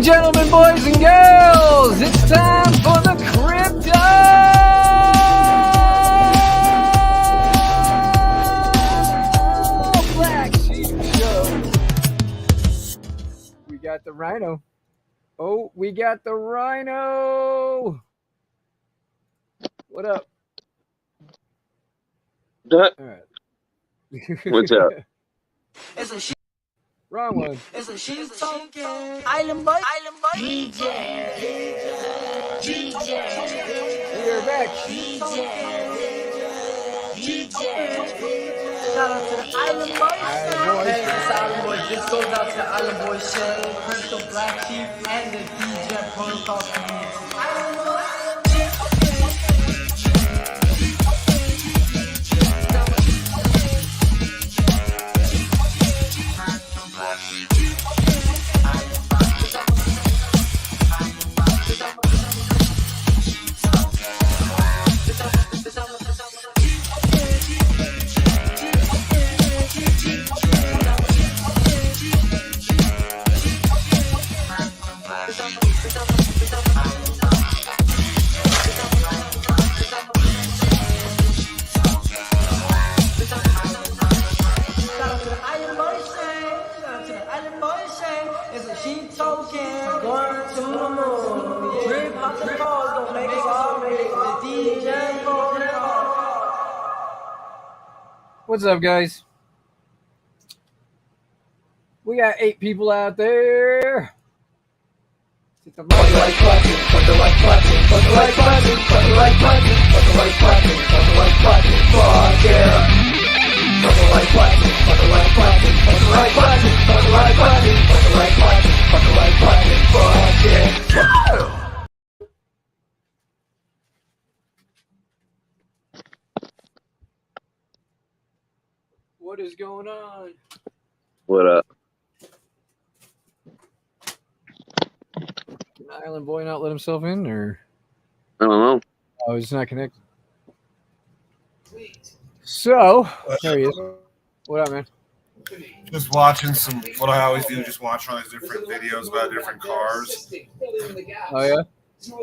gentlemen, boys and girls, it's time for the crypto BlackSheep show. We got the rhino. Oh, we got the rhino. What up? All right. What's up? It's a shit. Wrong one. It's a shit talking. Island boy. Island boy. DJ. We're back. Shout out to the Island boys. Hey, it's Island boys. This goes out to the Island boys Shay, Crystal BlackSheep, and the DJ Protocol community. What's up, guys? We got 8 people out there. Hit the mic. What is going on? What up? Can Island Boy not let himself in, or? I don't know. Oh, he's not connected. So, there he is. What up, man? Just watching some, what I always do, just watch all these different videos about different cars. Oh, yeah?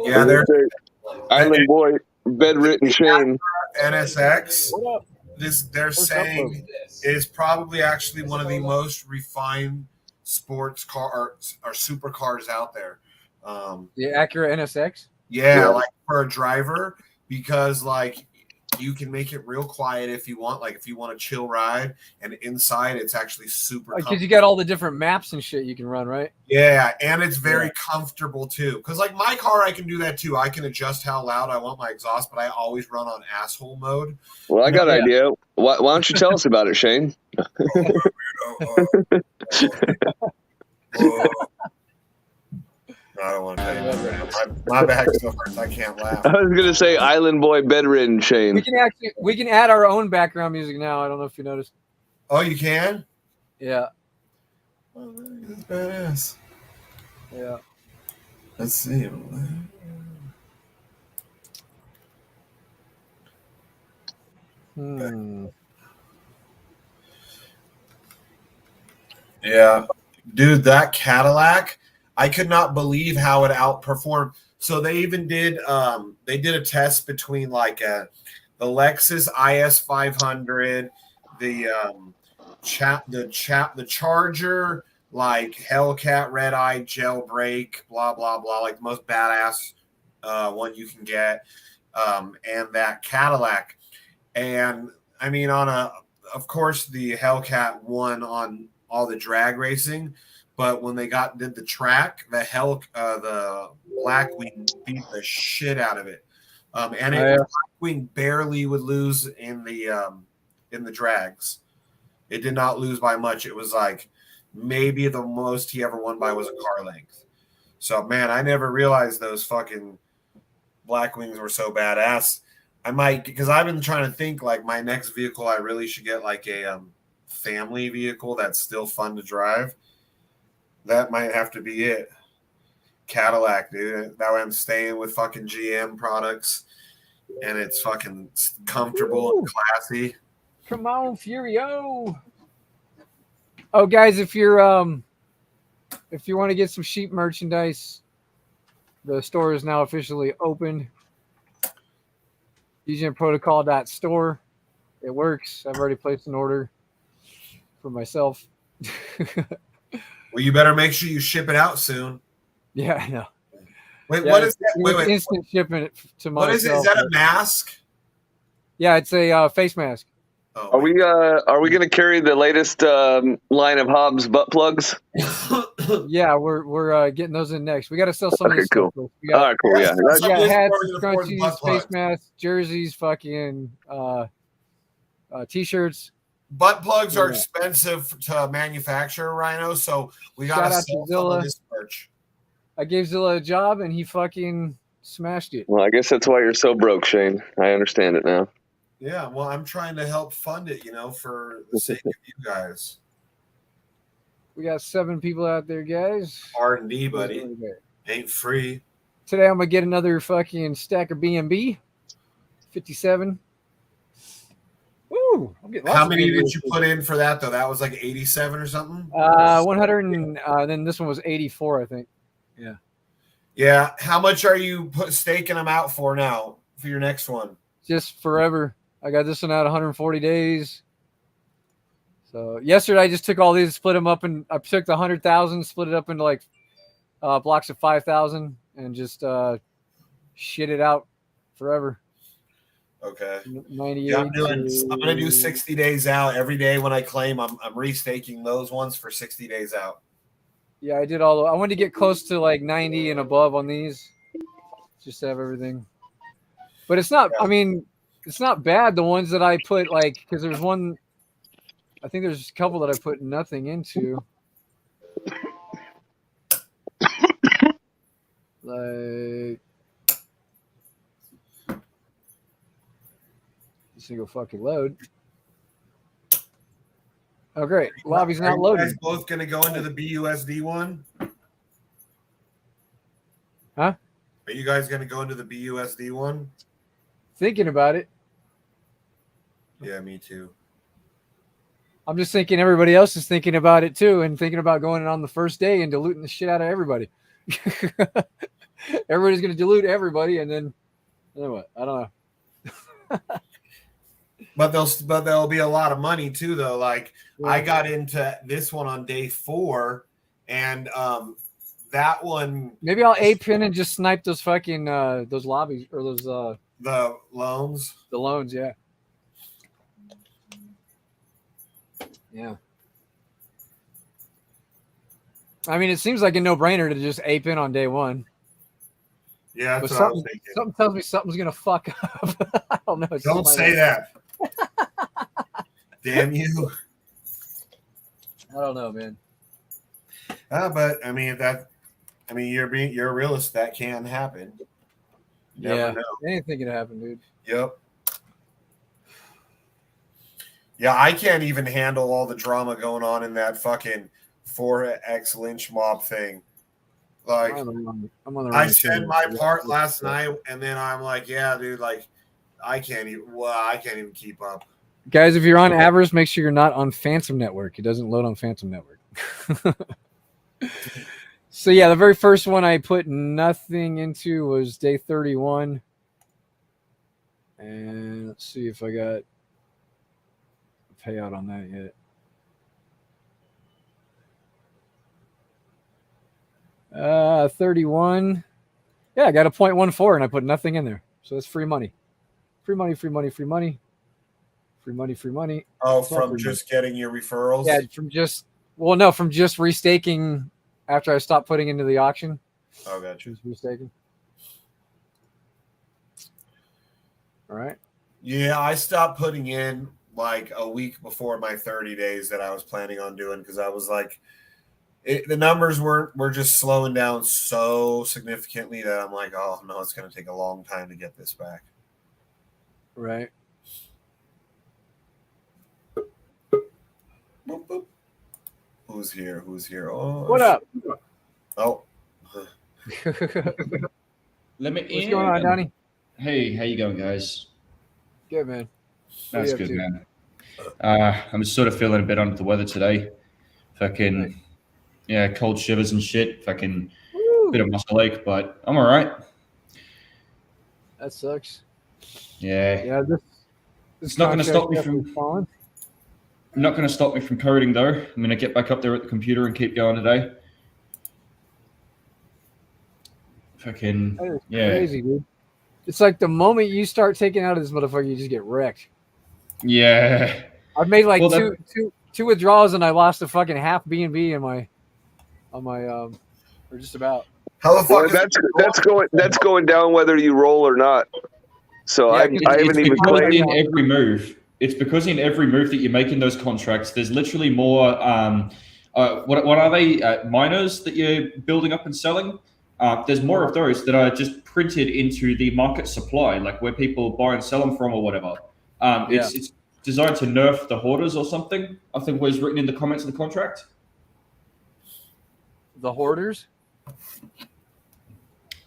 Yeah, they're Island Boy, bedridden Shane. NSX. What up? They're saying is probably actually one of the most refined sports cars or supercars out there. The Acura NSX? Yeah, like for a driver, because like you can make it real quiet if you want, like if you want a chill ride, and inside it's actually super Because you got all the different maps and shit you can run, right? Yeah, and it's very comfortable too. Because like my car, I can do that too. I can adjust how loud I want my exhaust, but I always run on asshole mode. Well, I got an idea. Why don't you tell us about it, Shane? I don't want to tell you that. My back still hurts. I can't laugh. I was gonna say Island Boy, bedridden Shane. We can add our own background music now. I don't know if you noticed. Oh, you can? Yeah. Oh, that's badass. Yeah. Let's see. Yeah, dude, that Cadillac, I could not believe how it outperformed. So they even did a test between like the Lexus IS 500, the Charger, like Hellcat Red Eye jailbreak, blah blah blah, like the most badass one you can get, and that Cadillac. And I mean, of course the Hellcat won on all the drag racing, but when they did the track, the Blackwing beat the shit out of it, and Blackwing barely would lose in the drags. It did not lose by much. It was like maybe the most he ever won by was a car length. So man, I never realized those fucking Blackwings were so badass. I might, because I've been trying to think like my next vehicle, I really should get like a family vehicle that's still fun to drive. That might have to be it. Cadillac, dude. That way I'm staying with fucking GM products, and it's fucking comfortable and classy. Come on, Furio. Oh, guys, if you're if you want to get some sheep merchandise, the store is now officially opened. DJProtocol.store. It works. I've already placed an order for myself. Well, you better make sure you ship it out soon. Yeah, I know. Wait, Yeah, what is that? Wait. Instant shipment to myself. What is it? Is that a mask? Yeah, it's a face mask. Oh, are we going to carry the latest line of Hobbs butt plugs? Yeah, we're getting those in next. We got to sell some of this cool. stuff. We got, all right, cool. Yeah, we got hats, scrunchies, face masks, jerseys, fucking t-shirts. Butt plugs are expensive to manufacture, Rhino. So we got to sell some of this merch. I gave Zilla a job, and he fucking smashed it. Well, I guess that's why you're so broke, Shane. I understand it now. Yeah, well, I'm trying to help fund it, for the sake of you guys. We got 7 people out there, guys. R&D, buddy. Ain't free. Today I'm going to get another fucking stack of B&B. 57. Woo! How many did you put in for that, though? That was like 87 or something? 100, and then this one was 84, I think. Yeah. Yeah. How much are you staking them out for now for your next one? Just forever. I got this one out 140 days. So yesterday I just took all these, split them up, and I took the 100,000, split it up into like blocks of 5,000, and just shit it out forever. Okay. 98. Yeah, I'm gonna do 60 days out every day. When I claim, I'm restaking those ones for 60 days out. Yeah, I did all. I wanted to get close to like 90 and above on these, just to have everything. But it's not. Yeah. I mean, it's not bad. The ones that I put, like, because there's one. I think there's a couple that I put nothing into. Like, this thing go fucking load. Oh, great. Lobby's not loading. Are you guys both going to go into the BUSD one? Huh? Are you guys going to go into the BUSD one? Thinking about it. Yeah, me too. I'm just thinking everybody else is thinking about it too, and thinking about going in on the first day and diluting the shit out of everybody. Everybody's going to dilute everybody, and then what? I don't know. But there'll be a lot of money too, though. Like, yeah. I got into this one on day 4, and that one. Maybe I'll A-pin and just snipe those fucking those lobbies, or those the loans. The loans, yeah. Yeah. I mean, it seems like a no-brainer to just ape in on day 1. Yeah, that's what I was thinking. Something tells me something's gonna fuck up. I don't know. Don't say that. Damn you. I don't know, man. But I mean, you're a realist. That can happen. You never know. Anything can happen, dude. Yep. Yeah, I can't even handle all the drama going on in that fucking 4X lynch mob thing. Like, I said my part last night, and then I'm like, yeah, dude, like, I can't even keep up. Guys, if you're on Avers, make sure you're not on Phantom Network. It doesn't load on Phantom Network. So, yeah, the very first one I put nothing into was day 31. And let's see if I got a payout on that yet. 31. Yeah, I got a 0.14 and I put nothing in there. So that's free money. Free money, free money, free money. Free money, free money. Oh, from just getting your referrals? Yeah, from just restaking after I stopped putting into the auction. Oh, gotcha. Just restaking. All right. Yeah, I stopped putting in like a week before my 30 days that I was planning on doing, because I was like, the numbers were just slowing down so significantly that I'm like, oh, no, it's going to take a long time to get this back. Right. Boop, boop. Who's here? Oh, what up? Oh. Let me. What's going on, Donnie? Hey, how you going, guys? Good, man. That's good, man. I'm just sort of feeling a bit under the weather today. Fucking, Yeah, cold shivers and shit. Fucking Woo. bit of muscle ache, but I'm all right. That sucks. Yeah. Yeah, this It's not going to stop me definitely from. falling. Not going to stop me from coding though. I'm going to get back up there at the computer and keep going today. Fucking That is yeah. crazy, dude. It's like the moment you start taking out of this motherfucker, you just get wrecked. Yeah. I've made like Well, two withdrawals and I lost a fucking half BNB in my or just about. How the Well, fuck is that's going down whether you roll or not. So Yeah, I 'cause haven't even because played. in every move, it's because in every move that you make in those contracts, there's literally more. What are they? Miners that you're building up and selling. There's more of those that are just printed into the market supply, like where people buy and sell them from or whatever. It's designed to nerf the hoarders or something. I think was written in the comments of the contract. The hoarders?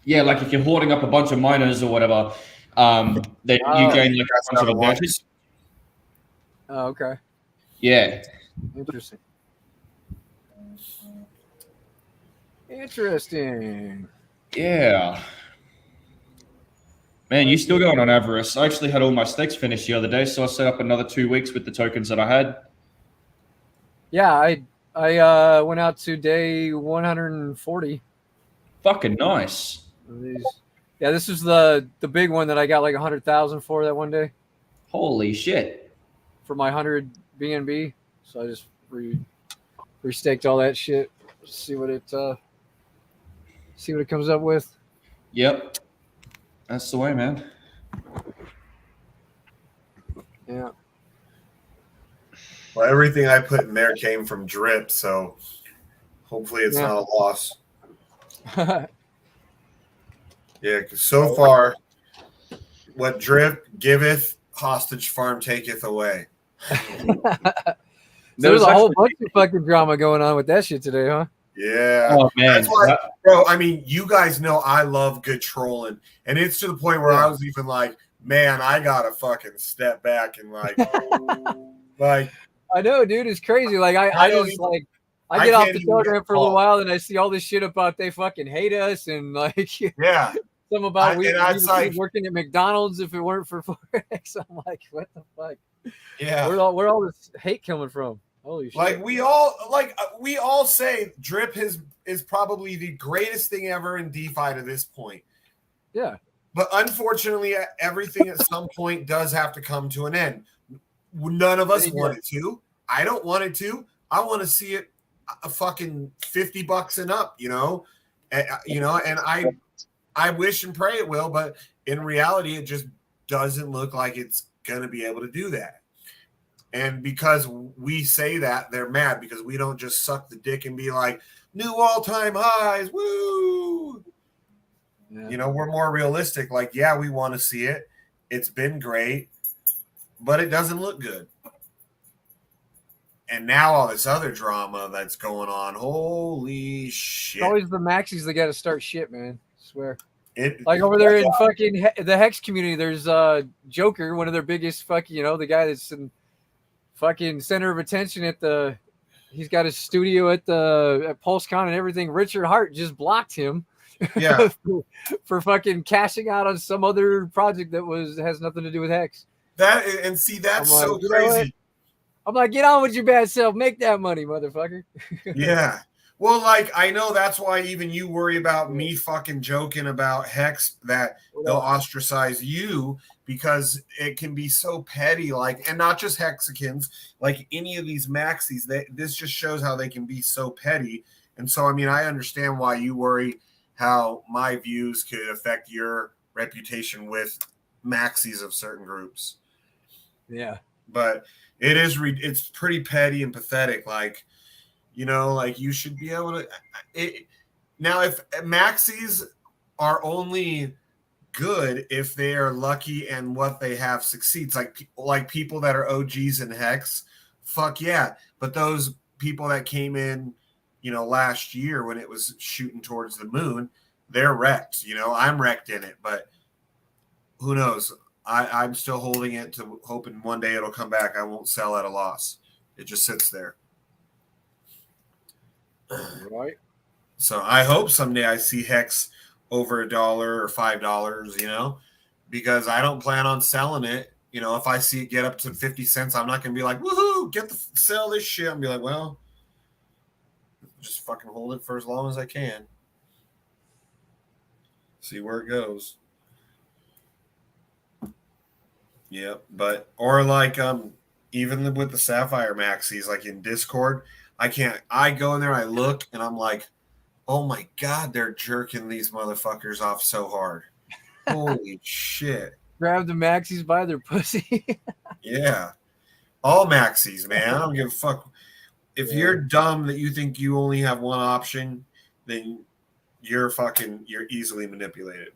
Yeah, like if you're hoarding up a bunch of miners or whatever, then you gain like a bunch of advantage. Oh, okay. Yeah. Interesting. Interesting. Yeah. Man, you still going on avarice. I actually had all my stakes finished the other day, so I set up another 2 weeks with the tokens that I had. Yeah, I went out to day 140. Fucking nice. Yeah, this was the big one that I got like 100,000 for that one day Holy shit. for my 100 BNB. So I just restaked all that shit. See what it comes up with. Yep. That's the way, man. Yeah. Well, everything I put in there came from drip, so hopefully it's not a loss. Yeah, because so far, what drip giveth, hostage farm taketh away. There's a whole bunch of fucking drama going on with that shit today, huh? Yeah. Oh, man. That's why, bro, I mean, you guys know I love good trolling. And it's to the point where I was even like, man, I got to fucking step back and like, I know, dude. It's crazy. Like, I just like, I get off the Telegram for a little while and I see all this shit about they fucking hate us and like, yeah. Some about we like, working at McDonald's if it weren't for Forex. I'm like, what the fuck? Yeah. Where all this hate coming from? Holy shit. Like we all say drip is probably the greatest thing ever in DeFi to this point. Yeah. But unfortunately, everything at some point does have to come to an end. None of us want it to. I don't want it to. I want to see it a fucking $50 and up, and I wish and pray it will, but in reality, it just doesn't look like it's going to be able to do that. And because we say that, they're mad because we don't just suck the dick and be like, new all-time highs, woo! Yeah. We're more realistic. Like, yeah, we want to see it. It's been great, but it doesn't look good. And now all this other drama that's going on, holy shit. It's always the maxis that got to start shit, man. I swear. Like over there in fucking the Hex community, there's Joker, one of their biggest fucking, the guy that's in fucking center of attention he's got his studio at PulseCon and everything. Richard Hart just blocked him. Yeah. for fucking cashing out on some other project that has nothing to do with Hex. That's so crazy. I'm like, get on with your bad self. Make that money, motherfucker. Yeah. Well, like, I know that's why even you worry about me fucking joking about Hex that they'll ostracize you because it can be so petty, like, and not just Hexicans, like any of these maxis, this just shows how they can be so petty. And so, I mean, I understand why you worry how my views could affect your reputation with maxis of certain groups. Yeah. But it's pretty petty and pathetic. Like, like you should be able to now if maxis are only good if they are lucky and what they have succeeds, like people that are OGs in Hex, fuck yeah. But those people that came in, last year when it was shooting towards the moon, they're wrecked. I'm wrecked in it, but who knows? I'm still holding it to hoping one day it'll come back. I won't sell at a loss. It just sits there. Right. So I hope someday I see Hex over $1 or $5, you know, because I don't plan on selling it. You know, if I see it get up to 50 cents, I'm not going to be like, woohoo, sell this shit. I'm be like, well, just fucking hold it for as long as I can. See where it goes. Yep. But, or like, even with the Sapphire Maxis, like in Discord, I go in there, I look, and I'm like, oh my God, they're jerking these motherfuckers off so hard. Holy shit. Grab the maxis by their pussy. Yeah. All maxis, man. I don't give a fuck. If Yeah. you're dumb that you think you only have one option, then you're easily manipulated.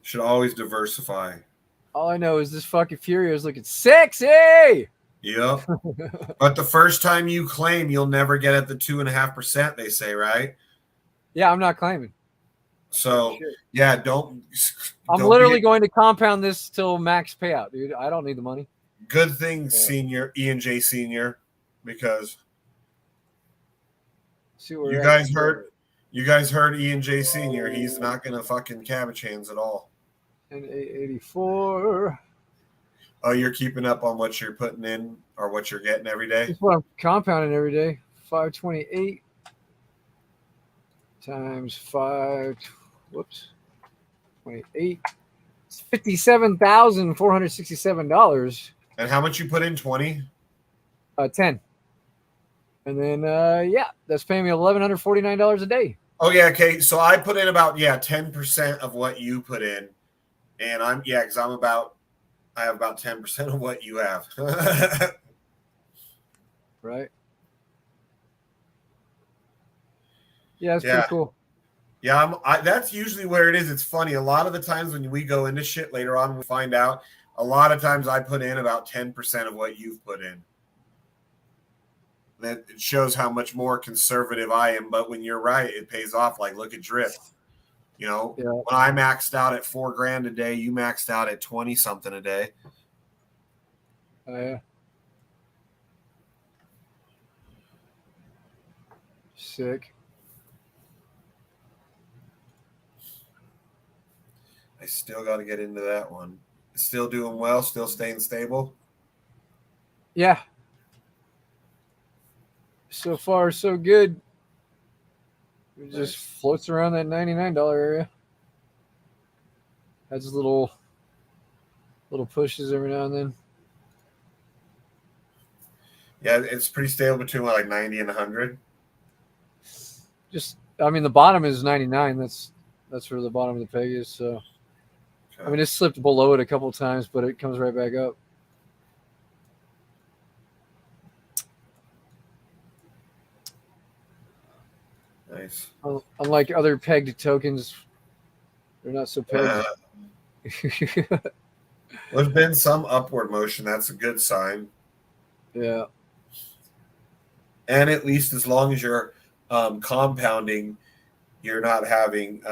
Should always diversify. All I know is this fucking Fury is looking sexy. Yep. But the first time you claim, you'll never get at the 2.5%, they say, right? Yeah, I'm not claiming. So, yeah, don't. I'm literally going to compound this till max payout, dude. I don't need the money. Good thing, Senior, E&J Senior, because you guys heard E&J Senior. He's not going to fucking cabbage hands at all. And 884. Oh, you're keeping up on what you're putting in or what you're getting every day? That's what I'm compounding every day. 528 times 5. Whoops. 28. It's $57,467. And how much you put in? 20? 10. And then yeah, that's paying me $1,149 a day. Oh yeah, okay. So I put in about 10% of what you put in. And because I have about 10% of what you have. Right. Yeah, it's pretty cool. Yeah, that's usually where it is. It's funny. A lot of the times when we go into shit later on, we find out a lot of times I put in about 10% of what you've put in. That it shows how much more conservative I am. But when you're right, it pays off. Like, look at Drift. You know, when I maxed out at $4,000 a day, you maxed out at 20 something a day. Oh yeah. Sick. I still got to get into that one. Still doing well, still staying stable. Yeah. So far, so good. It just floats around that $99 area. Has little pushes every now and then. Yeah, it's pretty stable between like 90 and 100. Just, I mean, the bottom is 99. That's where the bottom of the peg is. So, okay. I mean, it slipped below it a couple of times, but it comes right back up. Nice. Unlike other pegged tokens, they're not so pegged. There's been some upward motion. That's a good sign. Yeah. And at least as long as you're compounding, you're not having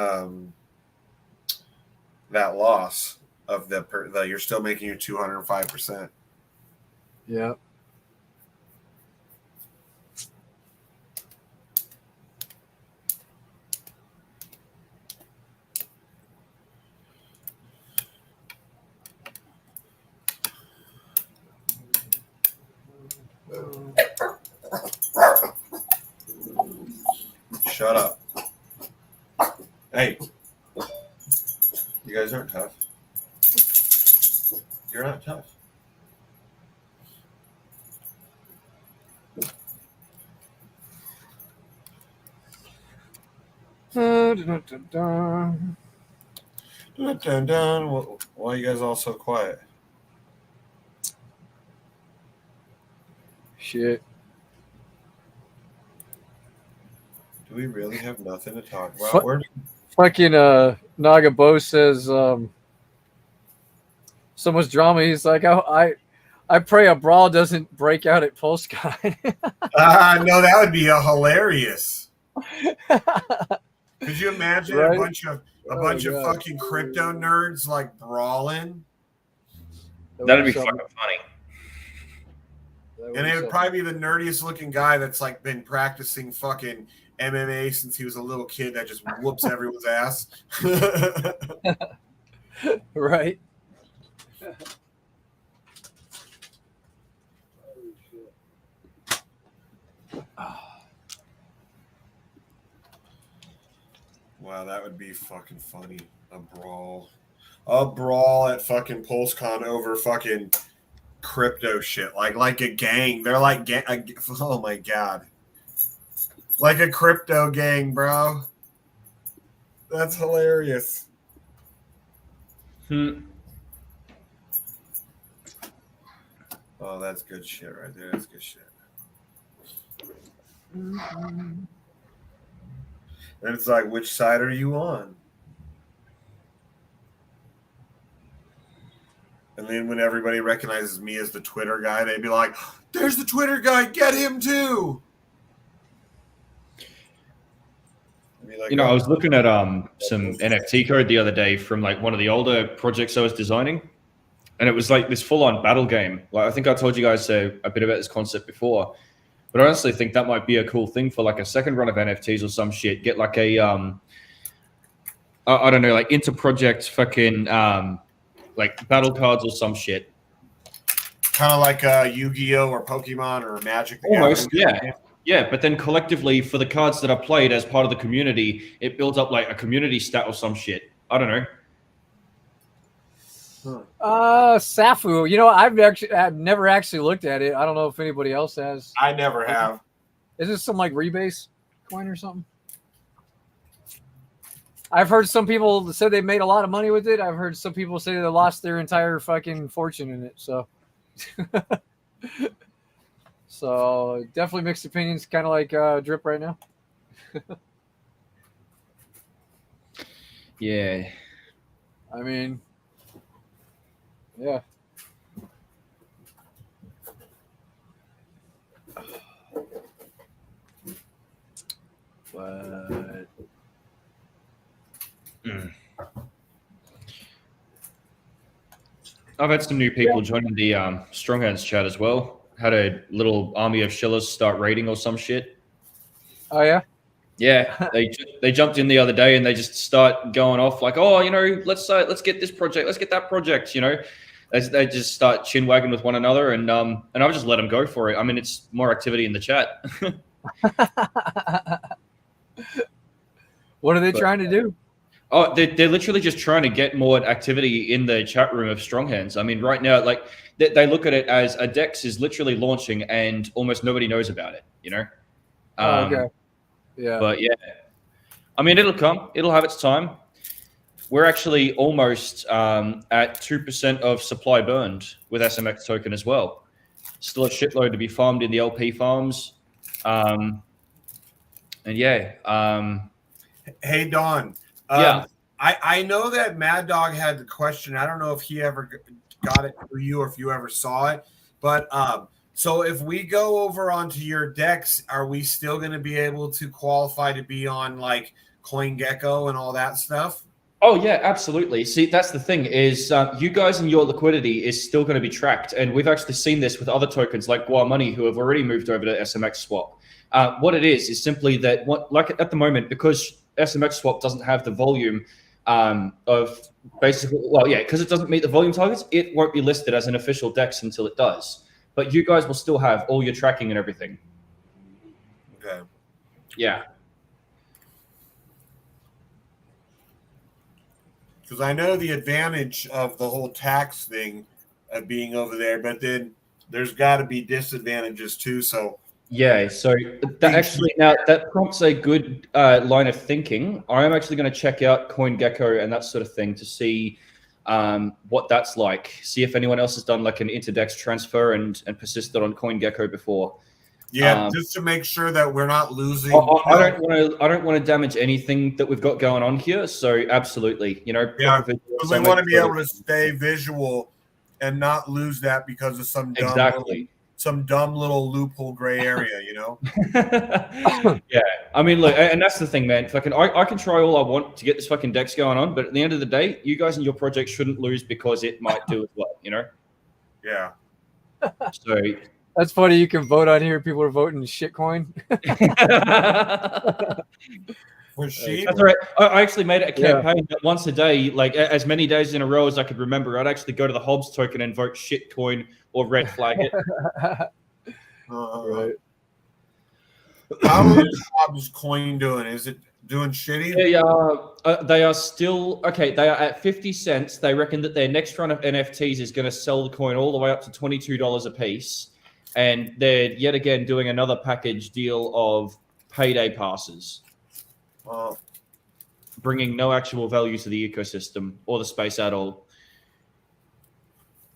that loss of the you're still making your 205%. Yeah. Shut up. Hey. You guys aren't tough. You're not tough. Why are you guys all so quiet? Shit. Do we really have nothing to talk about? Fucking Naga Bo says so much drama. He's like, I pray a brawl doesn't break out at Polsky. No, that would be hilarious. Could you imagine a bunch of fucking crypto nerds like brawling? That'd be fucking funny. And it would probably be the nerdiest looking guy that's like been practicing fucking MMA since he was a little kid that just whoops everyone's ass. Right. Wow, that would be fucking funny. A brawl at fucking PulseCon over fucking crypto shit. Like a gang. They're like oh my god. Like a crypto gang, bro. That's hilarious. Oh, that's good shit right there. That's good shit. And it's like, which side are you on? And then when everybody recognizes me as the Twitter guy, they'd be like, there's the Twitter guy. Get him too. Like, I was looking at some NFT code the other day from like one of the older projects I was designing, and it was like this full-on battle game. Like, I think I told you guys a bit about this concept before, but I honestly think that might be a cool thing for like a second run of NFTs or some shit. Get like a I don't know, like inter-project fucking like battle cards or some shit. Kind of like Yu-Gi-Oh or Pokemon or Magic. Almost, yeah. Yeah, but then collectively for the cards that are played as part of the community, it builds up like a community stat or some shit. I don't know. Safu. You know, I've never actually looked at it. I don't know if anybody else has. I never have. Is this some like rebase coin or something? I've heard some people say they made a lot of money with it. I've heard some people say they lost their entire fucking fortune in it. So, so definitely mixed opinions, kind of like Drip right now. Yeah. I mean, yeah. But I've had some new people joining the Strong Hands chat as well. Had a little army of shillers start raiding or some shit. Oh yeah. Yeah, they jumped in the other day and they just start going off like, oh, you know, let's get this project, let's get that project, you know. They just start chin wagging with one another, and I'll just let them go for it. I mean, it's more activity in the chat. What are they trying to do? Oh, they're literally just trying to get more activity in the chat room of Strong Hands. I mean, right now, like they look at it as a DEX is literally launching and almost nobody knows about it, you know? Okay. Yeah. But yeah, I mean, it'll come. It'll have its time. We're actually almost at 2% of supply burned with SMX token as well. Still a shitload to be farmed in the LP farms. And yeah. Hey, Don. Yeah. I know that Mad Dog had the question. I don't know if he ever got it for you or if you ever saw it. But so if we go over onto your decks, are we still going to be able to qualify to be on like CoinGecko and all that stuff? Oh, yeah, absolutely. See, that's the thing is you guys and your liquidity is still going to be tracked. And we've actually seen this with other tokens like Gua Money who have already moved over to SMX Swap. What it is simply that like at the moment, because SMX Swap doesn't have the volume of basically, well, yeah, because it doesn't meet the volume targets, it won't be listed as an official DEX until it does. But you guys will still have all your tracking and everything. Okay. Yeah. Because I know the advantage of the whole tax thing of being over there, but then there's got to be disadvantages too. So yeah, so that actually now that prompts a good line of thinking. I am actually going to check out CoinGecko and that sort of thing to see what that's like. See if anyone else has done like an interdex transfer and persisted on CoinGecko before. Yeah, just to make sure that we're not losing. I don't want to damage anything that we've got going on here. So absolutely, you know. Yeah, because we want to be able to stay visual and not lose that because of some dumb little loophole gray area, you know. Yeah, I mean, look, and that's the thing, man. Fucking, I can try all I want to get this fucking dex going on, but at the end of the day, you guys and your project shouldn't lose because it might do as well, you know. Yeah. So That's funny. You can vote on here. People are voting shitcoin. For sheep. That's right. I actually made it a campaign that once a day, like as many days in a row as I could remember, I'd actually go to the Hobbs token and vote shitcoin or red flag it. Right. How is Hobbs coin doing? Is it doing shitty? They are still okay. They are at 50 cents. They reckon that their next run of NFTs is going to sell the coin all the way up to $22 a piece, and they're yet again doing another package deal of payday passes, bringing no actual value to the ecosystem or the space at all.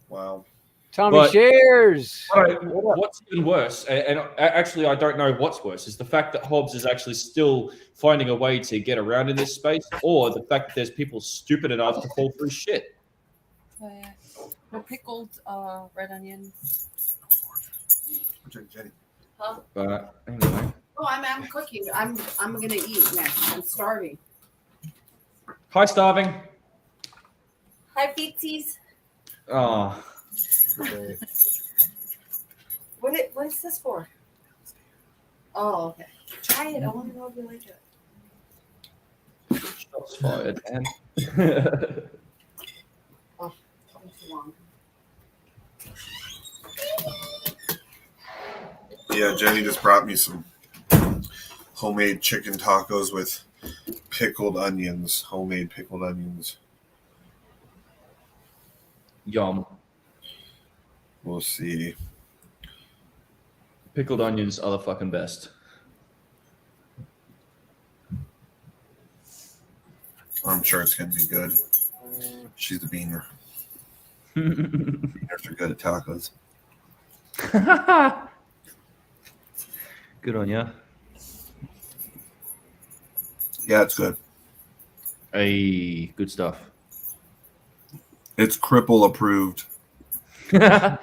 Wow. Tommy shares. What's even worse, and actually I don't know what's worse, is the fact that Hobbs is actually still finding a way to get around in this space, or the fact that there's people stupid enough to fall through shit. Oh, yeah. No pickled red onion. Jenny. Huh? But anyway. Oh, I'm cooking. I'm gonna eat next. I'm starving. Hi, starving. Hi, Pizzies. Oh. Okay. What is this for? Oh, okay. Try it. I want to know if you like it. Shots fired, man. Oh, too long. Yeah, Jenny just brought me some homemade chicken tacos with pickled onions. Homemade pickled onions. Yum. We'll see. Pickled onions are the fucking best. I'm sure it's going to be good. She's the beaner. Beaners are good at tacos. Good on ya. Yeah, it's good. Hey, good stuff. It's Cripple approved. Yeah.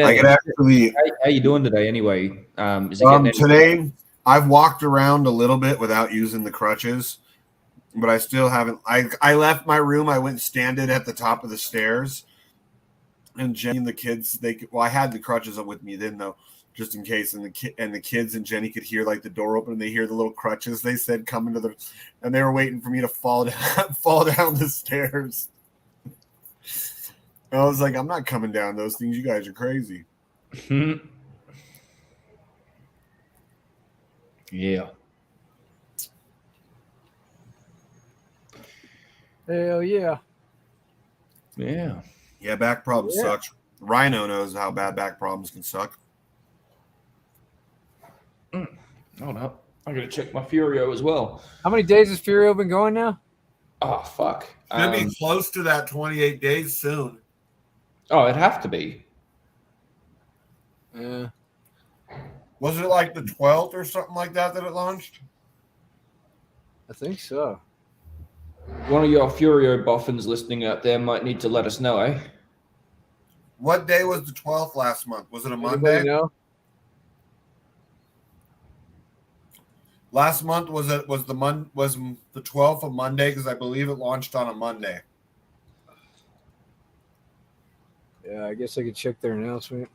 I can actually. How you doing today, anyway? Is it getting today, I've walked around a little bit without using the crutches, but I still haven't. I left my room. I went and standed at the top of the stairs, and Jenny and the kids. I had the crutches up with me then though, just in case. And the kids and Jenny could hear like the door open, and they hear the little crutches. They said coming to the, and they were waiting for me to fall down the stairs. I was like, I'm not coming down those things. You guys are crazy. Yeah. Hell yeah. Yeah. Yeah, back problems suck. Rhino knows how bad back problems can suck. Hold up. I'm going to check my Furio as well. How many days has Furio been going now? Oh, fuck. It's going to be close to that 28 days soon. Oh, it'd have to be. Yeah. Was it like the 12th or something like that it launched? I think so. One of your Furio boffins listening out there might need to let us know, eh? What day was the 12th last month? Was it a Anybody Monday? know? Last month was the 12th of Monday because I believe it launched on a Monday. Yeah, I guess I could check their announcement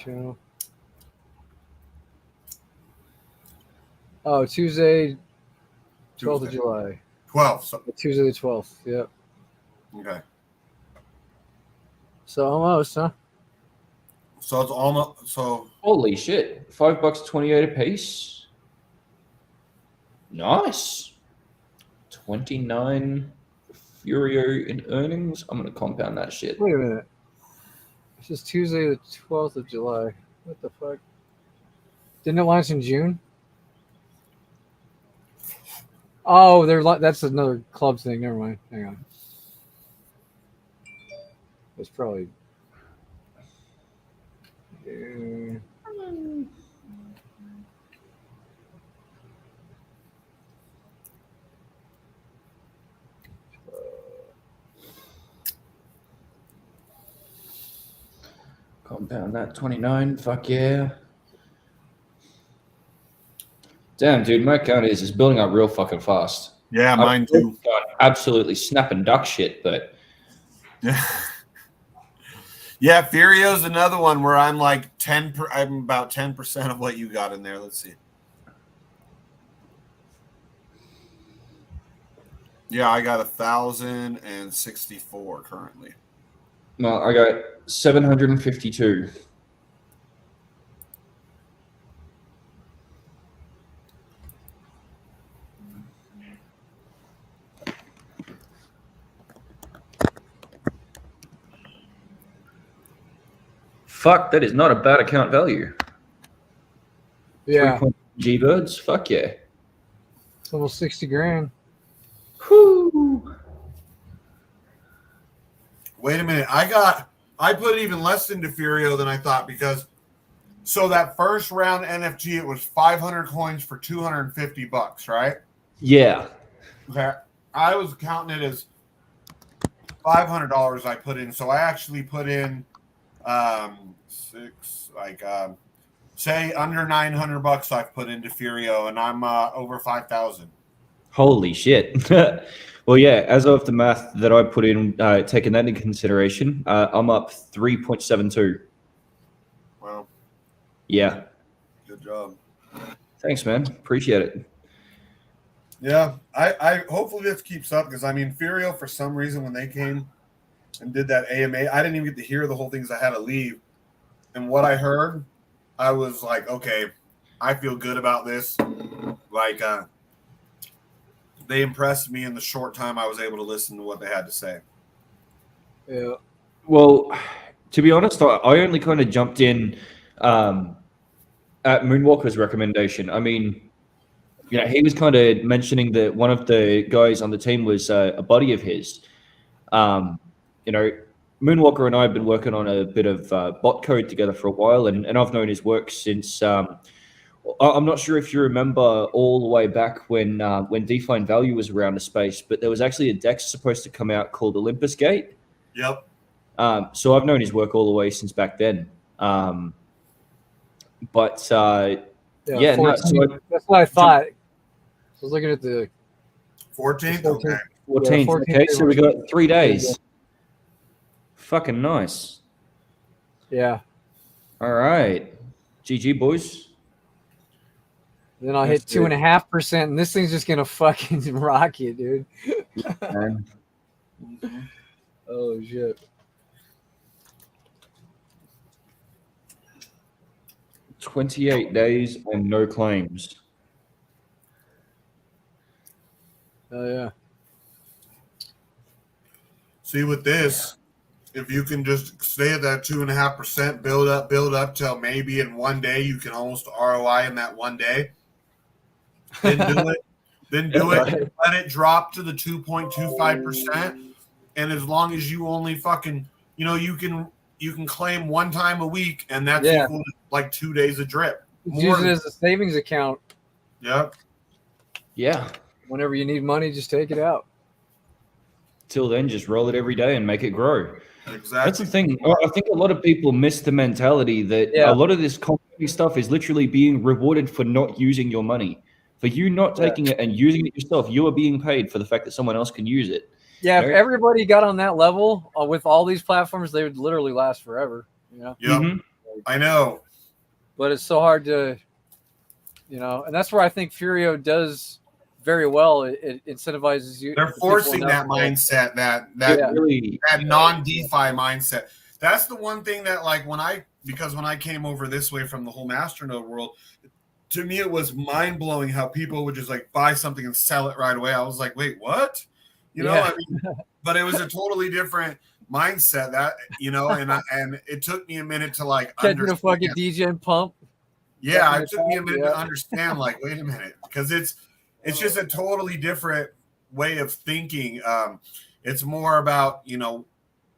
channel. Oh, Tuesday, 12th of July. 12th. So, Tuesday the 12th. Yep. okay. So almost, huh? So it's almost so. Holy shit. $5.28 a piece. Nice. 29 Furio in earnings. I'm going to compound that shit. Wait a minute. It's just Tuesday the 12th of July. What the fuck? Didn't it launch in June? Oh, that's another club thing. Never mind. Hang on. It's probably. Yeah. Compound that 29. Fuck yeah. Damn, dude, my account is building up real fucking fast. Yeah, mine too. Absolutely snapping duck shit, but Yeah, Yeah, Furio's another one where I'm like I'm about 10% of what you got in there. Let's see. Yeah, I got 1,064 currently. No, I got 752. Fuck, that is not a bad account value. Yeah, 3 G-Birds? Fuck yeah. it's almost 60 grand. Whoo! Wait a minute. I put even less into Furio than I thought because so that first round NFG, it was 500 coins for $250, right? Yeah. Okay. I was counting it as $500 I put in. So I actually put in say under $900 I've put into Furio, and I'm over 5,000. Holy shit. Well, yeah, as of the math that I put in, taking that into consideration, I'm up 3.72. Well, Yeah. good job. Thanks, man. Appreciate it. Yeah, I hopefully this keeps up because I mean Furio for some reason when they came and did that AMA, I didn't even get to hear the whole thing because I had to leave. And what I heard, I was like, okay, I feel good about this. Like they impressed me in the short time I was able to listen to what they had to say. Yeah. Well, to be honest, I only kind of jumped in at Moonwalker's recommendation. I mean, you know, he was kind of mentioning that one of the guys on the team was a buddy of his. You know, Moonwalker and I have been working on a bit of bot code together for a while, and I've known his work since. I'm not sure if you remember all the way back when Defined Value was around the space, but there was actually a DEX supposed to come out called Olympus Gate. Yep. So I've known his work all the way since back then. Yeah, no, 14. so That's what I thought. I was looking at the 14th. Okay. 14th. 14th, Okay, so we got 3 days. Yeah. Fucking nice. Yeah. All right. GG, boys. Then I'll hit 2.5%, and this thing's just gonna fucking rocket, dude. Man. Oh shit. 28 days and no claims. Oh yeah. See, with this, if you can just stay at that 2.5%, build up till maybe in one day you can almost ROI in that one day. Then do it. Then do it. Let it drop to the 2.25%. And as long as you only fucking, you can claim one time a week, and that's equal to like 2 days of drip. Use it as a savings account. Yep. Yeah. Whenever you need money, just take it out. Till then, just roll it every day and make it grow. Exactly. That's the thing. I think a lot of people miss the mentality that a lot of this community stuff is literally being rewarded for not using your money. For you not taking it and using it yourself, you are being paid for the fact that someone else can use it. Yeah, if everybody got on that level with all these platforms, they would literally last forever. Yep. I know. But it's so hard to, and that's where I think Furio does very well. It incentivizes you. They're forcing that mindset, that non-DeFi mindset. That's the one thing that, like, when I came over this way from the whole Masternode world, to me it was mind-blowing how people would just like buy something and sell it right away. I was like, wait, what? But it was a totally different mindset that, and it took me a minute to like catching a fucking DJ and pump. Yeah, it took me a minute to understand, like, wait a minute, because it's just a totally different way of thinking. It's more about,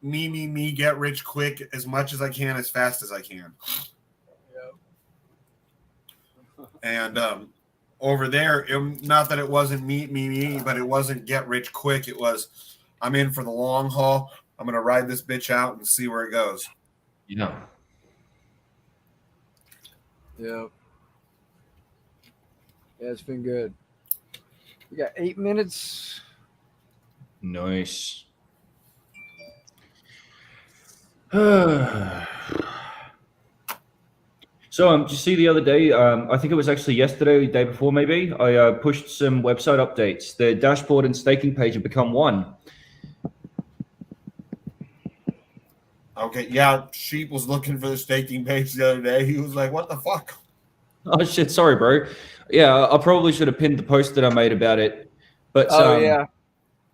me, get rich quick as much as I can, as fast as I can. And over there, not that it wasn't me, but it wasn't get rich quick. It was, I'm in for the long haul. I'm going to ride this bitch out and see where it goes. Yeah. Yeah. Yeah, it's been good. We got 8 minutes. Nice. So, did you see the other day? I think it was actually yesterday, the day before, maybe. I pushed some website updates. The dashboard and staking page have become one. Okay, yeah, Sheep was looking for the staking page the other day. He was like, "What the fuck?" Oh shit! Sorry, bro. Yeah, I probably should have pinned the post that I made about it. But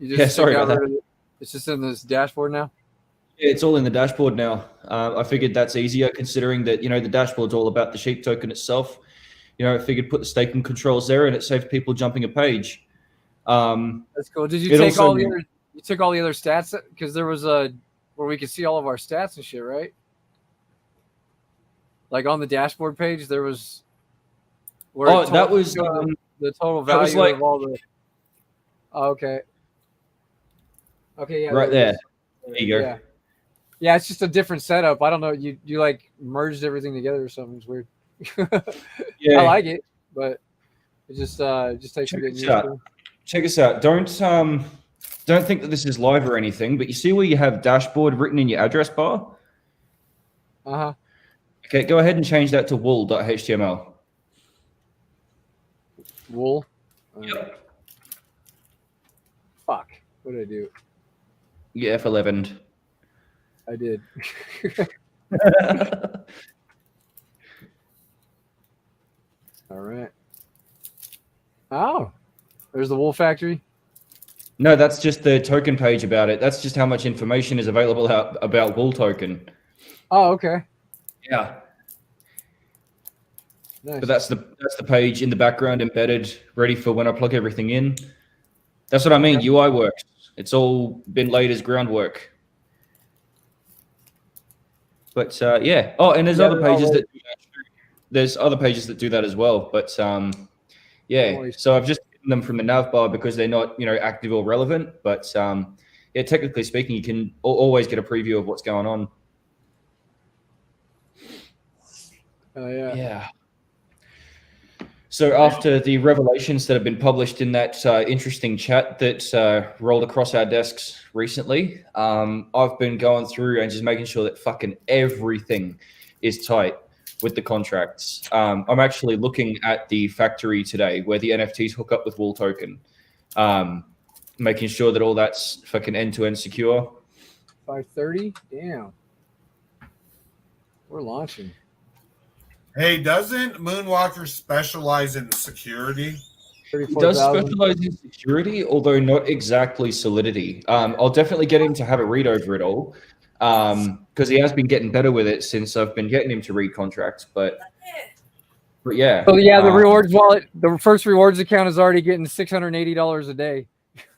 You just sorry got about that. rid of it. It's just in this dashboard now. Yeah, it's all in the dashboard now. I figured that's easier, considering that the dashboard's all about the sheep token itself. I figured put the staking controls there, and it saved people jumping a page. That's cool. Did you It take also- all the other? You took all the other stats because there was a where we could see all of our stats and shit, right? Like on the dashboard page, there was. Where it that told was you the total that was value like- of all the. Oh, okay. Okay, yeah. right there it there. is. There you go. Yeah. Yeah, it's just a different setup. I don't know. You like merged everything together or something. It's weird. Yeah. I like it, but it just takes Check getting this used out. to. Check us out. Don't think that this is live or anything, but you see where you have dashboard written in your address bar? Uh-huh. Okay, go ahead and change that to wool.html. Wool. Yep. Fuck. What did I do? Yeah, F11. I did. All right. Oh, there's the wool factory. No, that's just the token page about it. That's just how much information is available about wool token. Oh, okay. Yeah. Nice. But that's the page in the background embedded, ready for when I plug everything in. That's what I mean. Okay. UI works. It's all been laid as groundwork. But yeah. Oh, and there's Yeah, other they're all pages laid. that do that. There's other pages that do that as well. But yeah. Nice. So I've just hidden them from the nav bar because they're not active or relevant. But yeah, technically speaking, you can always get a preview of what's going on. Oh yeah. Yeah. So after the revelations that have been published in that interesting chat that rolled across our desks recently, I've been going through and just making sure that fucking everything is tight with the contracts. I'm actually looking at the factory today where the NFTs hook up with Wool Token, making sure that all that's fucking end-to-end secure. 5:30. Damn. We're launching. Hey, doesn't Moonwalker specialize in security? He does 34,000. specialize in security, although not exactly Solidity. I'll definitely get him to have a read over it all, because he has been getting better with it since I've been getting him to read contracts. But yeah. So yeah, the rewards wallet, the first rewards account is already getting $680 a day.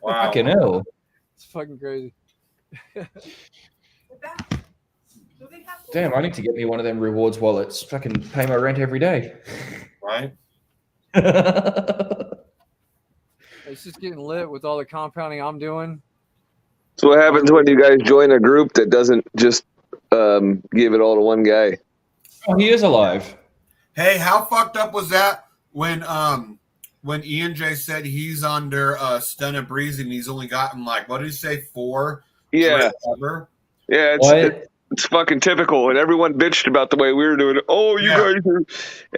Wow. Fucking hell. It's fucking crazy. Damn, I need to get me one of them rewards wallets. Fucking pay my rent every day. Right? It's just getting lit with all the compounding I'm doing. So what happens when you guys join a group that doesn't just give it all to one guy? Oh, he is alive. Hey, how fucked up was that when Ian J said he's under Stun and Breezy and he's only gotten like, what did he say, 4? Yeah, Ever? yeah, it's fucking typical, and everyone bitched about the way we were doing it. Oh, you guys are,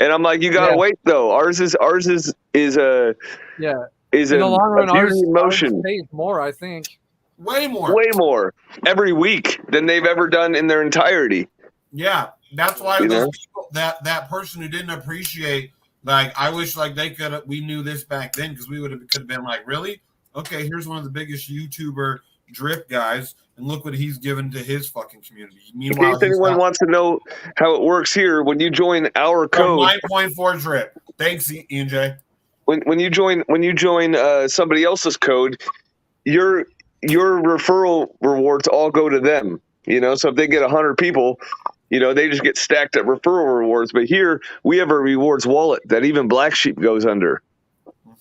and I'm like, you gotta Yeah. wait though. Ours is a Yeah. is In a, the long run, a ours beauty in motion. pays more, I think. Way more. Way more every week than they've ever done in their entirety. Yeah, that's why You those know? people, that person who didn't appreciate, like, I wish like we knew this back then because we could have been like, really? Okay, here's one of the biggest YouTuber drip guys, and look what he's given to his fucking community. In Meanwhile, case anyone wants to know how it works here, when you join our code, 9.4 drip. Thanks, Ian J. when you join somebody else's code, your referral rewards all go to them. So if they get 100 people, they just get stacked at referral rewards. But here we have a rewards wallet that even BlackSheep goes under,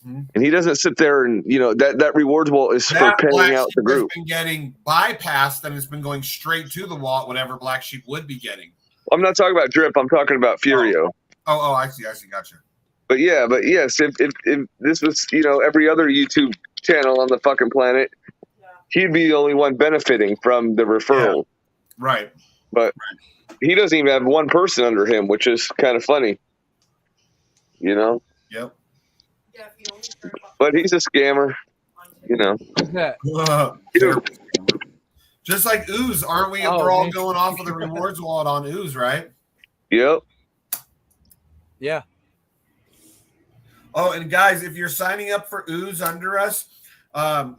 and he doesn't sit there and that rewards wallet is for paying out the group. Has been getting bypassed and it's been going straight to the wallet. Whatever BlackSheep would be getting. I'm not talking about Drip. I'm talking about Furio. Oh, I see. Gotcha. But yes, if this was every other YouTube channel on the fucking planet, he'd be the only one benefiting from the referral. Right. but he doesn't even have one person under him, which is kind of funny. You know? Yep. Yeah, if you only care about But he's a scammer, you know. Who's that? Just like Ooze, aren't we? Oh, We're all man. going off of the rewards wallet on Ooze, right? Yep. Yeah. Oh, and guys, if you're signing up for Ooze under us,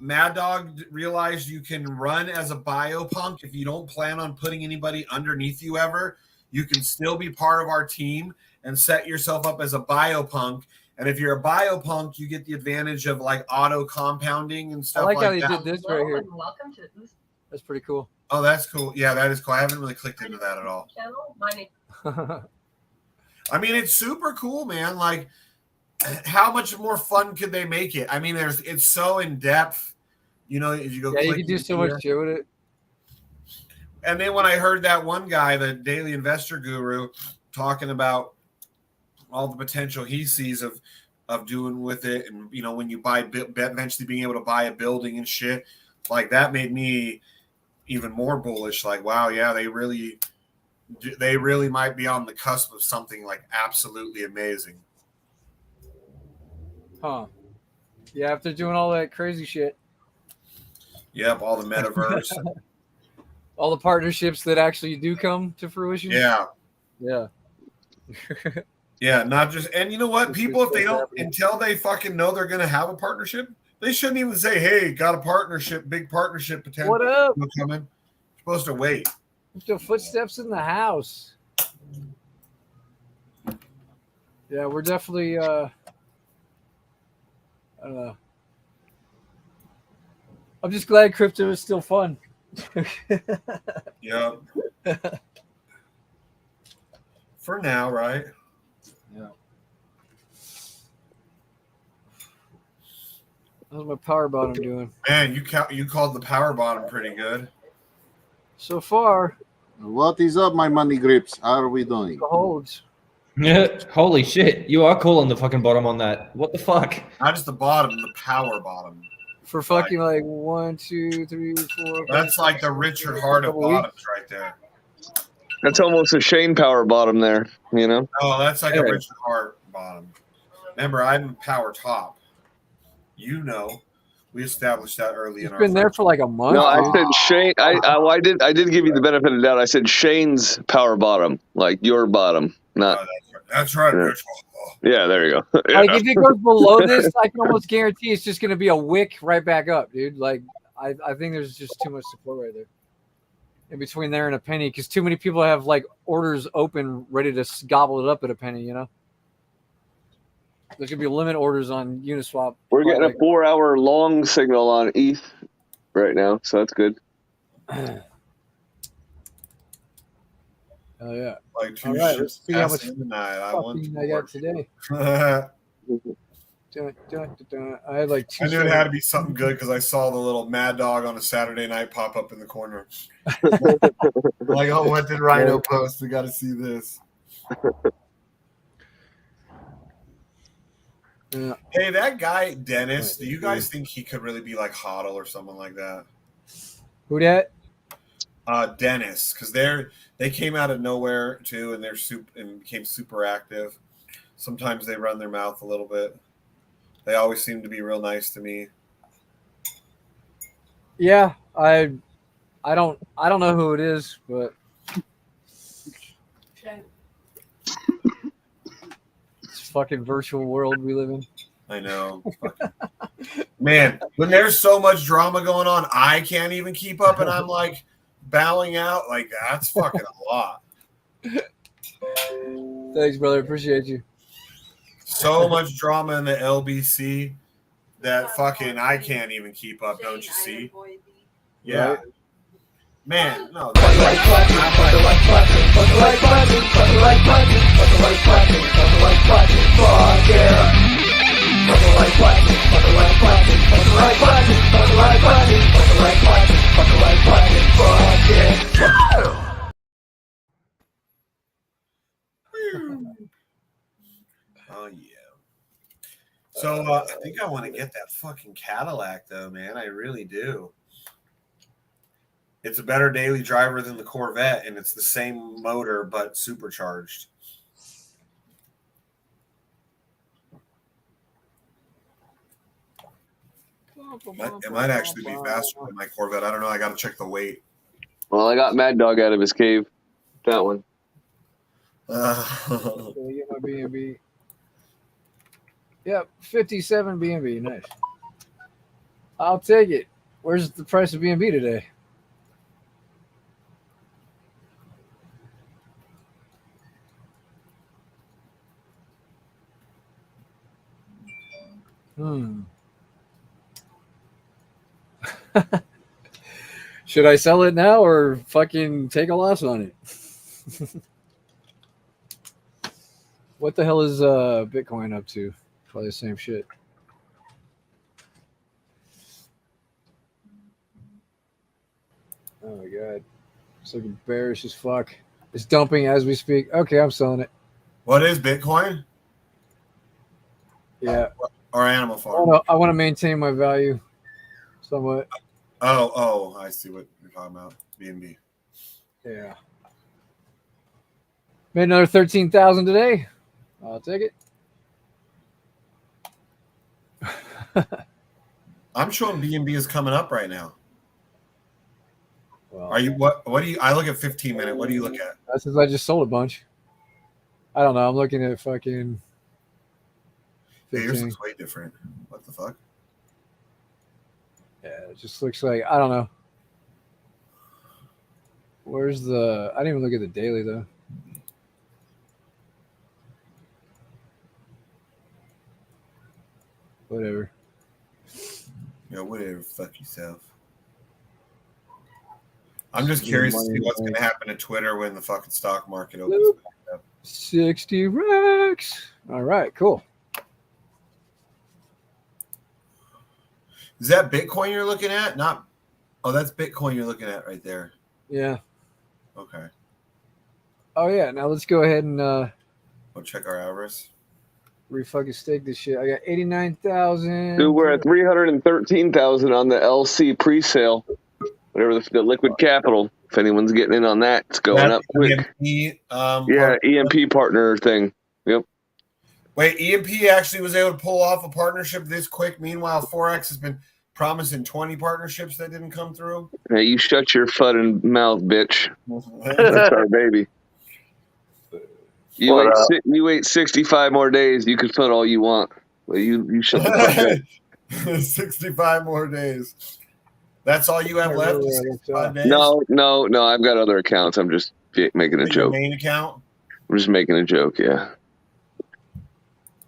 Mad Dog realized you can run as a biopunk if you don't plan on putting anybody underneath you ever. You can still be part of our team and set yourself up as a biopunk. And if you're a biopunk, you get the advantage of like auto compounding and I stuff like how like they that. did this right here. Welcome to Ooze That's pretty cool. Oh, that's cool. Yeah, that is cool. I haven't really clicked into that at all. channel. My name. I mean, it's super cool, man. Like, how much more fun could they make it? I mean, it's so in depth. You know, if you go, Yeah, you click can do so here. much shit with it. And then when I heard that one guy, the daily investor guru, talking about all the potential he sees of doing with it, and you know, when you buy, eventually being able to buy a building and shit, like that made me even more bullish. Like, wow, yeah, they really might be on the cusp of something like absolutely amazing. Huh. Yeah, after doing all that crazy shit. Yep, all the metaverse. All the partnerships that actually do come to fruition. Yeah. Yeah. Yeah, not just, and you know what? It's People, if they just don't, happening. until they fucking know they're going to have a partnership, they shouldn't even say, hey, got a partnership, big partnership potential. What up? Coming. You're supposed to wait. The footsteps in the house. Yeah, we're definitely I don't know. I'm just glad crypto is still fun. Yeah. For now, right? Yeah. How's my power bottom doing? Man, you called the power bottom pretty good. So far, What is up, my money grips? How are we doing? the holds. Holy shit. You are calling the fucking bottom on that. What the fuck? Not just the bottom, the power bottom. For fucking like 1, 2, 3, 4. That's like the Richard Hart of bottoms right there. That's almost a Shane Power bottom there, you know? Oh, that's like Yeah. a Richard Hart bottom. Remember, I'm power top. You know, we established that early It's in our been there for like a month. No, I dude. said Shane. I did give you the benefit of the doubt. I said Shane's power bottom, like your bottom, not. That's right, Yeah. Rich. Yeah, there you go. Yeah. Like if it goes below this, I can almost guarantee it's just gonna be a wick right back up, dude. Like I think there's just too much support right there. In between there and a penny, because too many people have like orders open ready to gobble it up at a penny, you know. There could be limit orders on Uniswap. We're getting like, a 4-hour long signal on ETH right now, so that's good. Oh yeah. Like two All right, ships let's see how much passing in the night. I fucking I got today. I had like 2. I knew it had to be something good because I saw the little Mad Dog on a Saturday night pop up in the corner. Like, oh, what did Rhino post? We got to see this. Yeah. Hey, that guy Dennis. Do you guys think he could really be like Hodl or someone like that? Who that? Dennis, because they came out of nowhere too, and they're became super active. Sometimes they run their mouth a little bit. They always seem to be real nice to me. Yeah, I don't know who it is, but it's fucking virtual world we live in. I know. Man, when there's so much drama going on, I can't even keep up, and I'm like bowing out. Like, that's fucking a lot. Thanks, brother. Appreciate you. So much drama in the LBC that fucking I can't even keep up, don't you see? Yeah. Right. Man, no. Oh yeah. So I think I want to get that fucking Cadillac though, man. I really do. It's a better daily driver than the Corvette, and it's the same motor but supercharged. It might actually be faster than my Corvette. I don't know. I got to check the weight. Well, I got Mad Dog out of his cave. That one. So we get my B&B. Yep, 57 B&B. Nice. I'll take it. Where's the price of B&B today? Should I sell it now or fucking take a loss on it? What the hell is Bitcoin up to? Probably the same shit. Oh my god. It's looking bearish as fuck. It's dumping as we speak. Okay, I'm selling it. What is Bitcoin? Yeah. Or Animal Farm? I want to maintain my value somewhat. Oh, I see what you're talking about. B&B. Yeah. Made another 13,000 today. I'll take it. I'm showing B&B is coming up right now. Well, Are you what do you I look at 15 minute. What do you look at? that's since I just sold a bunch. I don't know. I'm looking at fucking 15. Hey, yours looks way different. What the fuck? Yeah, it just looks like I don't know. Where's the I didn't even look at the daily though. Whatever. Yeah, whatever. Fuck yourself. I'm just curious to see what's going to happen to Twitter when the fucking stock market opens back up. 60 racks. All right, cool. Is that Bitcoin you're looking at? Not. Oh, that's Bitcoin you're looking at right there. Yeah. Okay. Oh yeah. Now let's go ahead and We'll check our hours. re-fucking stake this shit. I got 89,000. Dude, we're at 313,000 on the LC pre-sale. Whatever the liquid capital. If anyone's getting in on that, it's going up quick. EMP, EMP partner thing. Yep. Wait, EMP actually was able to pull off a partnership this quick. Meanwhile, Forex has been promising 20 partnerships that didn't come through. Hey, you shut your fucking mouth, bitch. That's our baby. You wait 65 more days. You can put all you want. But you shut the fuck up. 65 more days. That's all you have left? 65 days? No. I've got other accounts. I'm just making a joke. Your main account? I'm just making a joke, yeah.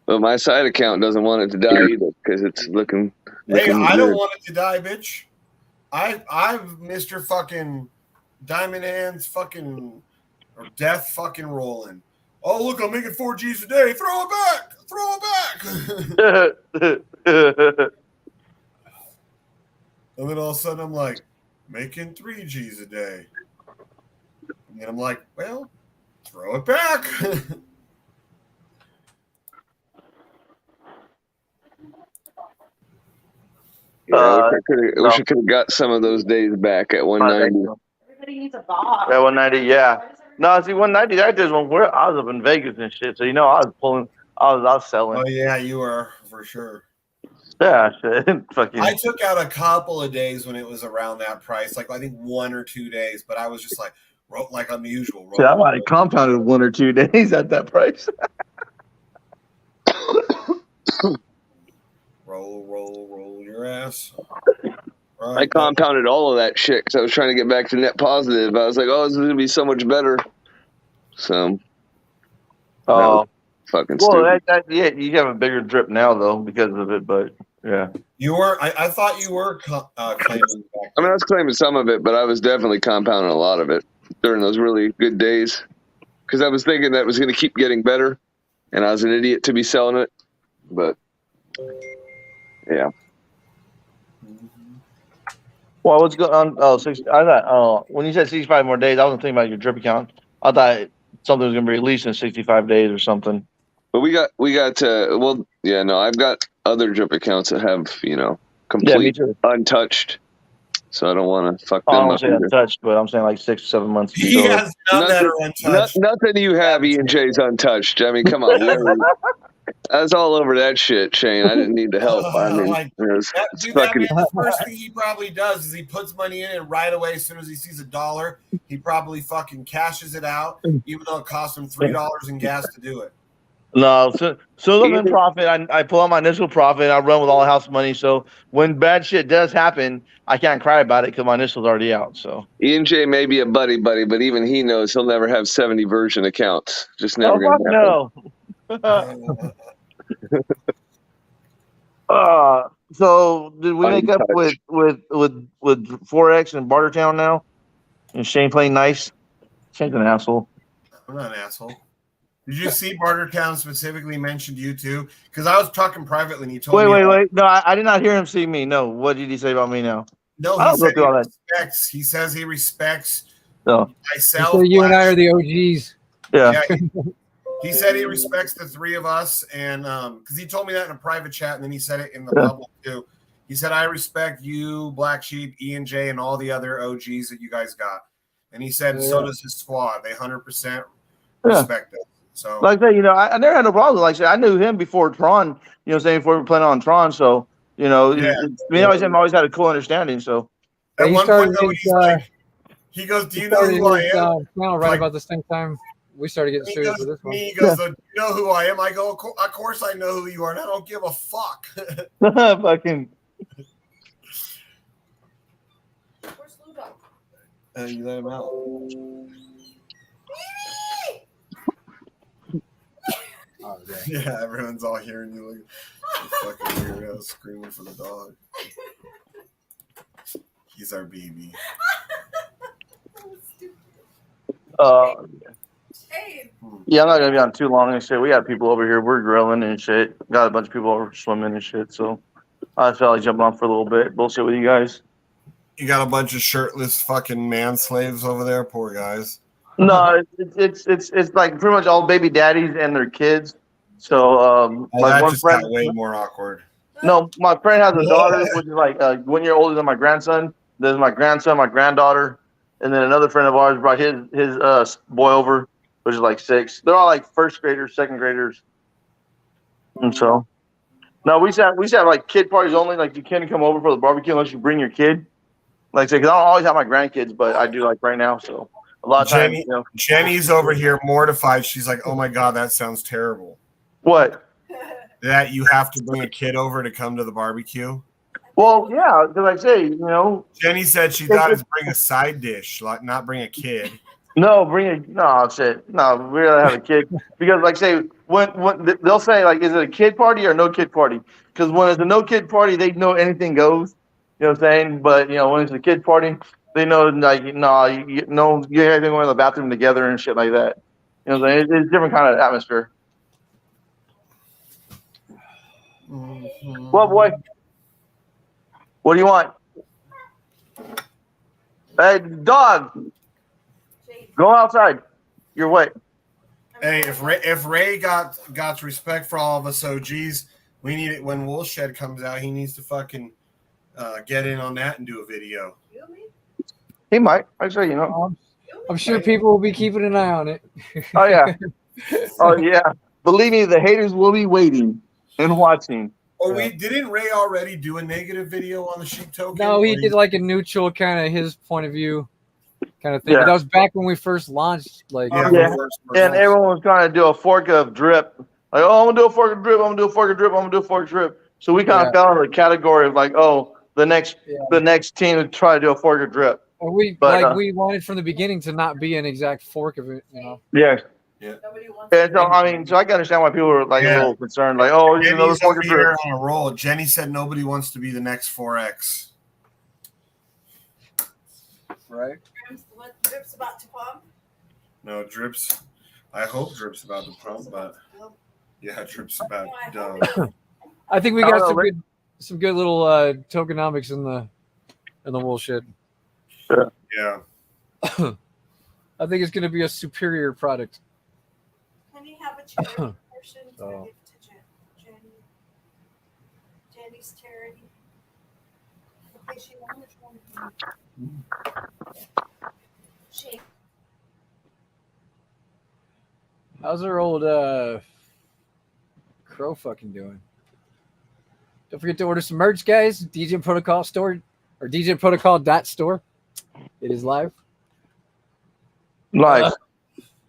But my side account doesn't want it to die either because it's looking. Hey, I weird. don't want it to die, bitch. I've Mr. fucking Diamond Hands fucking or death fucking rolling. Oh, look, I'm making 4 G's a day. Throw it back. Throw it back. And then all of a sudden I'm like, making 3 G's a day. And then I'm like, well, throw it back. I wish I could have got some of those days back at 190. Everybody needs a box. Yeah, 190, yeah. No, see, 190, that just one where I was up in Vegas and shit. So, I was selling. Oh, yeah, you were, for sure. Yeah, shit. Fucking. I took out a couple of days when it was around that price, like I think 1 or 2 days, but I was just like unusual. See, I might have compounded 1 or 2 days at that price. roll your ass. I compounded all of that shit because I was trying to get back to net positive. I was like, oh, this is going to be so much better. So, fucking stupid. Yeah, you have a bigger drip now, though, because of it, but yeah. You were, I thought you were claiming back. I mean, I was claiming some of it, but I was definitely compounding a lot of it during those really good days because I was thinking that was going to keep getting better, and I was an idiot to be selling it. But, yeah. Well, what's going on? Oh, 60, I thought, when you said 65 more days, I wasn't thinking about your drip account. I thought something was going to be released in 65 days or something. But we got I've got other drip accounts that have, complete untouched. so I don't want to fuck I them don't up say either. untouched, but I'm saying like 6 or 7 months. He So, has none that are untouched. Nothing you have, E&J's untouched. I mean, come on. I was all over that shit, Shane. I didn't need the help. I mean, Like, it's dude, that fucking. man, the first thing he probably does is he puts money in, and right away, as soon as he sees $1, he probably fucking cashes it out, even though it costs him $3 in gas to do it. no, so I'm in profit. I pull out my initial profit. I run with all the house money. So when bad shit does happen, I can't cry about it because my initial's already out. So E&J may be a buddy, but even he knows he'll never have 70 version accounts. Just never oh going fuck to happen. no. So did we make up with Forex and Bartertown now? And Shane playing nice. Shane's an asshole. I'm not an asshole. Did you see Bartertown specifically mentioned you too? Because I was talking privately and he told me. Wait. No, I did not hear him see me. No. What did he say about me now? No, I he don't go said through he all that. respects. He says he respects No. myself. So you and I are the OGs. Yeah. He said he respects the three of us, and because he told me that in a private chat, and then he said it in the public too. He said, "I respect you, Black Sheep, E&J, and all the other OGs that you guys got." And he said, "So does his squad. They 100% respect it." So, like I say, I never had no problem. Like I said, I knew him before Tron. Saying before we were playing on Tron. So me and him always had a cool understanding. So at one point, though, his, he's like, he goes, "Do you know who I am?" Channel right about the same time we started getting serious with this one. He goes, "Do you know who I am?" I go, "Of course I know who you are, and I don't give a fuck." fucking. Where's Ludo? You let him out. Oh, Yeah, everyone's all hearing you like fucking weirdo screaming for the dog. He's our baby. Yeah, I'm not gonna be on too long and shit. We got people over here. We're grilling and shit. Got a bunch of people over swimming and shit. So I felt like jumping on for a little bit. Bullshit with you guys. You got a bunch of shirtless fucking man slaves over there, poor guys. No, it's like pretty much all baby daddies and their kids. So that one just friend, got way more awkward. No, my friend has a daughter, which is like 1 year older than my grandson. There's my grandson, my granddaughter, and then another friend of ours brought his boy over, which is like 6. They're all like first graders, second graders, and so. No, we used to have like kid parties only. Like you can't come over for the barbecue unless you bring your kid. Like I say, because I don't always have my grandkids, but I do like right now. So a lot of times, Jenny's over here mortified. She's like, "Oh my god, that sounds terrible." What? That you have to bring a kid over to come to the barbecue? Well, yeah, because like I say, Jenny said she thought it's bring a side dish, like not bring a kid. No, shit. No, we gotta have a kid because, like, say when they'll say like, is it a kid party or no kid party? Because when it's a no kid party, they know anything goes. You know what I'm saying? But when it's a kid party, they know like, you have to go in the bathroom together and shit like that. You know what I'm saying? It's a different kind of atmosphere. Mm-hmm. Well, boy, what do you want? Hey, dog, go outside. You're wet. Hey, if Ray got respect for all of us OGs, we need it when Woolshed comes out. He needs to fucking get in on that and do a video. He might. I say, I'm sure people will be keeping an eye on it. Oh yeah. Oh yeah. Believe me, the haters will be waiting and watching. Oh, didn't Ray already do a negative video on the sheep token? No, he did like a neutral kind of his point of view kind of thing. Yeah. But that was back when we first launched. Like, And everyone was trying to do a fork of drip. Like, oh, I'm gonna do a fork of drip. I'm gonna do a fork of drip. I'm gonna do a fork of drip. So we kind of fell into the category of like, oh, the next team would try to do a fork of drip. We wanted from the beginning to not be an exact fork of it, Yeah. Yeah. And so so I can understand why people were like a little concerned, like, oh, Jenny's over here on a roll. Jenny said nobody wants to be the next 4X. Right. What Drip's about to pump? No, Drip's. I hope Drip's about to pump, but yeah, Drip's about done. I think we got some good little tokenomics in the woolshed. Yeah. I think it's going to be a superior product. Can you have a charity portion to give to Jenny? Jenny's charity. How's our old Crow fucking doing? Don't forget to order some merch, guys. DJ Protocol store or DJ Protocol.store. It is live. Live.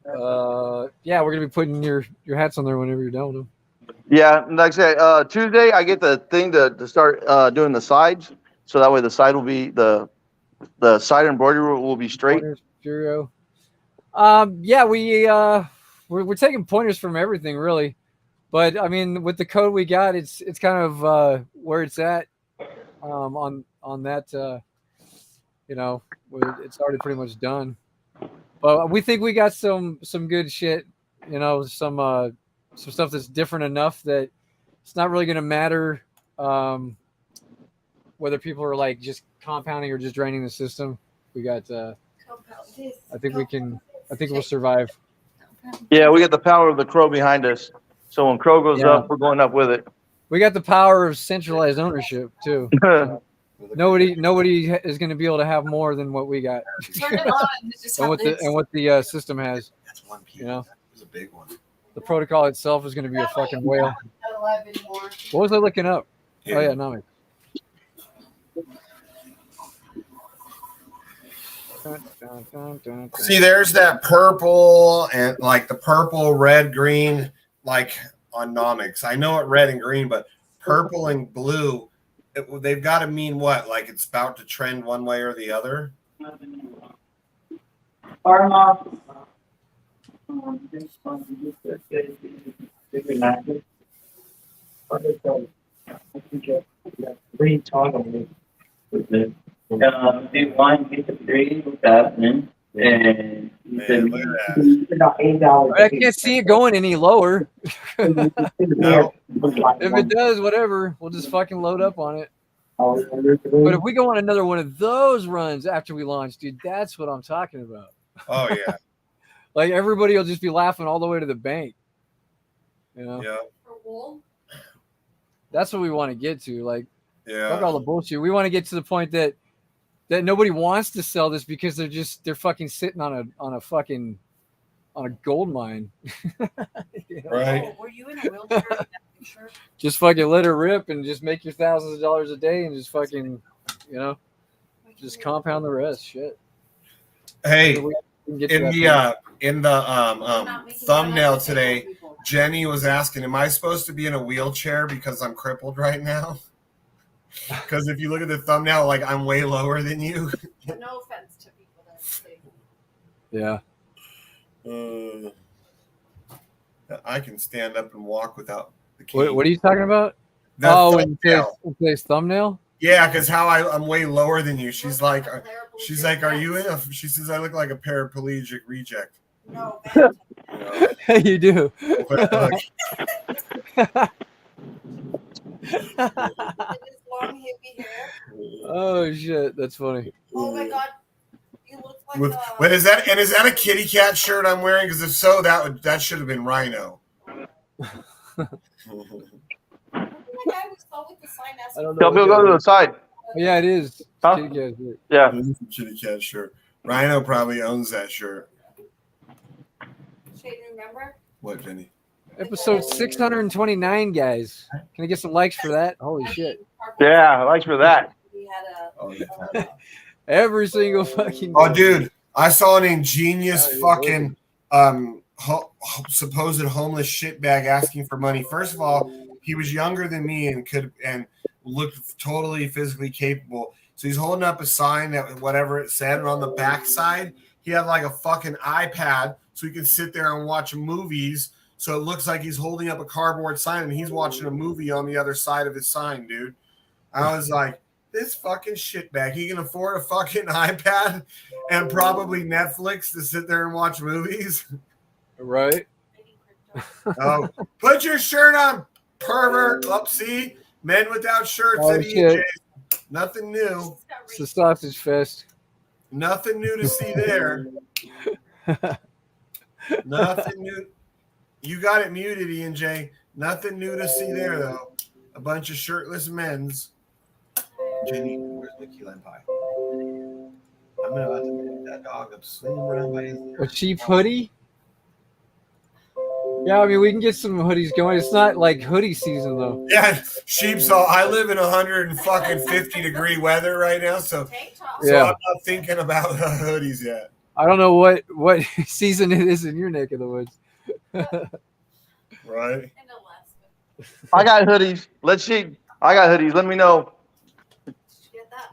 Yeah, we're gonna be putting your hats on there whenever you're done with them. Yeah, like I said, Tuesday I get the thing to start doing the sides, so that way the side will be the side embroidery will be straight. Pointers, Furio. Yeah, we're taking pointers from everything really, but I mean with the code we got, it's kind of where it's at on that. You know, it's already pretty much done. But we think we got some good shit. You know, some stuff that's different enough that it's not really going to matter whether people are like just compounding or just draining the system. We got. I think we can. I think we'll survive. Yeah, we got the power of the Crow behind us. So when Crow goes Yeah. up, we're going up with it. We got the power of centralized ownership too. Nobody is going to be able to have more than what we got. and what the system has. That's one piece. You know, It's a big one. the protocol itself is going to be a fucking whale. What was I looking up? Oh yeah, Nami. See, there's that purple and like the purple, red, green, like on Nomics. I know it red and green, but purple and blue, they've got to mean what? Like it's about to trend one way or the other? They want to three thousand, and Man, look at that. I can't see it going any lower. No. If it does, whatever, we'll just fucking load up on it. But if we go on another one of those runs after we launch, dude, that's what I'm talking about. Oh, yeah. Like everybody will just be laughing all the way to the bank. You know? Yeah. That's what we want to get to. Like, Yeah. fuck all the bullshit. We want to get to the point that nobody wants to sell this because they're fucking sitting on a gold mine. You know? Right. Were you in a wheelchair? in that picture? Just fucking let it rip and just make your thousands of dollars a day and just fucking, you know, just compound the rest. Shit. Hey, So we can get to in that the point. in the thumbnail today, Jenny was asking, "Am I supposed to be in a wheelchair because I'm crippled right now?" Because if you look at the thumbnail, like I'm way lower than you. No offense to people that say. Yeah. I can stand up and walk without the cane. What are you talking about? That in thumbnail. today's thumbnail? Yeah, because I'm way lower than you. She's like, "Are you in a?" She says, "I look like a paraplegic reject." No, You do. But, look, long hippie hair. Oh shit, that's funny. Oh my god, you look like with, wait, is that a kitty cat shirt I'm wearing? Because if so, that should have been Rhino. the guy we saw with the sign I asking. don't know. Tell Bill go to the side. Oh, yeah, it is. Huh? Kitty cat shirt. Yeah. It's a kitty cat shirt. Rhino probably owns that shirt. Shane, remember? What, Jenny? Episode 629, guys. Can I get some likes for that? Holy shit. Yeah, thanks for that. We had a. Oh, yeah. Every single fucking Oh, day. dude, I saw an ingenious Oh, you're fucking supposed homeless shitbag asking for money. First of all, he was younger than me and looked totally physically capable. So he's holding up a sign that whatever it said, and on the back side, he had like a fucking iPad so he could sit there and watch movies. So it looks like he's holding up a cardboard sign and he's watching a movie on the other side of his sign, dude. I was like, this fucking shitbag. He can afford a fucking iPad and probably Netflix to sit there and watch movies. Right? Oh, put your shirt on, pervert. See, men without shirts Oh, at shit. EJ. Nothing new. It's the sausage fest. Nothing new to see there. Nothing new. You got it muted, EJ. Nothing new to see there, though. A bunch of shirtless men's. Jenny, where's my key lime pie? I'm about to pick that dog up, swing him around by his ear. A sheep hoodie? Yeah, I mean we can get some hoodies going. It's not like hoodie season though. Yeah, sheep's all. I live in 150-degree weather right now, so Yeah. I'm not thinking about hoodies yet. I don't know what season it is in your neck of the woods. Right. I got hoodies. Let's see. I got hoodies. Let me know.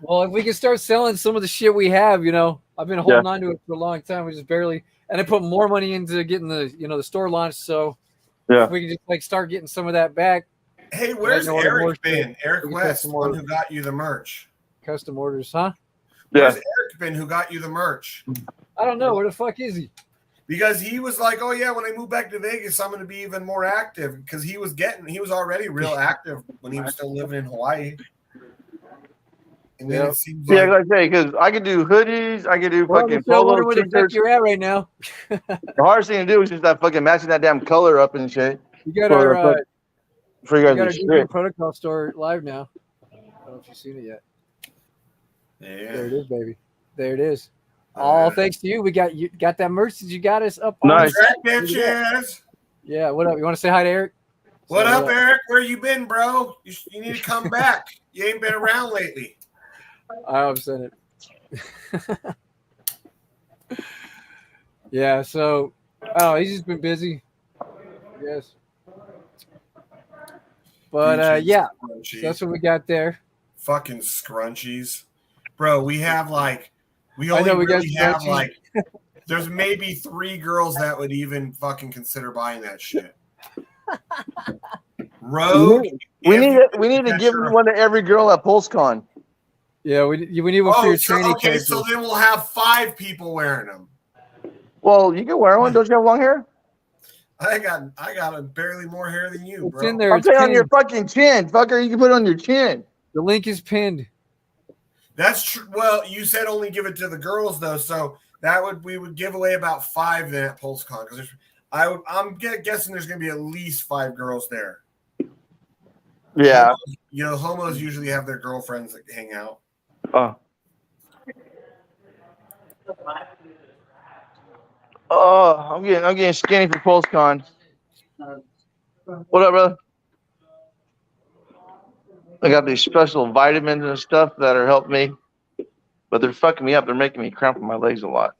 Well, if we can start selling some of the shit we have, you know, I've been holding on to it for a long time. We just barely, and I put more money into getting the, you know, the store launched. So if we can just like start getting some of that back. Hey, where's Eric been? Eric West, some the one who got you the merch. Custom orders, huh? Where's Eric been? Who got you the merch? I don't know. Where the fuck is he? Because he was like, "Oh yeah, when I move back to Vegas, I'm going to be even more active." Because he was already real active when he was still living in Hawaii. And then it seems like, like I say, because I could do hoodies, I could do fucking polo where the fuck t-shirts. you're at right now. The hardest thing to do is just that fucking matching that damn color up and shit. You got our for you we guys got our to Digital shit. Protocol store live now. I don't know if you've seen it yet. Yeah. There it is, baby. There it is. All thanks to you. We got that merch that you got us up Nice. Track bitches. Yeah, what up? You want to say hi to Eric? What up, Eric? Where you been, bro? You need to come back. You ain't been around lately. I've said it. Yeah, so he's just been busy. Yes. But yeah, so that's what we got there. Fucking scrunchies. Bro, we have like we I only know we got really have scrunchies. like there's maybe 3 girls that would even fucking consider buying that shit. Rogue. We need to give one to every girl at PulseCon. Yeah, we need one for your training. Okay, so then we'll have 5 people wearing them. Well, you can wear one. Don't you have long hair? I got barely more hair than you, bro. It's in there. I'm saying on your fucking chin, fucker. You can put it on your chin. The link is pinned. That's true. Well, you said only give it to the girls though, so we would give away about 5 then at PulseCon because I'm guessing there's gonna be at least 5 girls there. Yeah. You know, homos usually have their girlfriends that hang out. I'm getting skinny for PulseCon. What up, brother? I got these special vitamins and stuff that are helping me, but they're fucking me up. They're making me cramp in my legs a lot.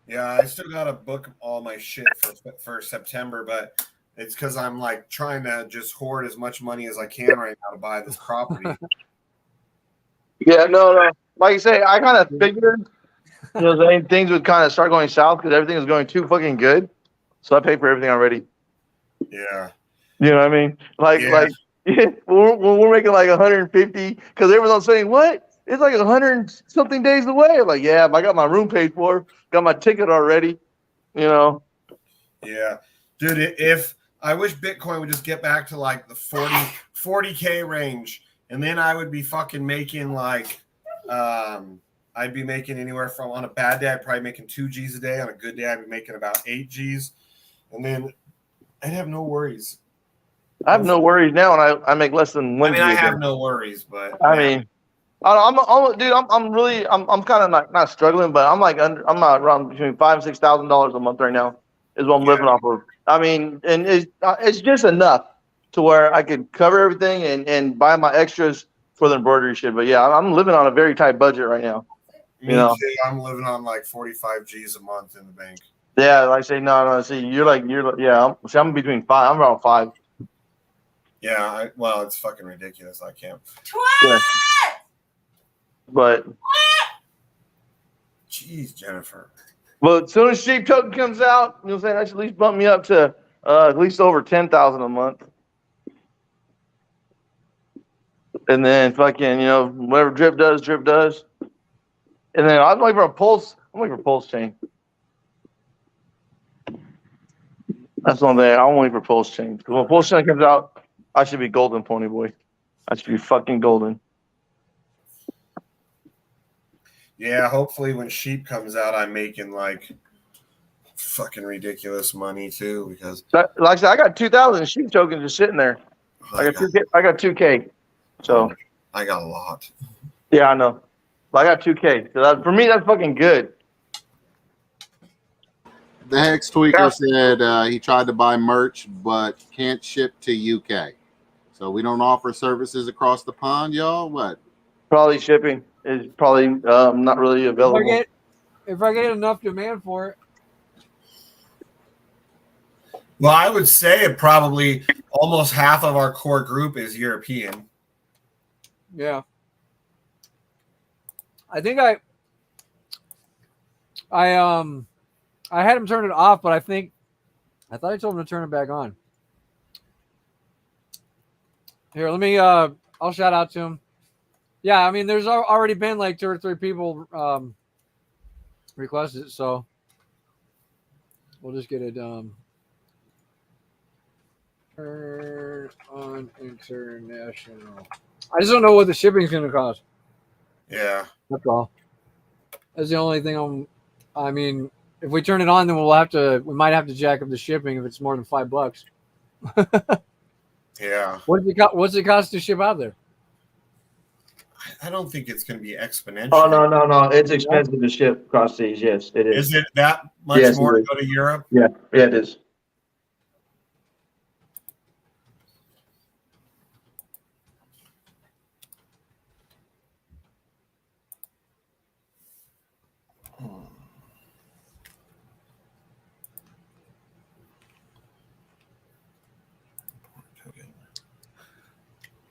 Yeah, I still gotta book all my shit for September, but it's because I'm like trying to just hoard as much money as I can right now to buy this property. Yeah, no. Like I say, I kind of figured, things would kind of start going south because everything was going too fucking good. So I paid for everything already. Yeah. You know what I mean? Like we're making like 150 because everyone's saying, what? It's like 100 something days away. I'm like, yeah, I got my room paid for, got my ticket already, you know. Yeah. Dude, if I wish Bitcoin would just get back to like the 40K range, and then I would be fucking making like I'd be making anywhere from, on a bad day, I'd probably making 2 G's a day. On a good day, I'd be making about 8 G's. And then I'd have no worries. I have no worries now, and I make less than 1 I mean, I have no worries, but I mean, I'm kind of not struggling, but I'm around between $5,000 and $6,000 a month right now is what I'm living off of. I mean, and it's just enough to where I could cover everything and buy my extras for the embroidery shit. But yeah, I'm living on a very tight budget right now. Me too. I'm living on like 45 G's a month in the bank. Yeah, like I say, no. See, I'm between 5. I'm around 5. Yeah, well, it's fucking ridiculous. I can't. Yeah. But jeez, Jennifer. But as soon as Sheep Token comes out, you know what I'm saying, that should at least bump me up to at least over 10,000 a month. And then fucking, whatever drip does. And then I'm looking for a pulse. I'm looking for a pulse chain. That's one thing. I'm waiting for pulse chain. Because when pulse chain comes out, I should be golden, Pony Boy. I should be fucking golden. Yeah, hopefully when Sheep comes out, I'm making like fucking ridiculous money too, because Like I said, I got 2,000 sheep tokens just sitting there. I got 2K. I got 2K. So I got a lot. yeah, I know. But I got 2K. So for me, that's fucking good. The Hex Tweaker said he tried to buy merch but can't ship to UK. So we don't offer services across the pond, y'all. What? Probably shipping is probably not really available. If I get enough demand for it. Well, I would say probably almost half of our core group is European. Yeah. I think I had him turn it off, but I thought I told him to turn it back on. Here, let me I'll shout out to him. Yeah, I mean there's already been like 2 or 3 people requested it, so we'll just get it turn on international. I just don't know what the shipping is going to cost. Yeah. That's all. That's the only thing I mean, if we turn it on, then we might have to jack up the shipping if it's more than $5. Yeah. What's it cost to ship out there? I don't think it's going to be exponential. Oh no! It's expensive to ship across seas. Yes, it is. Is it that much more to go to Europe? Yeah, it is.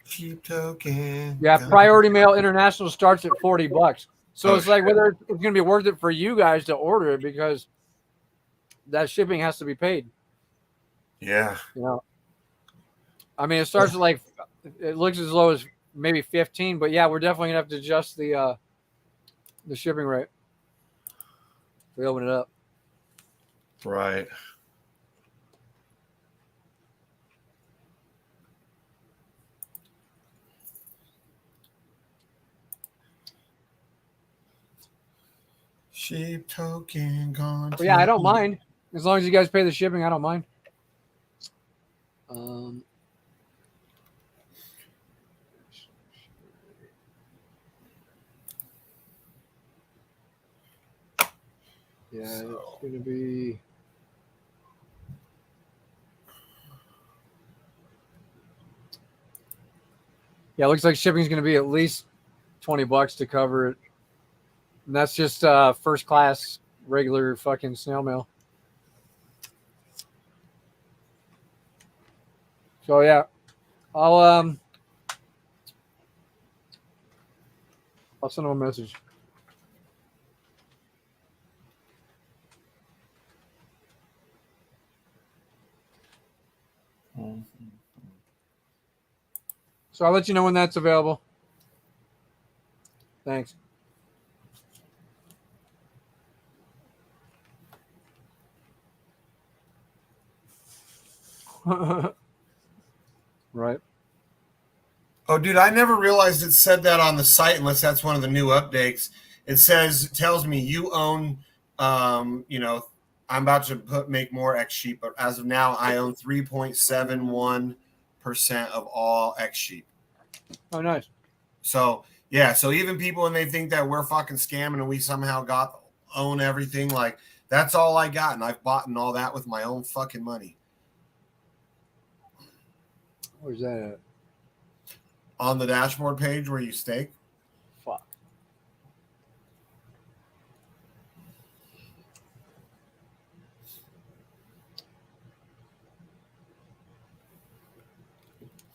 Cheap token. Yeah, Priority Mail International starts at $40. So it's like whether it's going to be worth it for you guys to order it because that shipping has to be paid. Yeah. You know, I mean, it starts at like it looks as low as maybe 15, but yeah, we're definitely gonna have to adjust the shipping rate. We open it up. Right. Sheep token gone. But yeah, I don't mind as long as you guys pay the shipping. I don't mind. Yeah, it's gonna be. Yeah, it looks like shipping is gonna be at least $20 to cover it, and that's just first class regular fucking snail mail. So yeah, I'll send him a message. So I'll let you know when that's available. Thanks. Right. Oh, dude, I never realized it said that on the site unless that's one of the new updates. It tells me you own, I'm about to make more X sheep, but as of now, I own 3.71% of all X sheep. Oh, nice. So, yeah, so even people when they think that we're fucking scamming and we somehow own everything, like that's all I got, and I've bought and all that with my own fucking money. Where's that at? On the dashboard page where you stake. Fuck.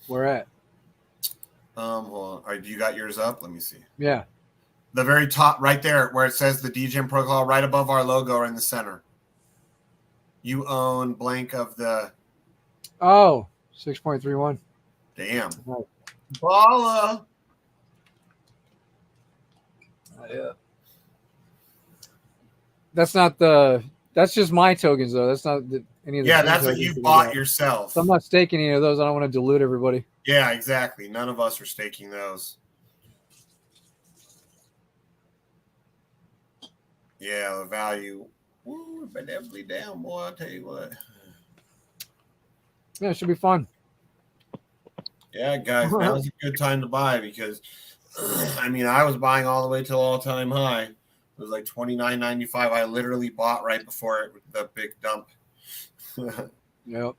Where at? Hold on. You got yours up? Let me see. Yeah. The very top, right there, where it says the DGen protocol, right above our logo in the center. You own blank of the. Oh, 6.31. Damn. Right. Balla. Yeah. That's not the. That's just my tokens though. That's not any of the. Yeah, that's what you bought yourself. So I'm not staking any of those. I don't want to dilute everybody. Yeah, exactly. None of us are staking those. Yeah, the value Ooh, but definitely down, boy. I'll tell you what. Yeah, it should be fun. Yeah, guys, now's a good time to buy because, I mean, I was buying all the way till all-time high. It was like $29.95. I literally bought right before the big dump. Yep.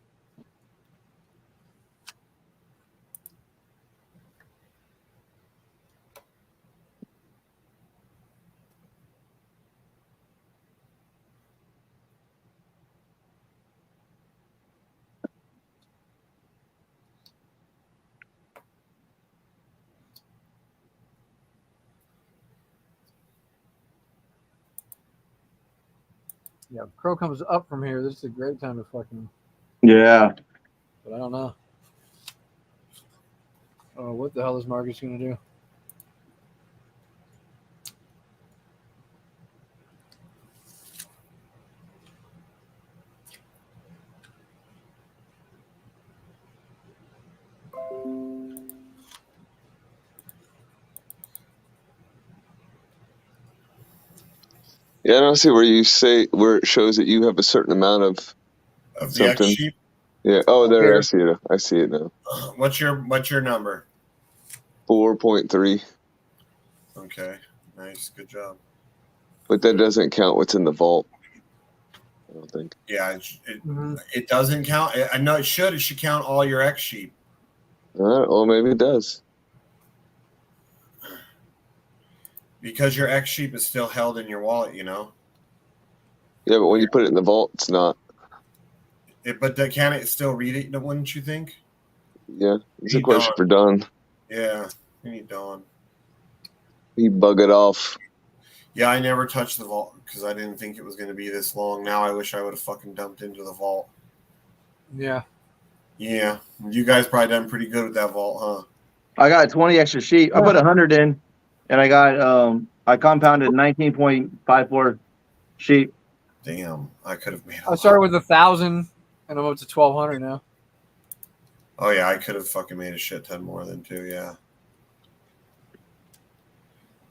Yeah, if Crow comes up from here, this is a great time to fucking. Yeah. But I don't know. Oh, what the hell is Marcus gonna do? Yeah, I don't see where you say where it shows that you have a certain amount of the X something. sheep. Yeah. Oh, there Here. I see it. I see it now. What's your number? 4.3. Okay, nice, good job. But that doesn't count what's in the vault. I don't think. Yeah, it doesn't count. I know it should. It should count all your X sheep. Well, maybe it does. Because your X sheep is still held in your wallet, you know. Yeah, but when you put it in the vault, it's not. But can it still read it? Wouldn't you think? Yeah, it's a question for Don. Yeah, we need Don. He bug it off. Yeah, I never touched the vault because I didn't think it was going to be this long. Now I wish I would have fucking dumped into the vault. Yeah. Yeah, you guys probably done pretty good with that vault, huh? I got 20 extra sheep. I put 100 in, and I got I compounded 19.54 sheep. Damn, I could have made. I started with 1,000, and I'm up to 1,200 now. Oh yeah, I could have fucking made a shit ton more than two. Yeah.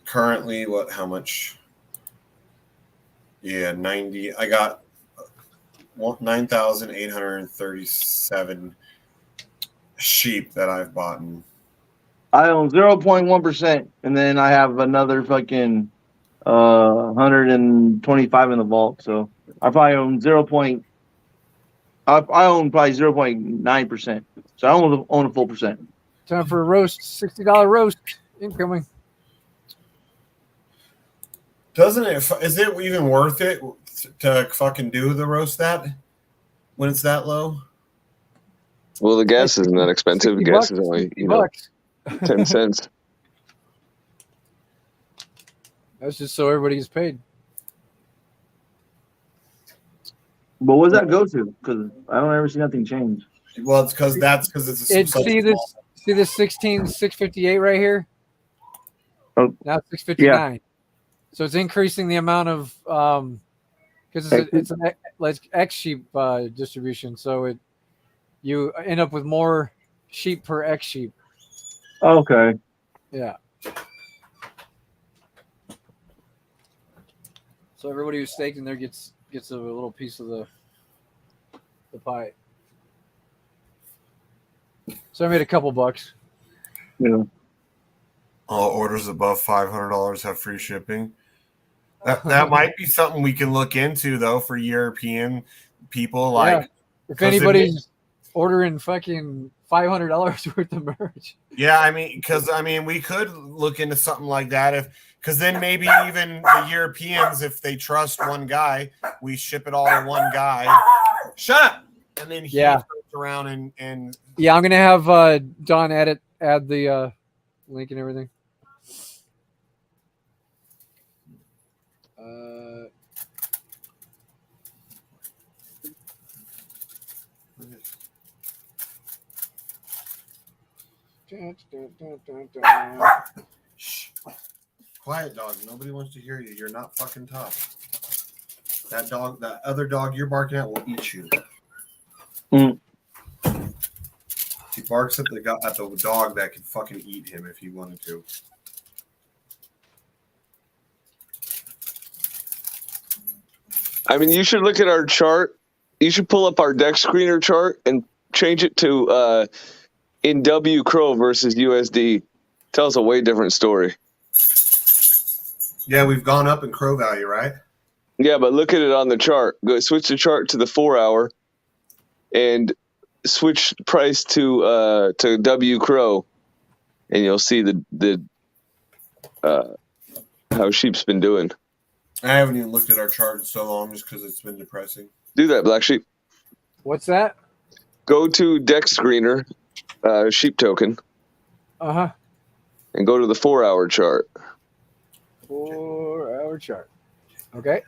Currently, what? How much? Yeah, 90. I got 9,837 sheep that I've bought. I own 0.1%, and then I have another fucking 125 in the vault. So I probably own I own probably 0.9%. So I own a full percent. Time for a roast. $60 roast incoming. Doesn't it? Is it even worth it to fucking do the roast that when it's that low? Well, the gas isn't that expensive. The gas is only bucks. 10 cents. That's just so everybody gets paid. But what does that go to? Because I don't ever see nothing change. Well, it's because it's a see this 16,658 right here. Oh, now it's 659. Yeah. So it's increasing the amount of because it's an X sheep distribution. So you end up with more sheep per X sheep. Okay. Yeah. So everybody who's staked in there gets a little piece of the pie. So I made a couple bucks. Yeah. All orders above $500 have free shipping. That might be something we can look into though for European people. Like, if anybody's ordering fucking $500 worth of merch. Yeah, we could look into something like that because then maybe even the Europeans, if they trust one guy, we ship it all to one guy. Shut up, and then he goes around and yeah, I'm gonna have Don add the link and everything. Shh. Quiet, dog. Nobody wants to hear you. You're not fucking tough. That other dog you're barking at will eat you. Mm. He barks at the dog that could fucking eat him if he wanted to. I mean, you should look at our chart. You should pull up our deck screener chart and change it to in W Crow versus USD. Tells a way different story. Yeah, we've gone up in crow value, right? Yeah, but look at it on the chart. Go switch the chart to the 4 hour and switch price to W Crow, and you'll see the how sheep's been doing. I haven't even looked at our chart in so long just because it's been depressing. Do that, Black Sheep. What's that? Go to deck screener, sheep token, Uh-huh. and go to the 4 hour chart. 4 hour chart. Okay.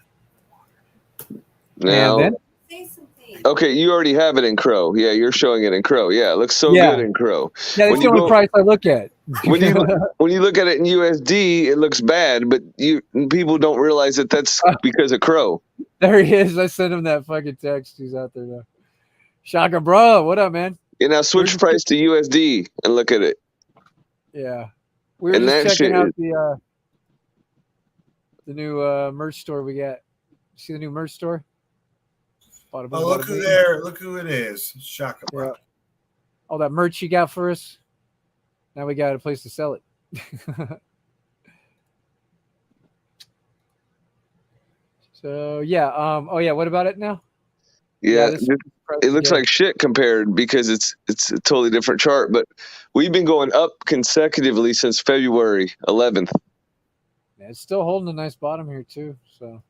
Now, And then? Say something. okay, you already have it in Crow. Yeah, you're showing it in Crow. Yeah, it looks so Yeah. good in Crow. Yeah, that's the only price I look at. When you look at it in USD, it looks bad, but people don't realize that that's because of Crow. There he is. I sent him that fucking text. He's out there now. Shaka, bro. What up, man? You now switch price to USD and look at it. Yeah. We were And just that checking shit out is- the new merch store we got. See the new merch store? Bada boom, Oh, look bada who bing. there! Look who it is, Shaka. Yeah. All that merch you got for us. Now we got a place to sell it. So yeah. Oh yeah. What about it now? Yeah, this is it looks like shit compared because it's a totally different chart. But we've been going up consecutively since February 11th. Yeah, it's still holding a nice bottom here too. So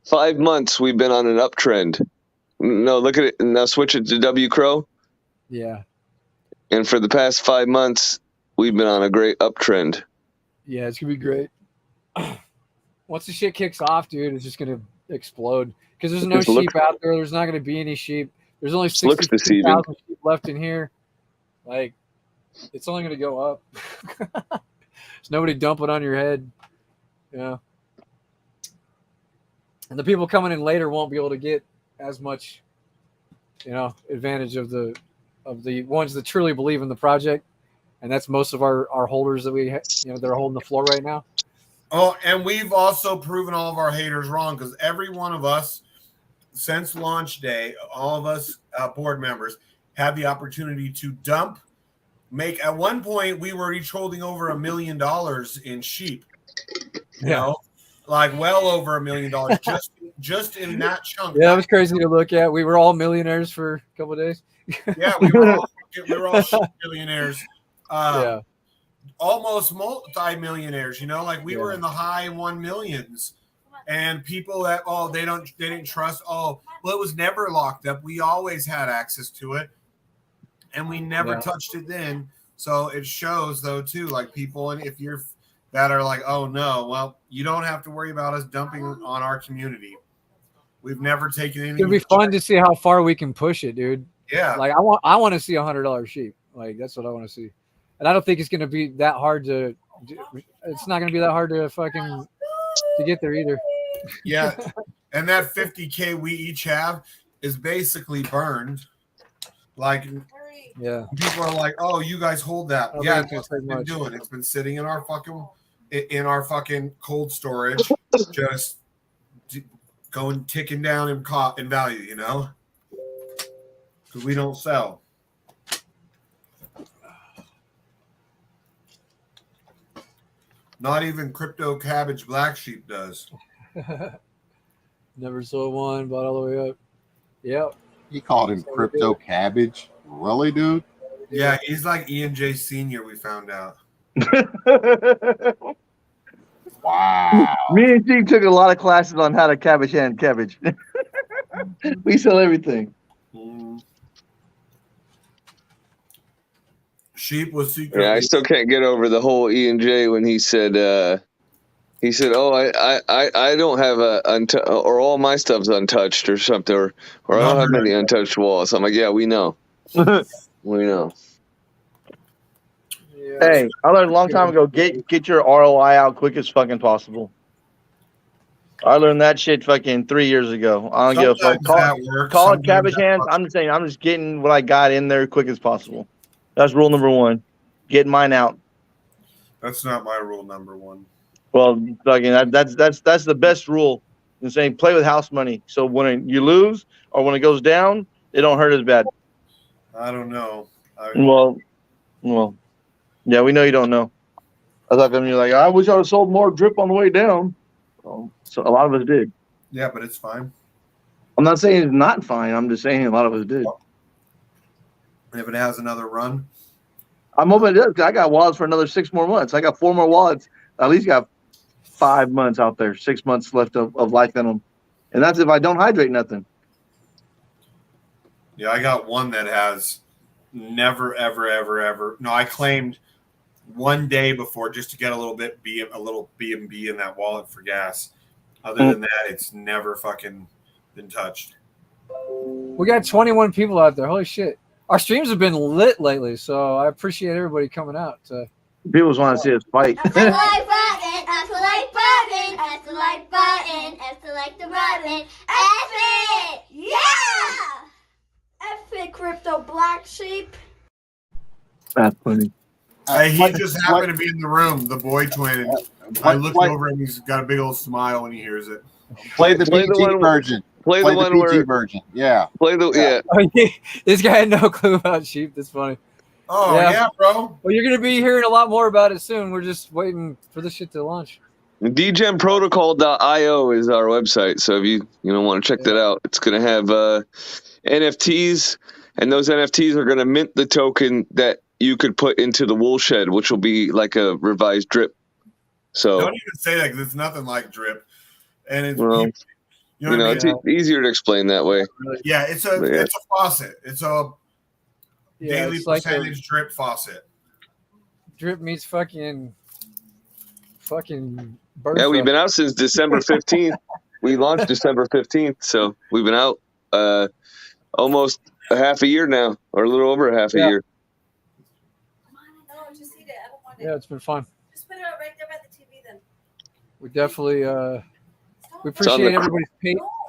5 months we've been on an uptrend. No, look at it. Now switch it to W Crow. yeah. And for the past 5 months, we've been on a great uptrend. Yeah, it's gonna be great. Once the shit kicks off, dude, it's just gonna explode because there's no Just look- sheep out there. There's not gonna be any sheep. There's only Just looks 62,000 sheep left in here. Like, it's only gonna go up. There's nobody dumping on your head. Yeah. And the people coming in later won't be able to get as much, advantage of the ones that truly believe in the project, and that's most of our holders that we they're holding the floor right now. Oh, and we've also proven all of our haters wrong because every one of us, since launch day, all of us board members had the opportunity to dump. At one point, we were each holding over $1 million in sheep. You know, like well over $1 million just in that chunk. Yeah, it was crazy to look at. We were all millionaires for a couple of days. Yeah, we were all sheep millionaires. Yeah. Almost multi-millionaires, like we were in the high 1 millions, and people that they didn't trust. Oh, well, it was never locked up. We always had access to it, and we never touched it then. So it shows though too, like people, and if you're that are like, oh no, well, you don't have to worry about us dumping on our community. We've never taken any. It's gonna be fun to see how far we can push it, dude. Yeah, like I want to see $100 sheep. Like that's what I want to see. And I don't think it's going to be that hard to. It's not going to be that hard to to get there either. Yeah, and that 50K we each have is basically burned. Like, yeah, people are like, "Oh, you guys hold that." Oh, yeah, that's that's what what we've been doing. It's been sitting in our fucking cold storage, just going ticking down in value. Because we don't sell. Not even crypto cabbage Black Sheep does. Never sold one, bought all the way up. Yep. He called him crypto cabbage. Really, dude? Yeah, he's like E&J Senior. We found out. Wow. Me and Steve took a lot of classes on how to cabbage hand cabbage. We sell everything. Sheep was secret. Yeah, I still can't get over the whole E&J when he said, "Oh, I don't have or all my stuff's untouched or something, or I don't have many untouched walls." I'm like, yeah, we know, we know. Hey, I learned a long time ago. Get your ROI out quick as fucking possible. I learned that shit fucking 3 years ago. I don't give a fuck. Call it cabbage hands. I'm just saying. I'm just getting what I got in there quick as possible. That's rule number one. Getting mine out. That's not my rule number one. Well, fucking that's the best rule and saying play with house money. So when you lose or when it goes down, it don't hurt as bad. I don't know. Well, yeah, we know you don't know. I thought you're like, I wish I would have sold more drip on the way down. So a lot of us did. Yeah, but it's fine. I'm not saying it's not fine. I'm just saying a lot of us did. If it has another run, I'm hoping it does. 'Cause I got wallets for another 6 more months. I got 4 more wallets. I at least got 5 months out there, 6 months left of life in them. And that's if I don't hydrate nothing. yeah, I got one that has never, ever, ever, ever. No, I claimed one day before just to get a little B&B in that wallet for gas. Other than that, it's never fucking been touched. We got 21 people out there. Holy shit. Our streams have been lit lately, so I appreciate everybody coming out. People just want to see us fight. That's the like button. That's the like button. That's the like button. That's the like the button. F it! Yeah! F it, Crypto Black Sheep. That's funny. He just happened to be in the room, the boy twin. I looked over and he's got a big old smile when he hears it. Play the PG version. Play the one PG where version. Yeah. play the yeah. Oh, this guy had no clue about sheep. That's funny. Oh yeah, bro. Well, you're gonna be hearing a lot more about it soon. We're just waiting for this shit to launch. DGenProtocol.io is our website, so if you want to check that out, it's gonna have NFTs, and those NFTs are gonna mint the token that you could put into the wool shed, which will be like a revised drip. So Don't even say that because it's nothing like drip, and it's well, you know what I mean? it's easier to explain that way. Yeah, it's a faucet. It's a daily it's like percentage drip faucet. Drip meets fucking bird. Yeah, we've been out since December 15th. We launched December 15th, so we've been out almost a half a year now, or a little over a half a year. Yeah, it's been fun. Just put it out right there by the TV then. We definitely we appreciate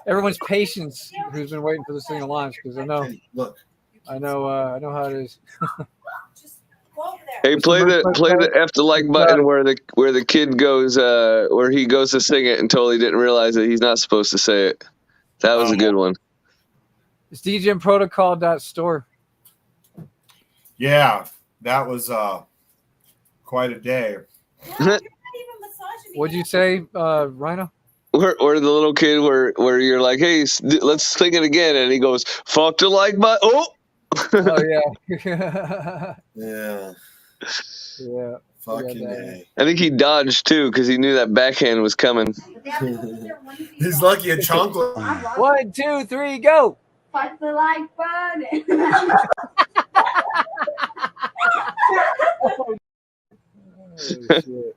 everyone's patience who's been waiting for this thing to launch, because I know how it is. Hey, play the F the like button where the kid goes where he goes to sing it and totally didn't realize that he's not supposed to say it. That was a good one. It's DGenProtocol.store. Yeah, that was quite a day. What'd you say, Rhino? Or the little kid where you're like, hey, let's sing it again, and he goes, fuck the like button. Oh. Oh yeah. Yeah. Yeah. Fucking A. I think he dodged too because he knew that backhand was coming. He's lucky a chocolate. 1, 2, 3, go. Fuck the like button. Oh, shit.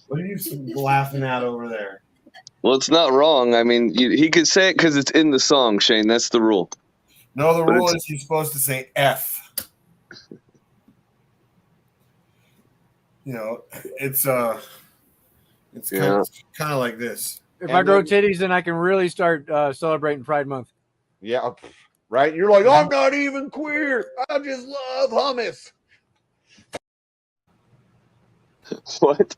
What are you laughing at over there? Well, it's not wrong. I mean, he could say it because it's in the song, Shane. That's the rule. No, the rule is you're supposed to say F. It's kind of like this. If I grow titties, then I can really start celebrating Pride Month. Yeah, right. You're like, I'm not even queer. I just love hummus. What?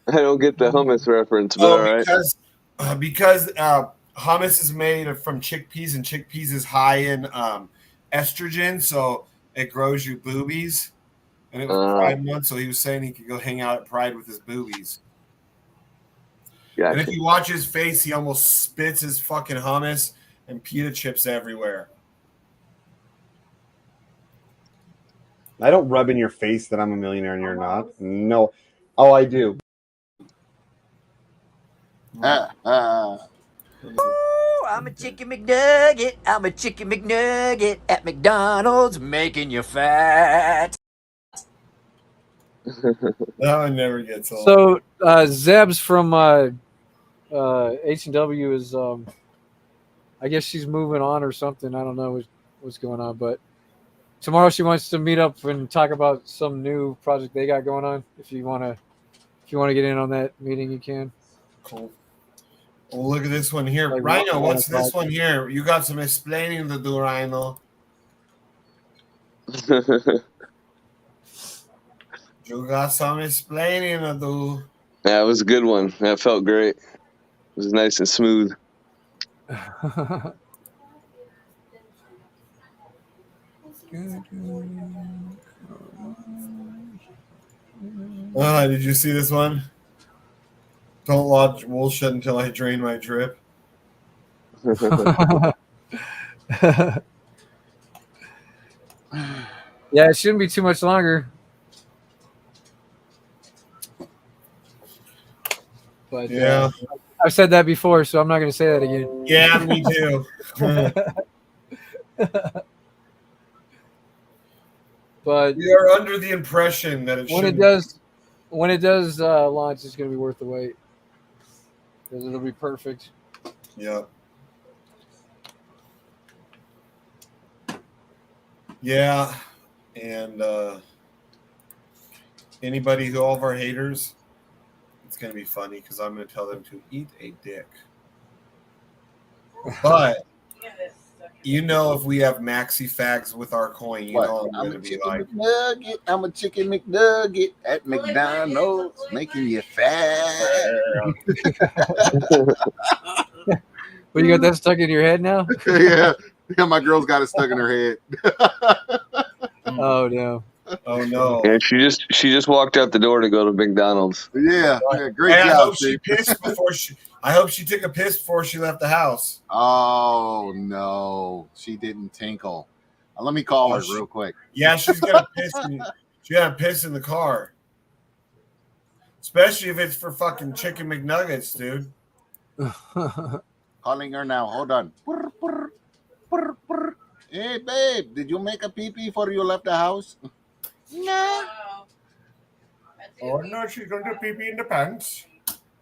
I don't get the hummus reference, but all right. Because hummus is made from chickpeas, and chickpeas is high in estrogen, so it grows you boobies. And it was Pride Month, so he was saying he could go hang out at Pride with his boobies. Gotcha. And if you watch his face, he almost spits his fucking hummus and pita chips everywhere. I don't rub in your face that I'm a millionaire and you're not. No. Oh, I do. Ooh, I'm a chicken McNugget. I'm a chicken McNugget at McDonald's, making you fat. That one never gets old. So Zeb's from H&W is I guess she's moving on or something. I don't know what's going on, but tomorrow she wants to meet up and talk about some new project they got going on. If you want to get in on that meeting, you can. Cool. Well, look at this one here. Like, Rhino, what's this one here? You got some explaining to do, Rhino. You got some explaining to do. Yeah, it was a good one. That felt great. It was nice and smooth. Did you see this one? Don't watch bullshit until I drain my drip. Yeah, it shouldn't be too much longer. But yeah, I've said that before, so I'm not going to say that again. Yeah, me too. But we are under the impression that when it does launch, it's going to be worth the wait because it'll be perfect. Yep. Yeah, and anybody who all of our haters, it's going to be funny because I'm going to tell them to eat a dick. But if we have maxi fags with our coin, I'm going to be like, McNugget. I'm a chicken McNugget at McDonald's, making you fat. But you got that stuck in your head now? Yeah, my girl's got it stuck in her head. Oh no! Oh no! Yeah, she just walked out the door to go to McDonald's. Yeah, great job. I hope she pissed before she. I hope she took a piss before she left the house. Oh no, she didn't tinkle. Let me call her real quick. Yeah, she's gonna piss. She got to piss in the car, especially if it's for fucking chicken McNuggets, dude. Calling her now. Hold on. Hey, babe, did you make a pee-pee before you left the house? No. Oh, no, she's going to pee-pee in the pants.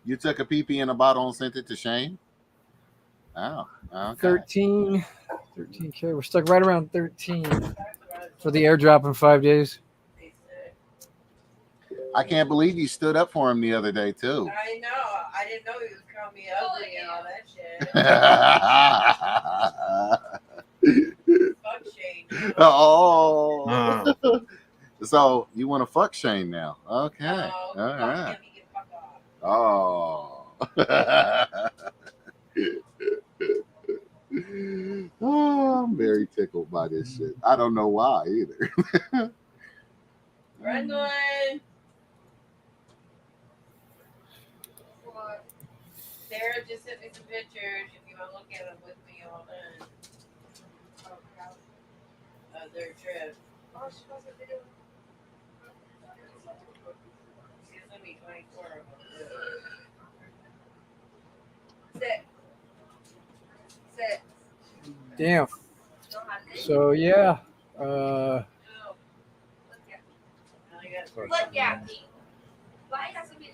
You took a pee-pee in a bottle and sent it to Shane? Oh, okay. 13K. We're stuck right around 13 for the airdrop in 5 days. I can't believe you stood up for him the other day, too. I know. I didn't know he was calling me ugly and all that shit. Fuck Shane. Oh. So you want to fuck Shane now? Okay. All right. Oh. Oh, I'm very tickled by this shit. I don't know why either. Brendan. Sarah just sent me some pictures. If you want to look at them with me, all done. Of their trip. Oh, she was a video. She sent me 24 of them. 6. Damn. So yeah. Look at me. Why has to be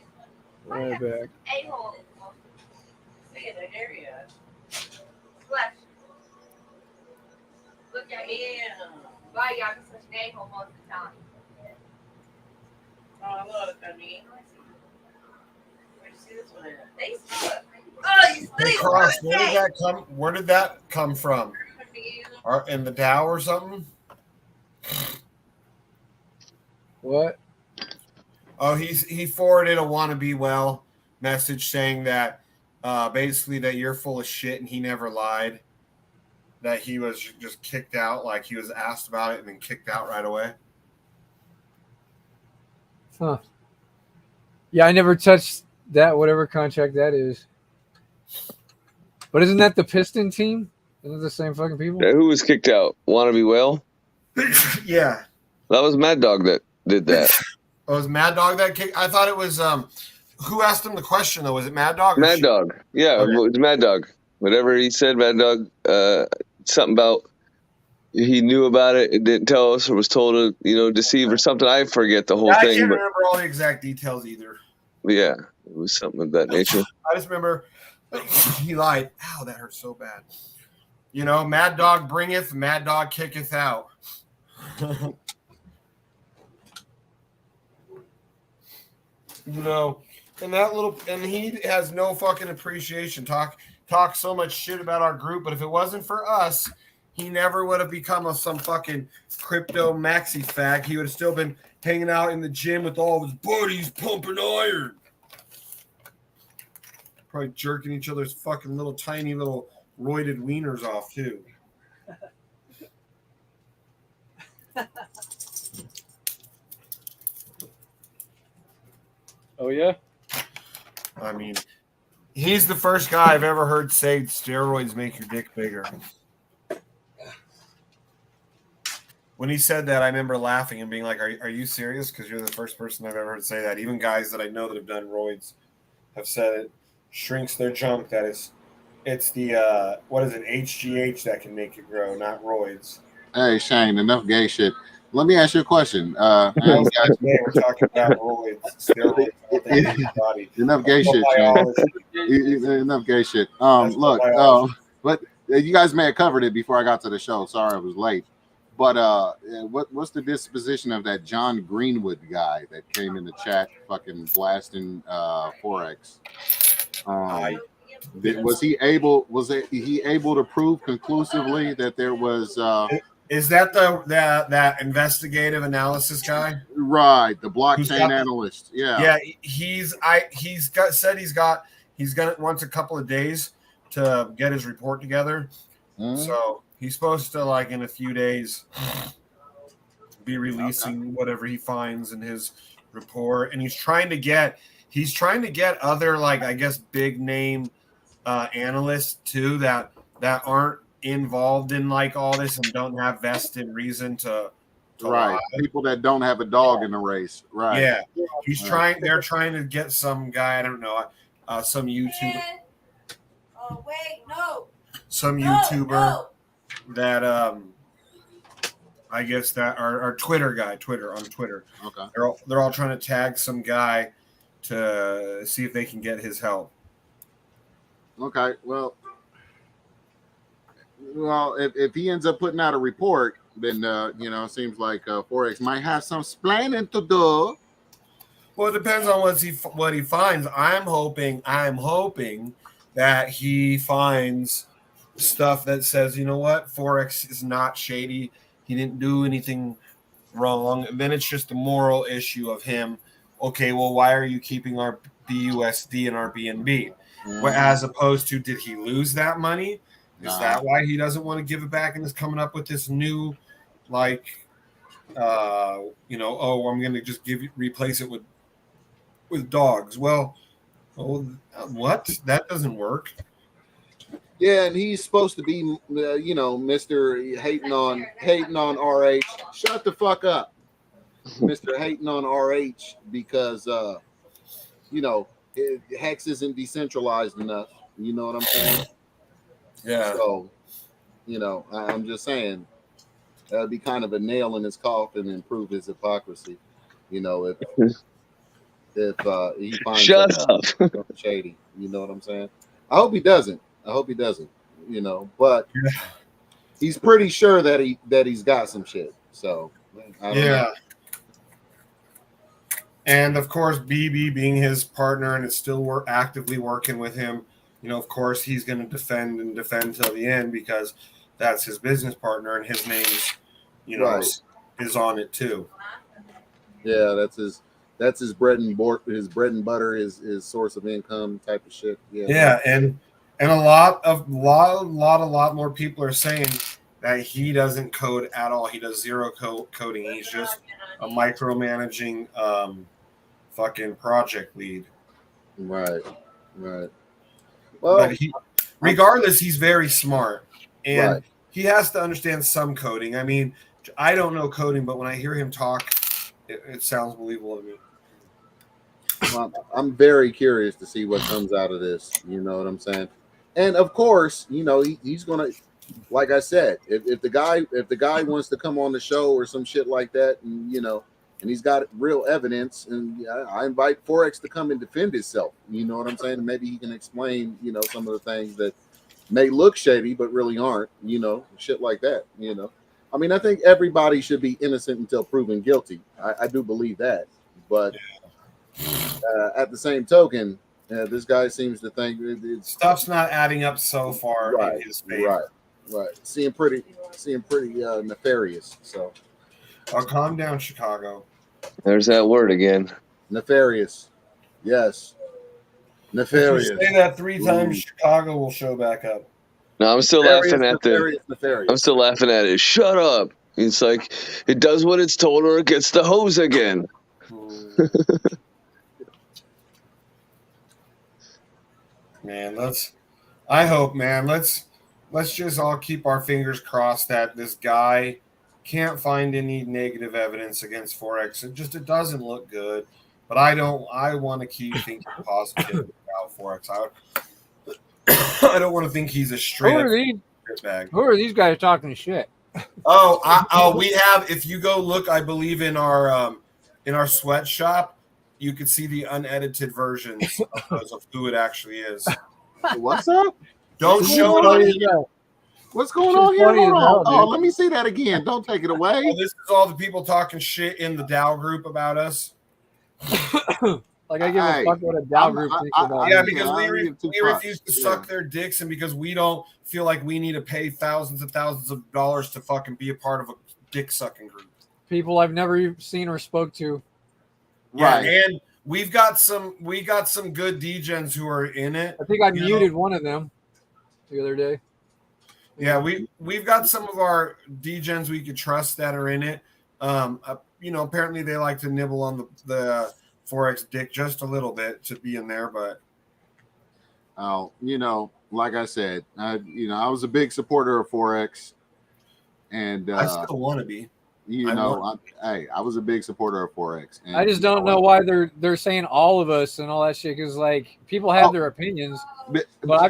Right back. a-hole? See in that area. Flesh. Look at me. Why you got such an a-hole most of the time? Oh, look, I mean. Where'd you see this one at? They suck. Oh, you still Cross, where did that come from? In the Dow or something? What? Oh, he forwarded a wanna be well message saying that basically that you're full of shit and he never lied. That he was just kicked out, like he was asked about it and then kicked out right away. Huh. Yeah, I never touched that, whatever contract that is. But isn't that the Piston team? Isn't it the same fucking people? Yeah, who was kicked out? Wannabe Whale? Yeah. That was Mad Dog that did that. Oh, was Mad Dog that kicked? I thought it was who asked him the question though? Was it Mad Dog? Mad Dog. Yeah, okay. It was Mad Dog. Whatever he said, Mad Dog, something about he knew about it and didn't tell us or was told to, deceive or something. I forget the whole thing. I can't remember all the exact details either. Yeah, it was something of that nature. I just remember he lied. Ow, that hurts so bad. Mad Dog bringeth, Mad Dog kicketh out. And he has no fucking appreciation. Talk so much shit about our group, but if it wasn't for us, he never would have become some fucking crypto maxi fag. He would have still been hanging out in the gym with all of his buddies pumping iron. Probably jerking each other's fucking little tiny little roided wieners off too. Oh yeah. I mean, he's the first guy I've ever heard say steroids make your dick bigger. When he said that, I remember laughing and being like, are you serious? Because you're the first person I've ever heard say that. Even guys that I know that have done roids have said it shrinks their junk. That is, it's the, what is it, HGH that can make it grow, not roids. Hey, Shane, enough gay shit. Let me ask you a question. Today we're talking about roids, steroids, what they do to your body. Enough gay shit, Shane. Enough gay shit. Look, but you guys may have covered it before I got to the show. Sorry, I was late. But what's the disposition of that John Greenwood guy that came in the chat, fucking blasting Forex? Was he able to prove conclusively that there was? Is that that investigative analysis guy? Right, the blockchain analyst. Yeah. Yeah, he's gonna wants a couple of days to get his report together. So he's supposed to, like, in a few days be releasing whatever he finds in his report, and he's trying to get other, like, I guess, big name analysts too that aren't involved in, like, all this and don't have vested reason to right, people that don't have a dog in the race. Right. Yeah, they're trying to get some guy, I don't know, some YouTuber. Oh wait, no. Some YouTuber that I guess that our Twitter guy, on Twitter. Okay. They're all trying to tag some guy to see if they can get his help. Okay. Well, if he ends up putting out a report, then it seems like Forex might have some splaining to do. Well, it depends on what he finds. I'm hoping that he finds stuff that says, you know what, Forex is not shady. He didn't do anything wrong. And then it's just a moral issue of him. Okay, well, why are you keeping our BUSD and our BNB? Well, as opposed to, did he lose that money? Is that why he doesn't want to give it back and is coming up with this new, like, I'm going to just replace it with dogs? Well, what? That doesn't work. Yeah, and he's supposed to be, Mr. hating on RH. Shut the fuck up, Mr. hating on RH, because Hex isn't decentralized enough. You know what I'm saying? Yeah. So, I'm just saying that would be kind of a nail in his coffin and prove his hypocrisy. If he finds something shady, you know what I'm saying? I hope he doesn't. But he's pretty sure that he's got some shit. So I don't know. And of course, BB being his partner and is still actively working with him, of course he's going to defend till the end because that's his business partner and his name, is on it too. Yeah, that's his bread and butter, his source of income type of shit. Yeah, and a lot more people are saying that he doesn't code at all. He does zero coding. He's just a micromanaging fucking project lead. Right. Well, but regardless, he's very smart, and he has to understand some coding. I mean, I don't know coding, but when I hear him talk, it sounds believable to me. Well, I'm very curious to see what comes out of this. You know what I'm saying? And of course, he's gonna, like I said, if the guy wants to come on the show or some shit like that, and and he's got real evidence, and I invite Forex to come and defend himself. You know what I'm saying? And maybe he can explain, some of the things that may look shady but really aren't. Shit like that. I mean, I think everybody should be innocent until proven guilty. I do believe that, but at the same token, this guy seems to think stuff's not adding up so far in his favor. Right. Seem pretty nefarious. So Oh, calm down, Chicago. There's that word again. nefarious. Yes. If you Nefarious. say that 3 times, Ooh. Chicago will show back up. No, I'm still Nefarious, laughing at nefarious, I'm nefarious. still laughing at it. Shut up. It's like it does what it's told or it gets the hose again. Man, I hope, man, let's just all keep our fingers crossed that this guy can't find any negative evidence against Forex. It doesn't look good. But I want to keep thinking positive about Forex. I don't want to think he's a straight up bag. Who are these guys talking shit? We have, if you go look, I believe in our sweatshop, you can see the unedited versions of who it actually is. What's up? Don't show it on here. What's going on here? Hold on. Let me see that again. Don't take it away. This is all the people talking shit in the Dow group about us. Like I give a fuck what a Dow group thinks about. Yeah, because we refuse to suck their dicks, and because we don't feel like we need to pay thousands and thousands of dollars to fucking be a part of a dick sucking group. People I've never seen or spoke to. Yeah, right. And we got some good degens who are in it. I think I muted one of them the other day. Yeah, we've got some of our degens we could trust that are in it. Apparently they like to nibble on the Forex dick just a little bit to be in there, but like I said, I was a big supporter of Forex, and I still want to be. I was a big supporter of Forex. And, I just don't know why they're saying all of us and all that shit, because like people have their opinions. But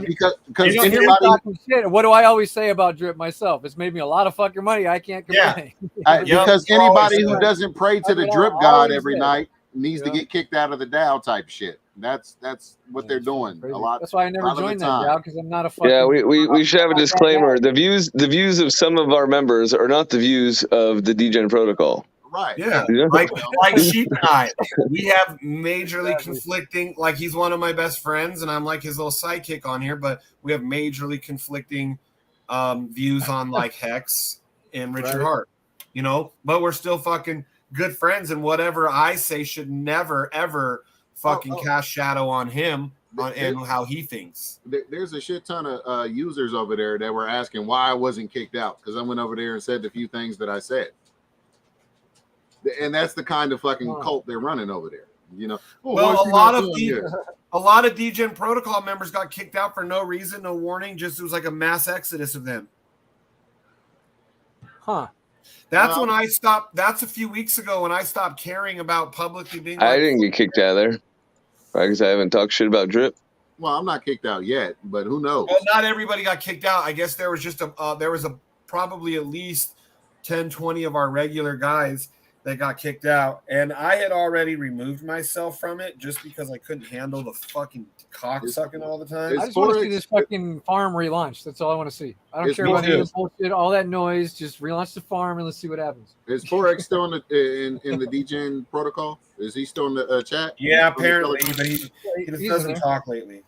because shit. What do I always say about Drip myself? It's made me a lot of fucking money. I can't complain. Because anybody who doesn't pray to the Drip God every night needs to get kicked out of the Dow type shit. That's what they're doing a lot. That's why I never joined that Dow, because I'm not a fucking. Yeah, we should have a disclaimer. The views of some of our members are not the views of the DGen protocol. Right. Yeah. Like Sheep and I, we have majorly conflicting. Like he's one of my best friends, and I'm like his little sidekick on here. But we have majorly conflicting views on like Hex and Richard Hart. But we're still fucking good friends, and whatever I say should never ever fucking cast shadow on him and how he thinks. There's a shit ton of users over there that were asking why I wasn't kicked out, because I went over there and said the few things that I said. And that's the kind of fucking cult they're running over there. Well, a lot of DGen protocol members got kicked out for no reason, no warning. Just it was like a mass exodus of them. Huh. That's when I stopped. That's a few weeks ago when I stopped caring about publicly being. I didn't get kicked out of there, right? Because I haven't talked shit about Drip. Well, I'm not kicked out yet, but who knows? Well, not everybody got kicked out. I guess there was just probably at least 10, 20 of our regular guys that got kicked out, and I had already removed myself from it just because I couldn't handle the fucking cock sucking all the time. I just want to see this fucking farm relaunch. That's all I want to see. I don't care about any bullshit, all that noise. Just relaunch the farm and let's see what happens. Is Forex still in the DGen protocol? Is he still in the chat? Yeah, apparently, but he doesn't talk lately.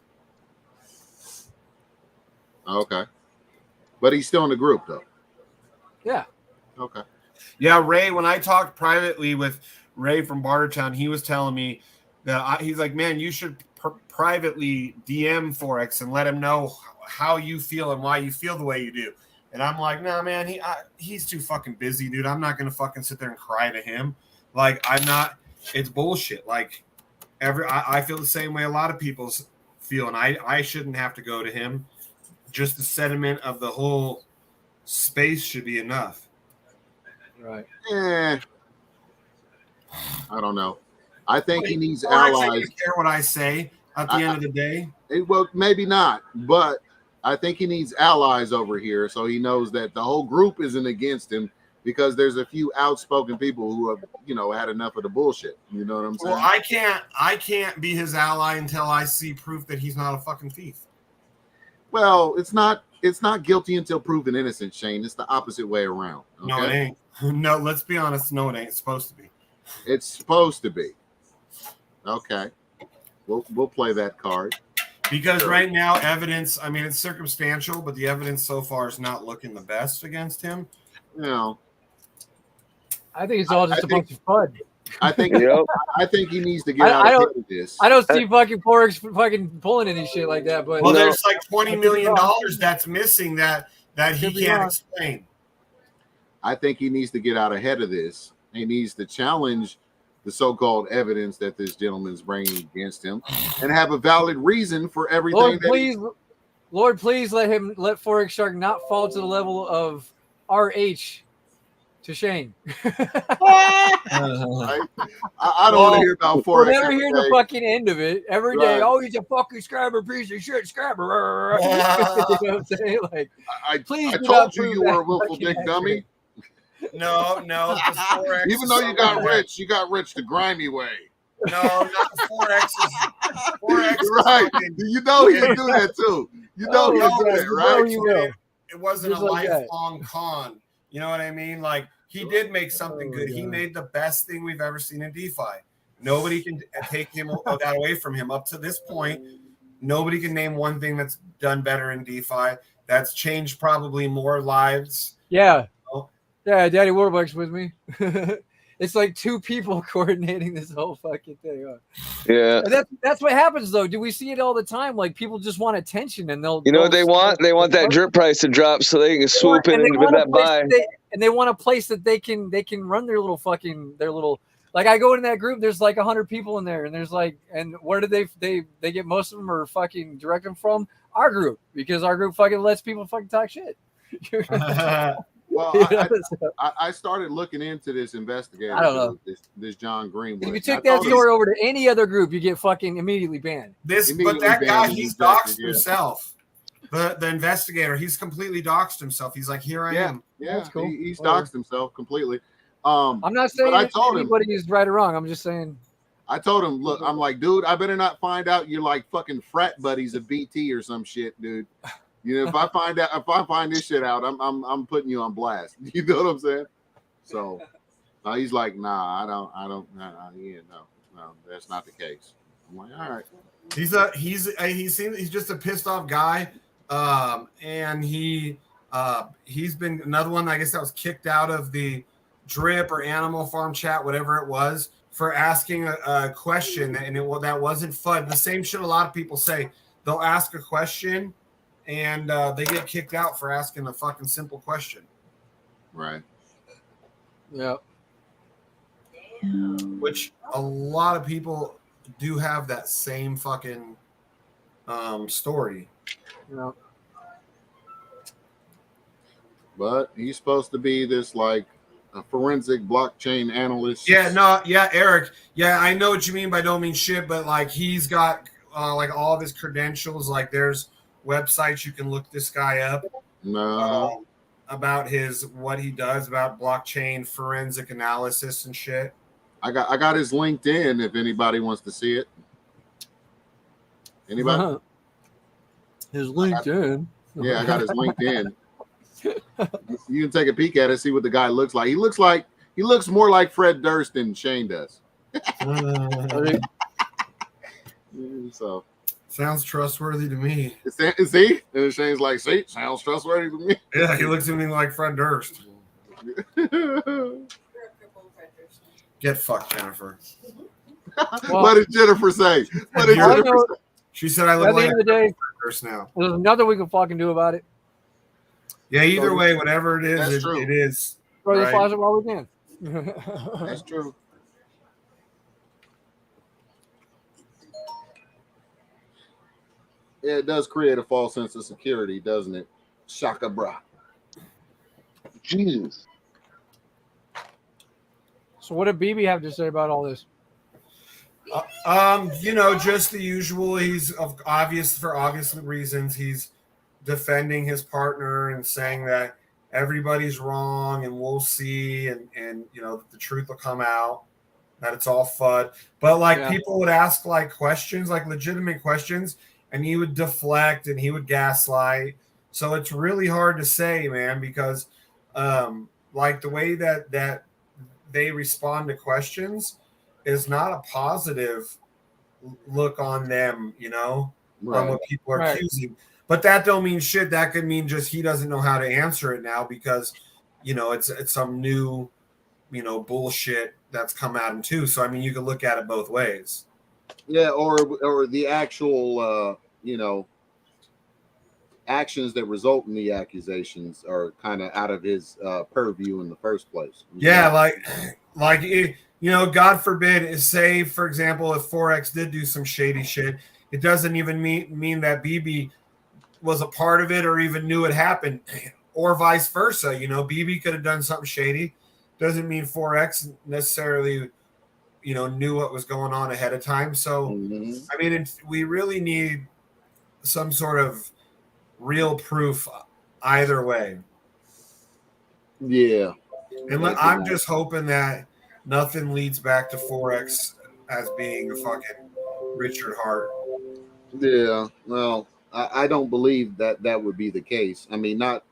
Okay, but he's still in the group though. Yeah. Okay. Yeah, Ray, when I talked privately with Ray from Bartertown, he was telling me that he's like, man, you should privately DM Forex and let him know how you feel and why you feel the way you do. And I'm like, no, man, he's too fucking busy, dude. I'm not going to fucking sit there and cry to him. Like, I'm not, it's bullshit. Like, I feel the same way a lot of people feel, and I shouldn't have to go to him. Just the sentiment of the whole space should be enough. Right. I don't know. I think he needs allies. allies. I don't care what I say at the end of the day. Well, maybe not, but I think he needs allies over here, so he knows that the whole group isn't against him, because there's a few outspoken people who have, had enough of the bullshit. You know what I'm saying? Well, I can't be his ally until I see proof that he's not a fucking thief. Well, it's not guilty until proven innocent, Shane. It's the opposite way around. Okay? No, it ain't. No, let's be honest. No, it ain't. It's supposed to be. It's supposed to be. Okay. We'll play that card. Because right now, evidence, I mean, it's circumstantial, but the evidence so far is not looking the best against him. You know, I think it's all just a bunch of fun. I think he needs to get out I ahead don't, of this. I don't see fucking Forex fucking pulling any shit like that. But Well, there's like $20 million that's missing that he can't explain. I think he needs to get out ahead of this. He needs to challenge the so-called evidence that this gentleman's bringing against him, and have a valid reason for everything. Lord, please let Forex Shark not fall to the level of RH to Shane. I don't want to hear about Forex. We'll never hear the fucking end of it. Every day, Right. oh, he's a fucking scrabber, piece of shit, scrabber. You know what I'm saying? Like, please. I told you were a willful dick dummy. No. Even though you got rich the grimy way. No, not Forex. Forex. Right. You know he'll do that too. You know he'll do that, right? It wasn't Just a like that. lifelong con. You know what I mean? Like, he did make something good. He made the best thing we've ever seen in DeFi. Nobody can take that away from him. Up to this point, nobody can name one thing that's done better in DeFi. That's changed probably more lives. Yeah. Yeah, Daddy Warbucks with me. It's like two people coordinating this whole fucking thing. Yeah. And that's what happens though. Do we see it all the time? Like people just want attention and they'll. You know what they want? They want that drip price to drop so they can swoop in with that buy. And they want a place that they can run their little. Like I go into that group, there's like 100 people in there, and there's like, and where do they get most of them or fucking direct them from? Our group, because our group fucking lets people fucking talk shit. Well, I started looking into this investigator. I don't know. This John Greenwood. If you took that story over to any other group, you get fucking immediately banned. But that guy, he's doxed himself. The investigator, he's completely doxed himself. He's like, here I am. Yeah, that's cool. He's doxed himself completely. I'm not saying anybody is right or wrong. I'm just saying. I told him, look, I'm like, dude, I better not find out you're like fucking frat buddies of BT or some shit, dude. You know, if I find this shit out, I'm putting you on blast. You know what I'm saying? So he's like, nah, I don't, yeah, no, that's not the case. I'm like, all right. He's just a pissed off guy, and he's been another one. I guess that was kicked out of the drip or animal farm chat, whatever it was, for asking a question, and that wasn't fun. The same shit a lot of people say. They'll ask a question. And they get kicked out for asking a fucking simple question. Right. Yeah. Which a lot of people do have that same fucking story. Yeah. But he's supposed to be this like a forensic blockchain analyst. Yeah, Eric. Yeah, I know what you mean by don't mean shit, but like he's got like all of his credentials. Like there's websites you can look this guy up about what he does about blockchain forensic analysis and shit. I got his LinkedIn if anybody wants to see it. Anybody? His LinkedIn. I got his LinkedIn. You can take a peek at it, see what the guy looks like. He looks more like Fred Durst than Shane does. So sounds trustworthy to me. See? And Shane's like, see, sounds trustworthy to me. Yeah, he looks at me like Fred Durst. Get fucked, Jennifer. What did Jennifer say? She said I look like the day, Fred Durst now. There's nothing we can fucking do about it. Yeah, either way, whatever it is, it is. Throw the closet while we can. That's true. It does create a false sense of security, doesn't it? Shaka bra. Jeez. So what did BB have to say about all this? Just the usual. He's for obvious reasons. He's defending his partner and saying that everybody's wrong and we'll see, and the truth will come out, that it's all FUD. But people would ask like questions, like legitimate questions, and he would deflect and he would gaslight. So it's really hard to say, man, because like the way that they respond to questions is not a positive look on them, on what people are accusing. But that don't mean shit. That could mean just he doesn't know how to answer it now because, it's some new, bullshit that's come at him too. So I mean, you can look at it both ways. Yeah, or the actual, actions that result in the accusations are kind of out of his purview in the first place. Yeah, God forbid, say for example, if Forex did do some shady shit, it doesn't even mean that BB was a part of it or even knew it happened, or vice versa. BB could have done something shady. Doesn't mean Forex necessarily, knew what was going on ahead of time. So, I mean, we really need some sort of real proof either way. Yeah. And I'm just hoping that nothing leads back to Forex as being a fucking Richard Hart. Yeah. Well, I don't believe that would be the case. I mean, not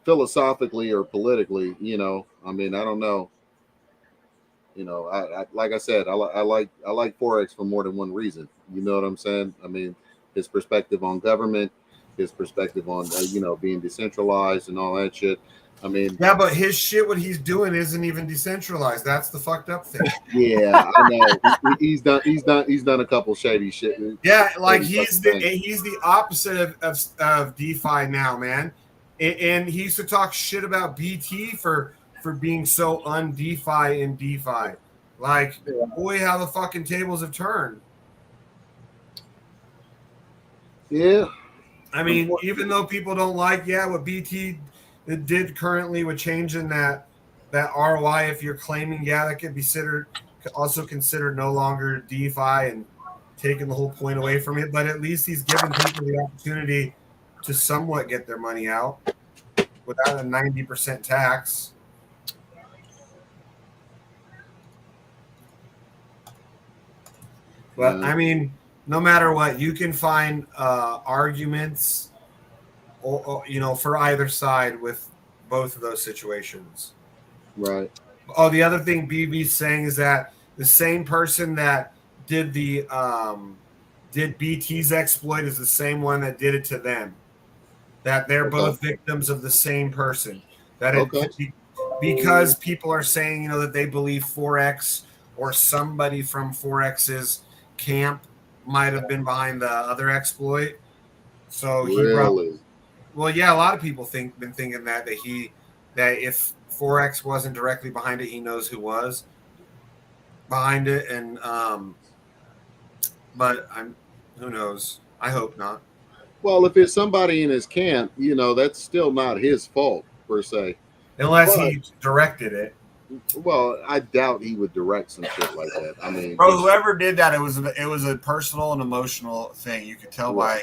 philosophically or politically, I mean, I don't know. I like I said, I like Forex for more than one reason. You know what I'm saying? I mean, his perspective on government, his perspective on being decentralized and all that shit. I mean, yeah, but his shit, what he's doing, isn't even decentralized. That's the fucked up thing. Yeah, I know. He's done a couple shady shit. Yeah, like he's the opposite of DeFi now, man. And he used to talk shit about BT for being so un-DeFi in DeFi. Like, boy, how the fucking tables have turned. Yeah. I mean, even though people don't like, what BT did currently with changing that ROI, if you're claiming, that could be also considered no longer DeFi and taking the whole point away from it. But at least he's giving people the opportunity to somewhat get their money out without a 90% tax. But I mean, no matter what, you can find arguments, or for either side with both of those situations. Right. Oh, the other thing BB's saying is that the same person that did did BT's exploit is the same one that did it to them. That they're both victims of the same person. That because people are saying that they believe Forex or somebody from Forex's camp might have been behind the other exploit. So he probably, well, yeah, a lot of people been thinking that if Forex wasn't directly behind it, he knows who was behind it, and but who knows? I hope not. Well, if it's somebody in his camp, that's still not his fault per se, unless he directed it. Well, I doubt he would direct some shit like that. I mean, bro, whoever did that, it was a personal and emotional thing. You could tell by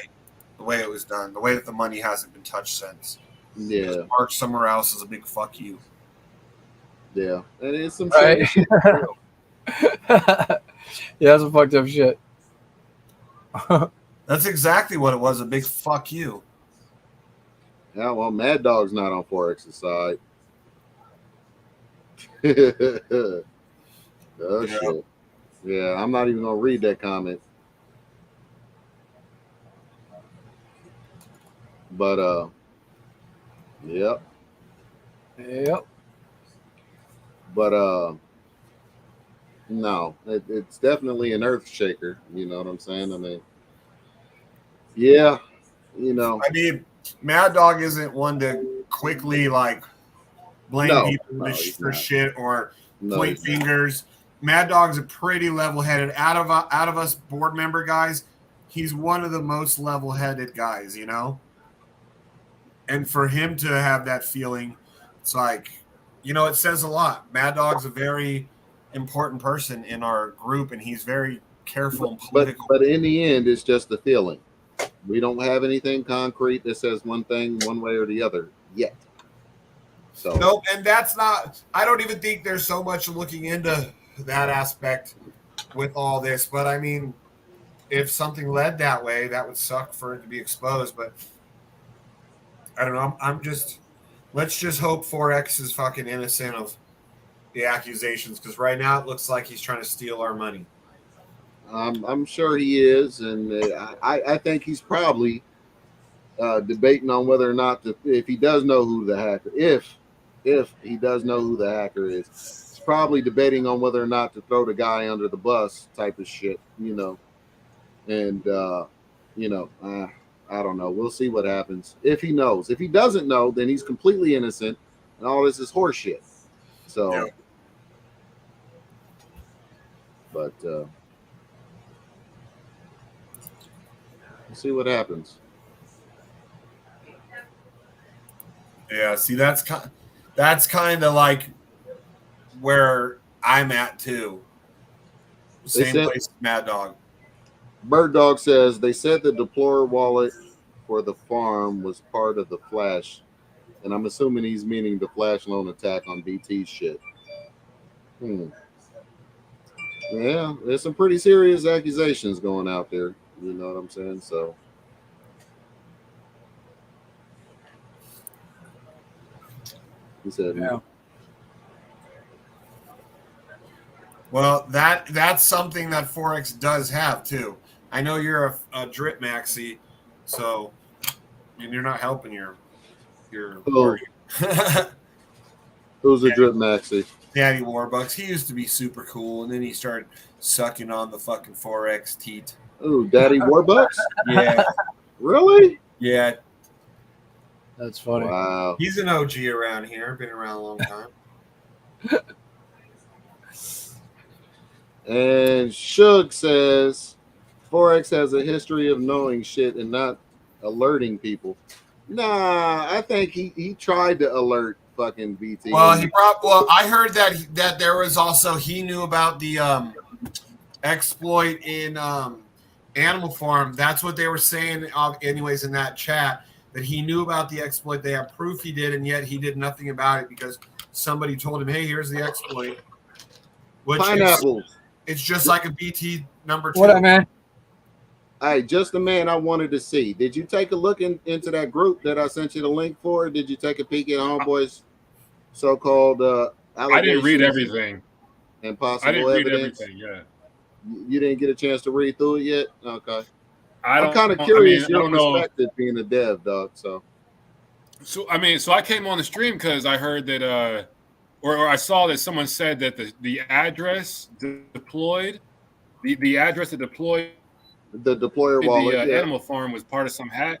the way it was done, the way that the money hasn't been touched since. Yeah, parked somewhere else is a big fuck you. Yeah, and it's some right. shit. Yeah, some fucked up shit. That's exactly what it was, a big fuck you. Yeah, well, Mad Dog's not on Forex's side. Shit. Yeah, I'm not even gonna read that comment. But yep. But no, it's definitely an earth shaker. You know what I'm saying? I mean, yeah, I mean, Mad Dog isn't one to quickly blame people for shit or point fingers. Mad Dog's a pretty level-headed. Out of us board member guys, he's one of the most level-headed guys, And for him to have that feeling, it's it says a lot. Mad Dog's a very important person in our group, and he's very careful and political. But in the end, it's just a feeling. We don't have anything concrete that says one thing one way or the other yet. So nope, and that's not. I don't even think there's so much looking into that aspect with all this. But I mean, if something led that way, that would suck for it to be exposed. But I don't know. Let's just hope Forex is fucking innocent of the accusations, because right now it looks like he's trying to steal our money. I'm sure he is, and I think he's probably debating on whether or not if he does know who the hacker, if he does know who the hacker is, he's probably debating on whether or not to throw the guy under the bus, type of shit, And I don't know. We'll see what happens if he knows. If he doesn't know, then he's completely innocent, and all this is horseshit. So, Yeah. but we'll see what happens. Yeah, see, that's kind of like where I'm at too. Same place, Mad Dog. Bird Dog says they said the deployer wallet for the farm was part of the flash, and I'm assuming he's meaning the flash loan attack on BT's shit. Yeah, there's some pretty serious accusations going out there. You know what I'm saying? So. He said, Yeah. Well, that's something that Forex does have too. I know you're a drip maxi, so you're not helping your Oh. Who's a drip maxi? Daddy Warbucks. He used to be super cool, and then he started sucking on the fucking Forex teat. Ooh, Daddy Warbucks? Yeah. Really? Yeah. That's funny. Wow. He's an OG around here. Been around a long time. And Shug says Forex has a history of knowing shit and not alerting people. Nah, I think he tried to alert fucking BT. Well, I heard that there was also he knew about the exploit in Animal Farm. That's what they were saying anyways in that chat, that he knew about the exploit. They have proof he did, and yet he did nothing about it because somebody told him, hey, here's the exploit. Which Pineapples. It's just like a BT number 2. What up, man? Hey, just the man I wanted to see. Did you take a look into that group that I sent you the link for? Did you take a peek at Homeboy's so-called I didn't read everything. And possible I didn't read evidence? everything, yeah. You didn't get a chance to read through it yet? Okay. I'm kind of curious your perspective being a dev, dog. So I came on the stream because I heard that or I saw that someone said that the address deployed, the address that deployed the deployer wallet, the Animal Farm was part of some hack.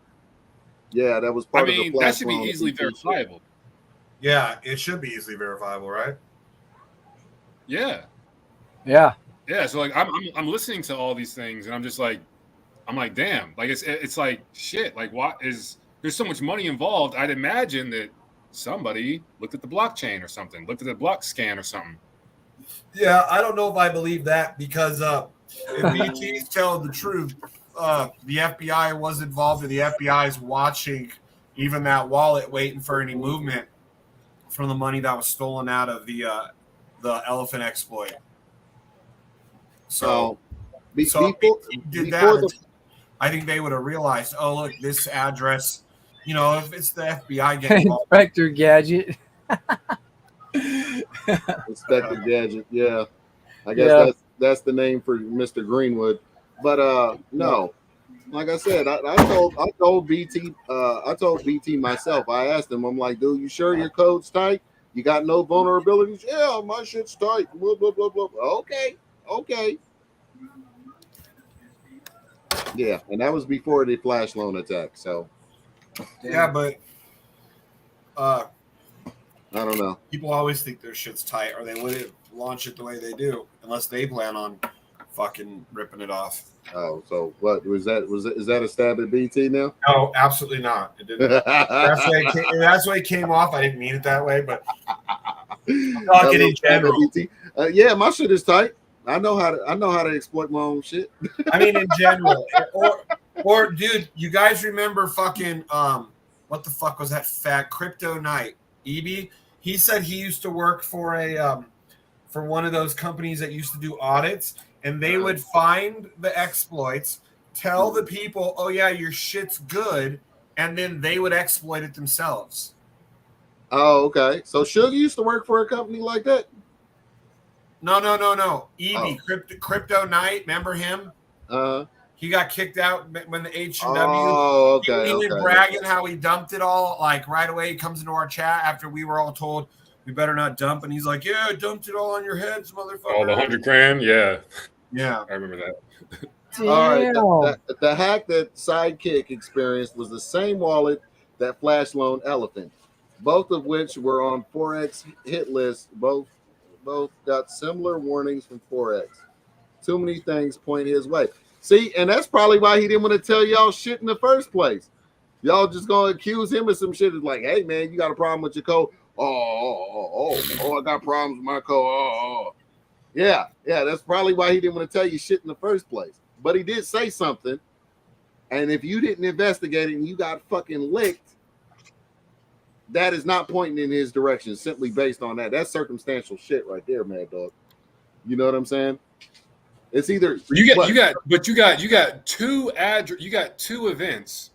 Yeah, that was part of the flash. That should be easily verifiable. Yeah, it should be easily verifiable, right? Yeah. Yeah. Yeah. So like I'm listening to all these things and I'm like, damn, like it's like shit. Like there's so much money involved. I'd imagine that somebody looked at the blockchain or something, looked at the block scan or something. Yeah, I don't know if I believe that because if BT's telling the truth, the FBI was involved and the FBI is watching even that wallet, waiting for any movement from the money that was stolen out of the elephant exploit. So, before did that, I think they would have realized, oh, look, this address, if it's the FBI getting involved. Inspector Gadget. Inspector Gadget, yeah. I guess that's the name for Mr. Greenwood. But no. Like I said, I told BT myself. I asked him, I'm like, dude, you sure your code's tight? You got no vulnerabilities? Yeah, my shit's tight. Blah, blah, blah, blah. Okay. Yeah, and that was before the flash loan attack. So yeah, but I don't know. People always think their shit's tight, or they wouldn't launch it the way they do, unless they plan on fucking ripping it off. Oh, so what was that? Is that a stab at BT now? No, absolutely not. It didn't. That's the way it came off. I didn't mean it that way, but talking in general. Yeah, my shit is tight. I know how to exploit my own shit. I mean, in general, or dude, you guys remember fucking what the fuck was that fat Crypto Knight? EB? He said he used to work for for one of those companies that used to do audits, and they would find the exploits, tell the people, oh yeah, your shit's good, and then they would exploit it themselves. Oh, okay. So Suge used to work for a company like that? No. Evie, Crypto Knight. Remember him? He got kicked out when the H&W. Oh, okay. He was Okay. bragging how he dumped it all. Like right away, he comes into our chat after we were all told we better not dump, and he's like, "Yeah, I dumped it all on your heads, motherfucker." Oh, the $100,000. Yeah, I remember that. All right. The hack that Sidekick experienced was the same wallet that Flash loaned Elephant, both of which were on Forex hit lists. Both got similar warnings from Forex. Too many things point his way. See, and that's probably why he didn't want to tell y'all shit in the first place. Y'all just gonna accuse him of some shit. It's like, hey man, you got a problem with your code? I got problems with my code. Yeah, that's probably why he didn't want to tell you shit in the first place. But he did say something, and if you didn't investigate it and you got fucking licked, that is not pointing in his direction simply based on that. That's circumstantial shit right there, Mad Dog. You know what I'm saying? It's either you got two events.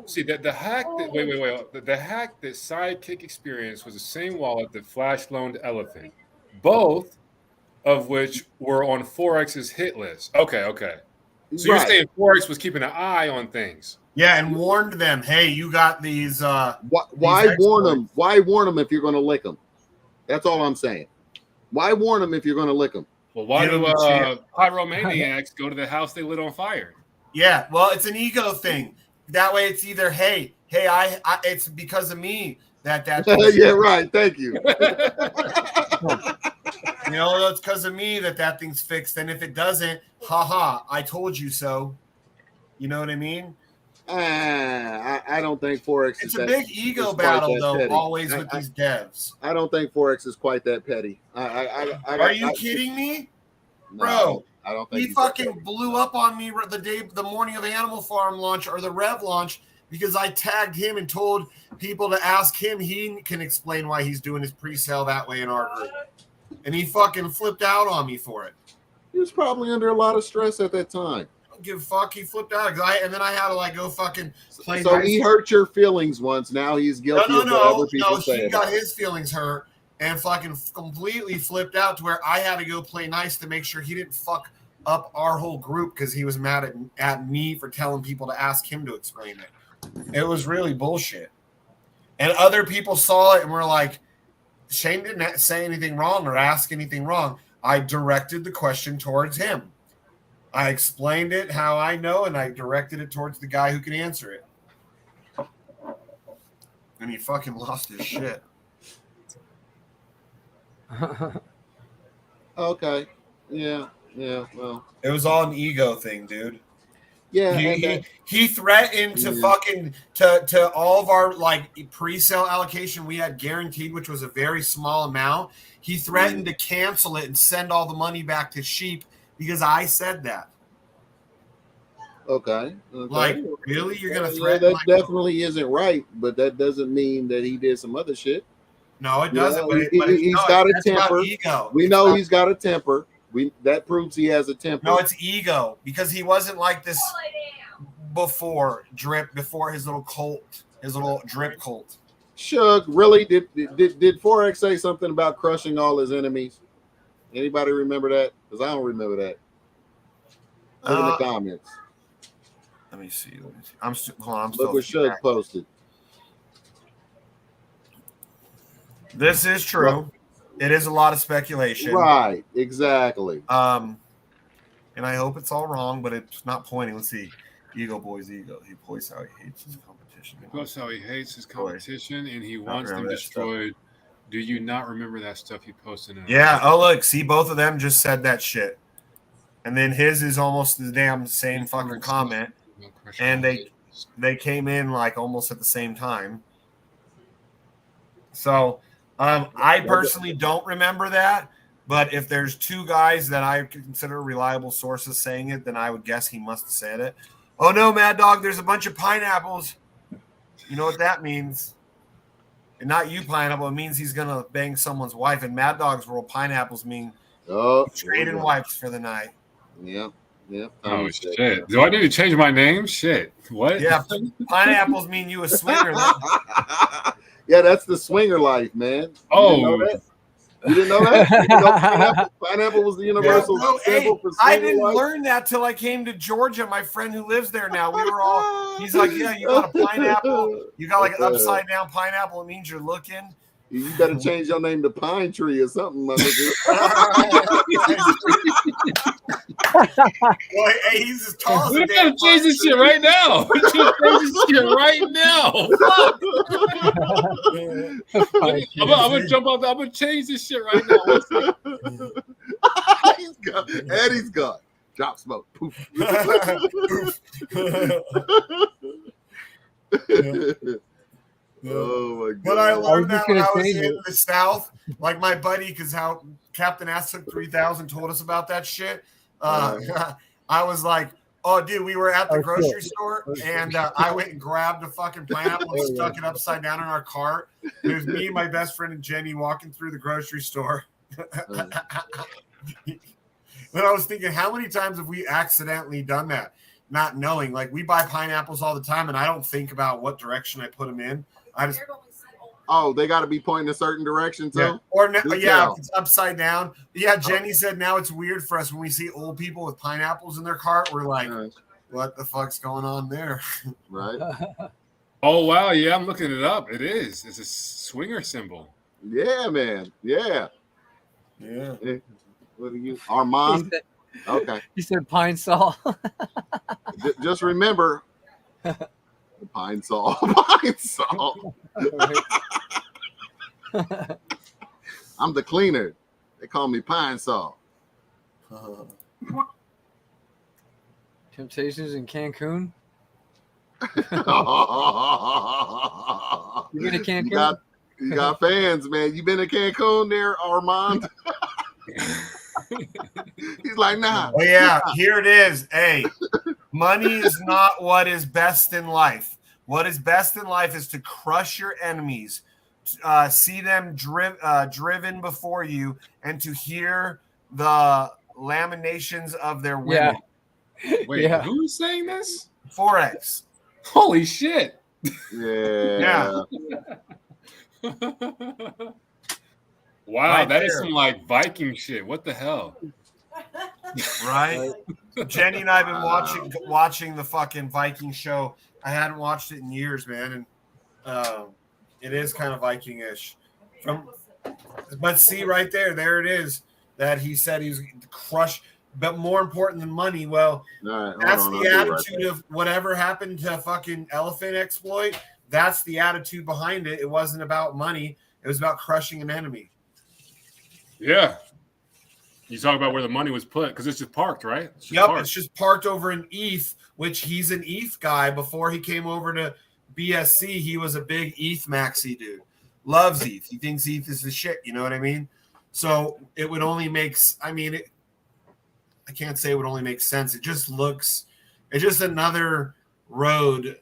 See that the hack that the hack that Sidekick experienced was the same wallet that Flash loaned Elephant, both of which were on Forex's hit list. Okay. So you're saying Forex was keeping an eye on things? Yeah, and warned them, hey, you got these. Why warn them? Why warn them if you're going to lick them? That's all I'm saying. Why warn them if you're going to lick them? Well, why do pyromaniacs go to the house they lit on fire? Yeah, well, it's an ego thing. That way, it's either hey, I it's because of me that. Yeah, right. Thank you. You know, it's because of me that thing's fixed. And if it doesn't, I told you so. You know what I mean? I don't think Forex it's a big ego battle, though, petty. Always with these devs. I don't think Forex is quite that petty. Are you kidding me? No, Bro, I don't think he fucking blew up on me the morning of the Animal Farm launch or the Rev launch because I tagged him and told people to ask him. He can explain why he's doing his pre-sale that way in our group. And he fucking flipped out on me for it. He was probably under a lot of stress at that time. Don't give a fuck. He flipped out. And then I had to go fucking play. So he hurt your feelings once. Now he's guilty of what other people say. He got his feelings hurt and fucking completely flipped out to where I had to go play nice to make sure he didn't fuck up our whole group because he was mad at me for telling people to ask him to explain it. It was really bullshit. And other people saw it and were like, Shane didn't say anything wrong or ask anything wrong. I directed the question towards him. I explained it how I know, and I directed it towards the guy who can answer it. And he fucking lost his shit. Okay. Yeah. Well, it was all an ego thing, dude. Yeah. He threatened to fucking to all of our pre-sale allocation we had guaranteed, which was a very small amount. He threatened to cancel it and send all the money back to Sheep because I said that. Okay. Really? You're gonna threaten? That definitely isn't right, but that doesn't mean that he did some other shit. No, it doesn't. He's got a temper. We know he's got a temper. That proves he has a temper. No, it's ego because he wasn't like this before his little cult, his little drip cult. Shug, really? Did Forex say something about crushing all his enemies? Anybody remember that? Because I don't remember that. Put in the comments. Let me see. I'm still. Look what Shug posted. This is true. It is a lot of speculation. Right, exactly. And I hope it's all wrong, but it's not pointing. Let's see. Ego boy's ego. He points how he hates his competition. He points how he hates his competition and he wants them destroyed. Do you not remember that stuff he posted? Yeah. Oh, look. See, both of them just said that shit. And then his is almost the damn same fucking comment. And they came in almost at the same time. So I personally don't remember that, but if there's two guys that I consider reliable sources saying it, then I would guess he must have said it. Oh no, Mad Dog, there's a bunch of pineapples. You know what that means? And not you, Pineapple. It means he's gonna bang someone's wife. In Mad Dog's world, pineapples mean trading wives for the night. Yeah. Oh shit! Do I need to change my name? Shit. What? Yeah, pineapples mean you a swinger. Yeah, that's the swinger life, man. Oh, You didn't know that? You didn't know pineapple was the universal No, symbol for I single didn't life? learn that till I came to Georgia. My friend who lives there now, we were all. He's like, yeah, you got a pineapple. You got like an upside down pineapple. It means you're looking. You better change your name to Pine Tree or something, my nigga. Boy, hey, he's as tall as We a gotta damn change this shit right now. We should change this shit right now. Fuck. I'm gonna jump out. I'm gonna change this shit right now. He's gone. Eddie's gone. Drop smoke. Poof. Oh my god! But I learned that when I was change in it. the South. Like my buddy, because how Captain Ass took 3000 told us about that shit. I was like, oh, dude, we were at the grocery store, and I went and grabbed a fucking pineapple and stuck it upside down in our cart. It was me, my best friend, and Jenny walking through the grocery store. And I was thinking, how many times have we accidentally done that? Not knowing, like we buy pineapples all the time, and I don't think about what direction I put them in. I just they got to be pointing a certain direction too. yeah. Or if it's upside down. Yeah, Jenny said now it's weird for us when we see old people with pineapples in their cart. We're like, what the fuck's going on there? Right. Oh wow, yeah, I'm looking it up. It is. It's a swinger symbol. Yeah, man. Yeah. Yeah. What are you, Armand? Okay. He said pine saw. Just remember, pine saw. Pine saw. I'm the cleaner. They call me Pine Saw. Temptations in Cancun. You been to Cancun? You got fans, man. You been to Cancun there, Armand? He's like, nah. Oh yeah, here it is. Hey, money is not what is best in life. What is best in life is to crush your enemies, see them driven before you, and to hear the lamentations of their women. Wait, who is saying this? Forex. Holy shit. Yeah. Wow, Right that is there. some like Viking shit. What the hell? Right? Jenny and I have been watching the fucking Viking show. I hadn't watched it in years, man, and it is kind of Viking-ish. But see right there it is that he said he was crushed. But more important than money, well, that's the attitude of whatever happened to fucking elephant exploit. That's the attitude behind it. It wasn't about money. It was about crushing an enemy. Yeah. You talk about where the money was put because it's just parked, right? It's just parked over in ETH, which he's an ETH guy. Before he came over to BSC, he was a big ETH maxi dude. Loves ETH. He thinks ETH is the shit. You know what I mean? So it would only make. I can't say it would only make sense. It's just another road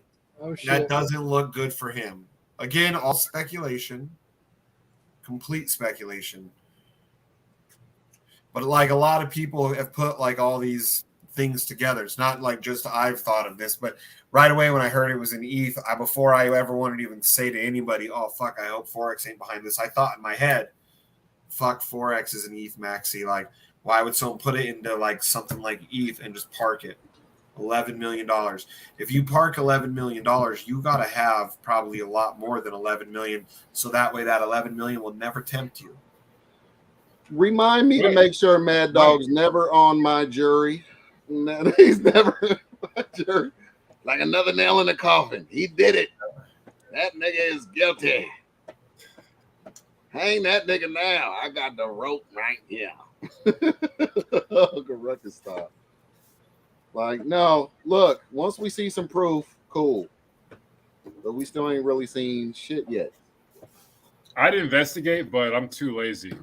that doesn't look good for him. Again, all speculation, complete speculation. But like a lot of people have put like all these things together. It's not like just I've thought of this, but right away when I heard it was an ETH, before I ever wanted to even say to anybody, oh fuck, I hope Forex ain't behind this. I thought in my head, fuck, Forex is an ETH maxi. Like, why would someone put it into like something like ETH and just park it? $11 million. If you park $11 million, you got to have probably a lot more than 11 million. So that way that 11 million will never tempt you. Remind me to make sure Mad Dog's never on my jury. He's never on my jury. Like another nail in the coffin. He did it. That nigga is guilty. Hang that nigga now. I got the rope right here. Uncle Ruckus style. Like, no, look, once we see some proof, cool. But we still ain't really seen shit yet. I'd investigate, but I'm too lazy.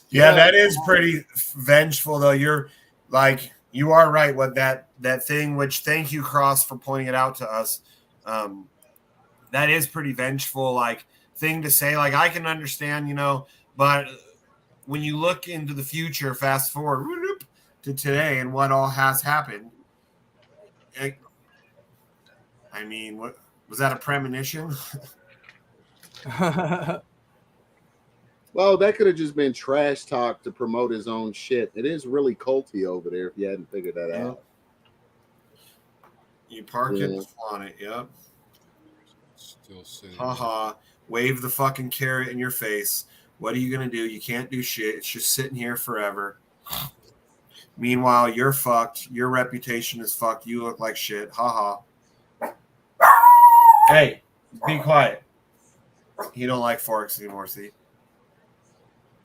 Yeah, that is pretty vengeful, though. You're like, you are right. What that thing, which thank you, Cross, for pointing it out to us. That is pretty vengeful, like thing to say. Like I can understand, but when you look into the future, fast forward to today and what all has happened. What was that a premonition? Well, that could have just been trash talk to promote his own shit. It is really culty over there if you hadn't figured that out. You park Yeah. it, flaunt it. Yep. Still sitting. Haha. Wave the fucking carrot in your face. What are you gonna do? You can't do shit. It's just sitting here forever. Meanwhile, you're fucked. Your reputation is fucked. You look like shit. Haha. Hey, be quiet. He don't like Forex anymore, see?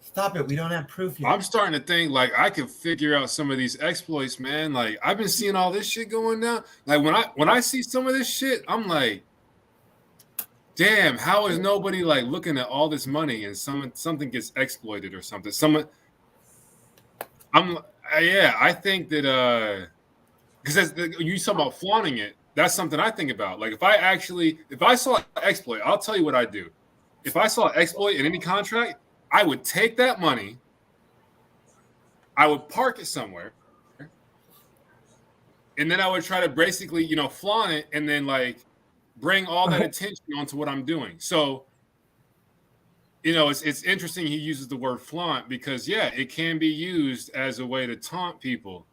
Stop it. We don't have proof yet. I'm starting to think like I can figure out some of these exploits, man. Like I've been seeing all this shit going down. Like when I see some of this shit, I'm like, damn, how is nobody like looking at all this money and something gets exploited or something? I think that because you talk about flaunting it, that's something I think about. Like if I saw an exploit, I'll tell you what I do. If I saw an exploit in any contract, I would take that money, I would park it somewhere, and then I would try to basically, flaunt it and then like bring all that attention onto what I'm doing. So, it's interesting he uses the word flaunt because, yeah, it can be used as a way to taunt people.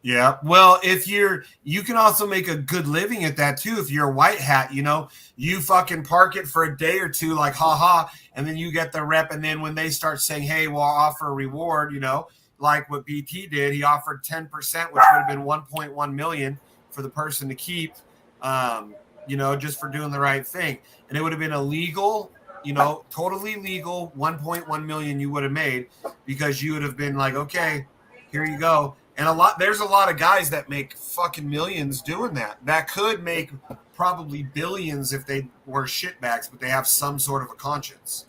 Yeah. Well, you can also make a good living at that too. If you're a white hat, you fucking park it for a day or two, like, haha, and then you get the rep. And then when they start saying, hey, well, I'll offer a reward, like what BT did, he offered 10%, which would have been 1.1 million for the person to keep, just for doing the right thing. And it would have been illegal, totally legal, 1.1 million you would have made because you would have been like, okay, here you go. And there's a lot of guys that make fucking millions doing that. That could make probably billions if they were shitbags, but they have some sort of a conscience.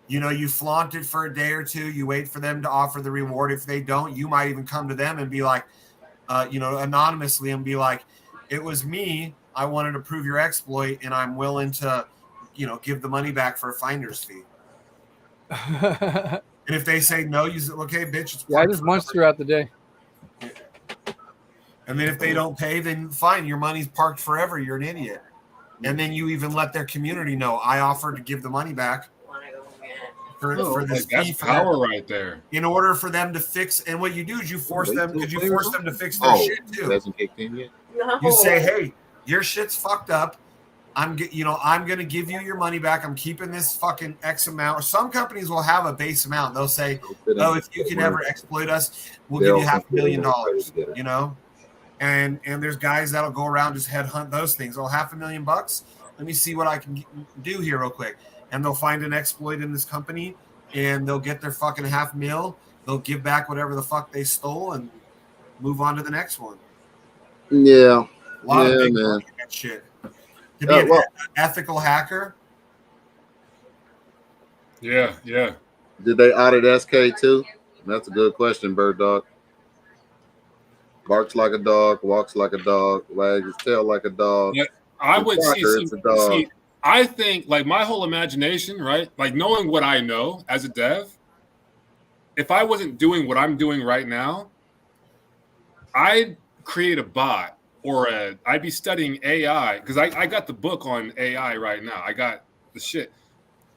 You flaunt it for a day or two. You wait for them to offer the reward. If they don't, you might even come to them and be like, anonymously and be like, it was me. I wanted to prove your exploit, and I'm willing to, give the money back for a finder's fee. And if they say no, you say, okay, bitch, it's I just munch throughout the day. And then if they don't pay, then fine, your money's parked forever. You're an idiot. And then you even let their community know, I offered to give the money back for this fee. That's power right there. In order for them to fix, and what you do is you force them to fix their shit too. Hasn't kicked in yet. You say, hey, your shit's fucked up. I'm going to give you your money back. I'm keeping this fucking X amount. Or some companies will have a base amount. They'll say, oh, if you can ever exploit us, we'll give you $500,000, And there's guys that'll go around just headhunt those things. Oh, $500,000. Let me see what I can do here real quick. And they'll find an exploit in this company and they'll get their fucking $500,000. They'll give back whatever the fuck they stole and move on to the next one. Yeah. A lot of big money in that shit. To be an ethical hacker? Yeah. Did they audit SK too? That's a good question, Bird Dog. Barks like a dog, walks like a dog, wags his tail like a dog. Yeah, I would see. I think like my whole imagination, right? Like knowing what I know as a dev, if I wasn't doing what I'm doing right now, I'd create a bot. I'd be studying AI because I got the book on AI right now. I got the shit,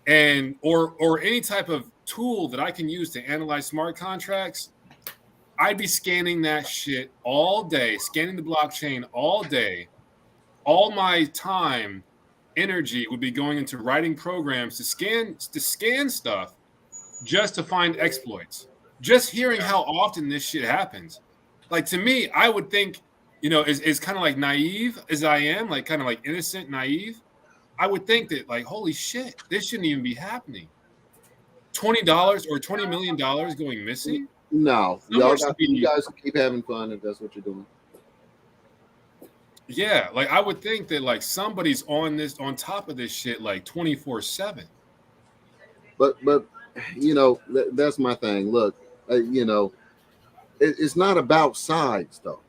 and or any type of tool that I can use to analyze smart contracts. I'd be scanning that shit all day, scanning the blockchain all day. All my time, energy would be going into writing programs to scan stuff, just to find exploits. Just hearing how often this shit happens, like to me, I would think. Is kind of like naive as I am, like kind of like innocent, naive. I would think that like, holy shit, this shouldn't even be happening. $20 or $20 million going missing? No, you guys keep having fun if that's what you're doing. Yeah, like I would think that like somebody's on top of this shit like 24/7. But that's my thing. Look, it's not about sides though.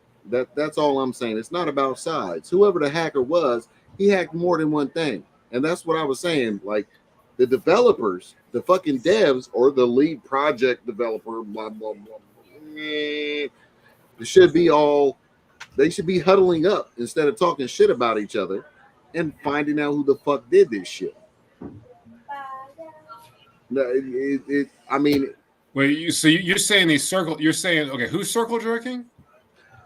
That's all I'm saying. It's not about sides. Whoever the hacker was, he hacked more than one thing. And that's what I was saying. Like the developers, the fucking devs, or the lead project developer, blah, blah, blah. They should be huddling up instead of talking shit about each other and finding out who the fuck did this shit. No, I mean, Wait, you're saying these circle? You're saying okay? Who's circle jerking?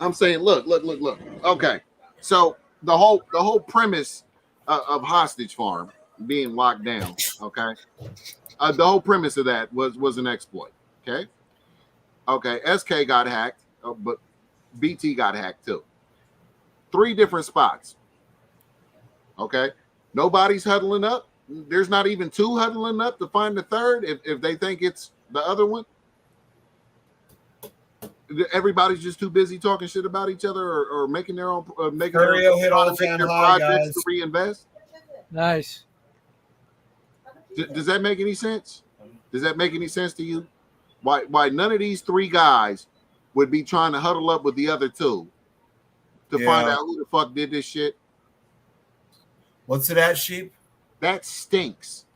I'm saying, look. Okay, so the whole premise of hostage farm being locked down. Okay, the whole premise of that was an exploit. Okay, SK got hacked, but BT got hacked too. 3 different spots. Okay, nobody's huddling up. There's not even 2 huddling up to find the third if they think it's the other one. Everybody's just too busy talking shit about each other or making their own Curio hit all-time high, projects guys. to reinvest. Nice. Does that make any sense? Does that make any sense to you? Why none of these 3 guys would be trying to huddle up with the other 2 to find out who the fuck did this shit? What's it at, Sheep? That stinks.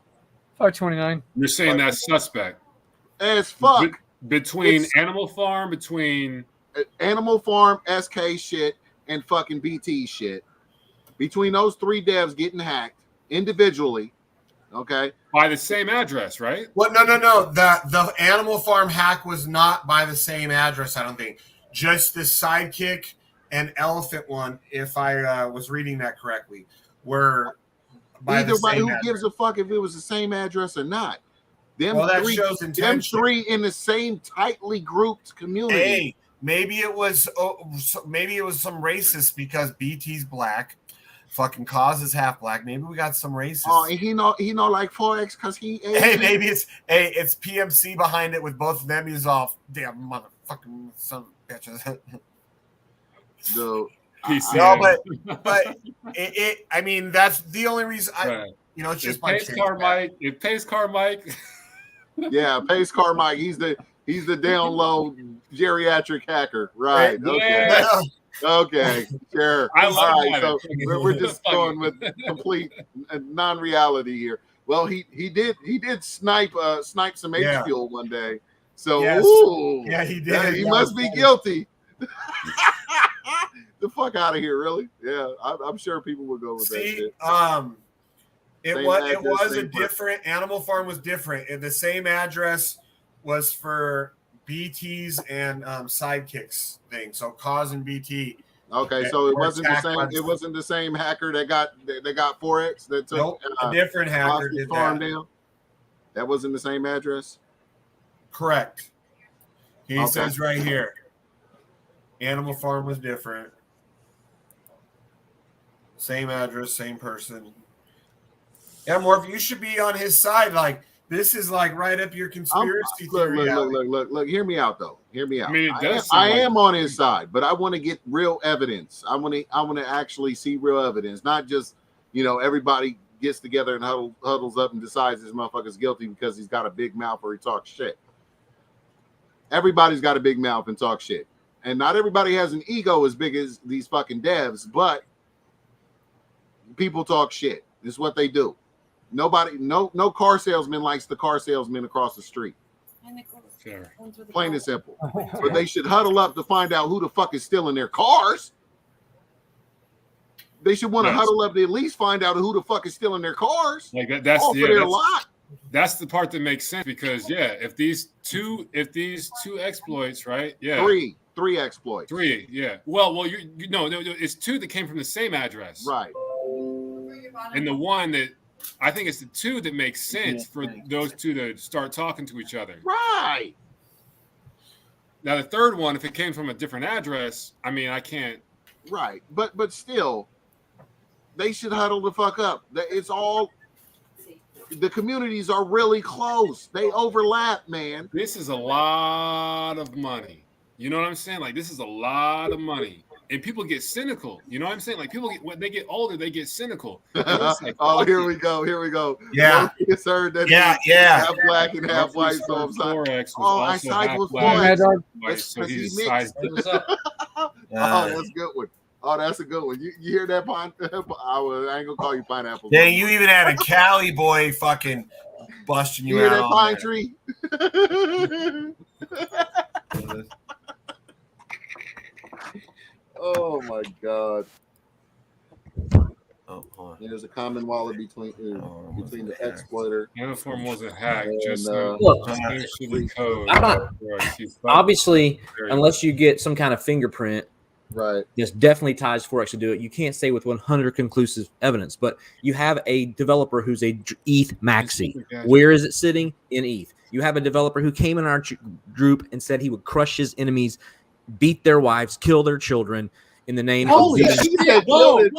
529. You're saying that's suspect as fuck. Between Animal Farm, between Animal Farm, SK shit, and fucking BT shit. Between those 3 devs getting hacked individually, okay? By the same address, right? What? No. The Animal Farm hack was not by the same address, I don't think. Just the Sidekick and Elephant one, if I was reading that correctly, were by either the way. same Who address. gives a fuck if it was the same address or not? Well, that shows intention. Them 3 in the same tightly grouped community. Hey, maybe it was some racist because BT's black, fucking Cause is half black. Maybe we got some racist. Oh, and he know like Forex because he. Hey, maybe it's PMC behind it with both of them. He's off. Damn motherfucking son of bitches. But I mean, that's the only reason. It's just my Pace Carmike. If Pace Carmike. Yeah, Pace Carmike. He's the down low geriatric hacker, right? Yeah. Okay, sure. I love All right, that. so we're just going with complete non-reality here. Well, he did snipe some H fuel one day. So Yes. ooh, Yeah, he did. He That must was be funny. guilty. The fuck out of here, really? Yeah, I'm sure people would go with that shit. It Same was address, a same different Animal Farm was different. The same address was for BTs and Sidekicks thing. So Cause and BT. Okay, so it wasn't the same. It wasn't the same hacker that got Forex that took. Nope, a different hacker Hostage did farm that. down. That wasn't the same address. Correct. He Okay. says right here, Animal Farm was different. Same address, same person. Yeah, Morph, you should be on his side. Like, this is like right up your conspiracy theory. Look. Hear me out, though. Hear me out. I mean, it does. I am on his side, but I want to get real evidence. I want to actually see real evidence, not just everybody gets together and huddles up and decides this motherfucker's guilty because he's got a big mouth or he talks shit. Everybody's got a big mouth and talk shit, and not everybody has an ego as big as these fucking devs, but people talk shit. This is what they do. No car salesman likes the car salesman across the street. Fair. Plain and simple. But they should huddle up to find out who the fuck is stealing their cars. They should want to huddle up to at least find out who the fuck is stealing their cars. Like that, that's the part that makes sense because if these two exploits, right? Yeah. Three exploits. Well, no, it's 2 that came from the same address. Right. And the one that I think it's the 2 that makes sense for those 2 to start talking to each other. Right. Now the third one, if it came from a different address, I mean, I can't. Right. But still, they should huddle the fuck up. It's all the communities are really close. They overlap, man. This is a lot of money. You know what I'm saying? Like, this is a lot of money. And people get cynical. You know what I'm saying? Like, people when they get older, they get cynical. Like, oh, here we go. Yeah. It's heard that half black and half white. So I'm sorry. Oh, I side with Forex. So he's he mixed. Oh, that's a good one. Oh, that's a good one. You hear that, I ain't gonna call you pineapple. Dang, you even had a Cali boy fucking busting you hear out. that on pine there. tree? Oh my god. Oh, hold on. There's a common wallet between the exploiter. Uniform wasn't hacked, And, just Look, essentially code. I'm not, obviously, unless you get some kind of fingerprint, right? This definitely ties Forex to do it. You can't say with 100 conclusive evidence, but you have a developer who's a ETH maxi. Where is it sitting? In ETH. You have a developer who came in our group and said he would crush his enemies, beat their wives, kill their children in the name Holy of shit! Whoa! Hey,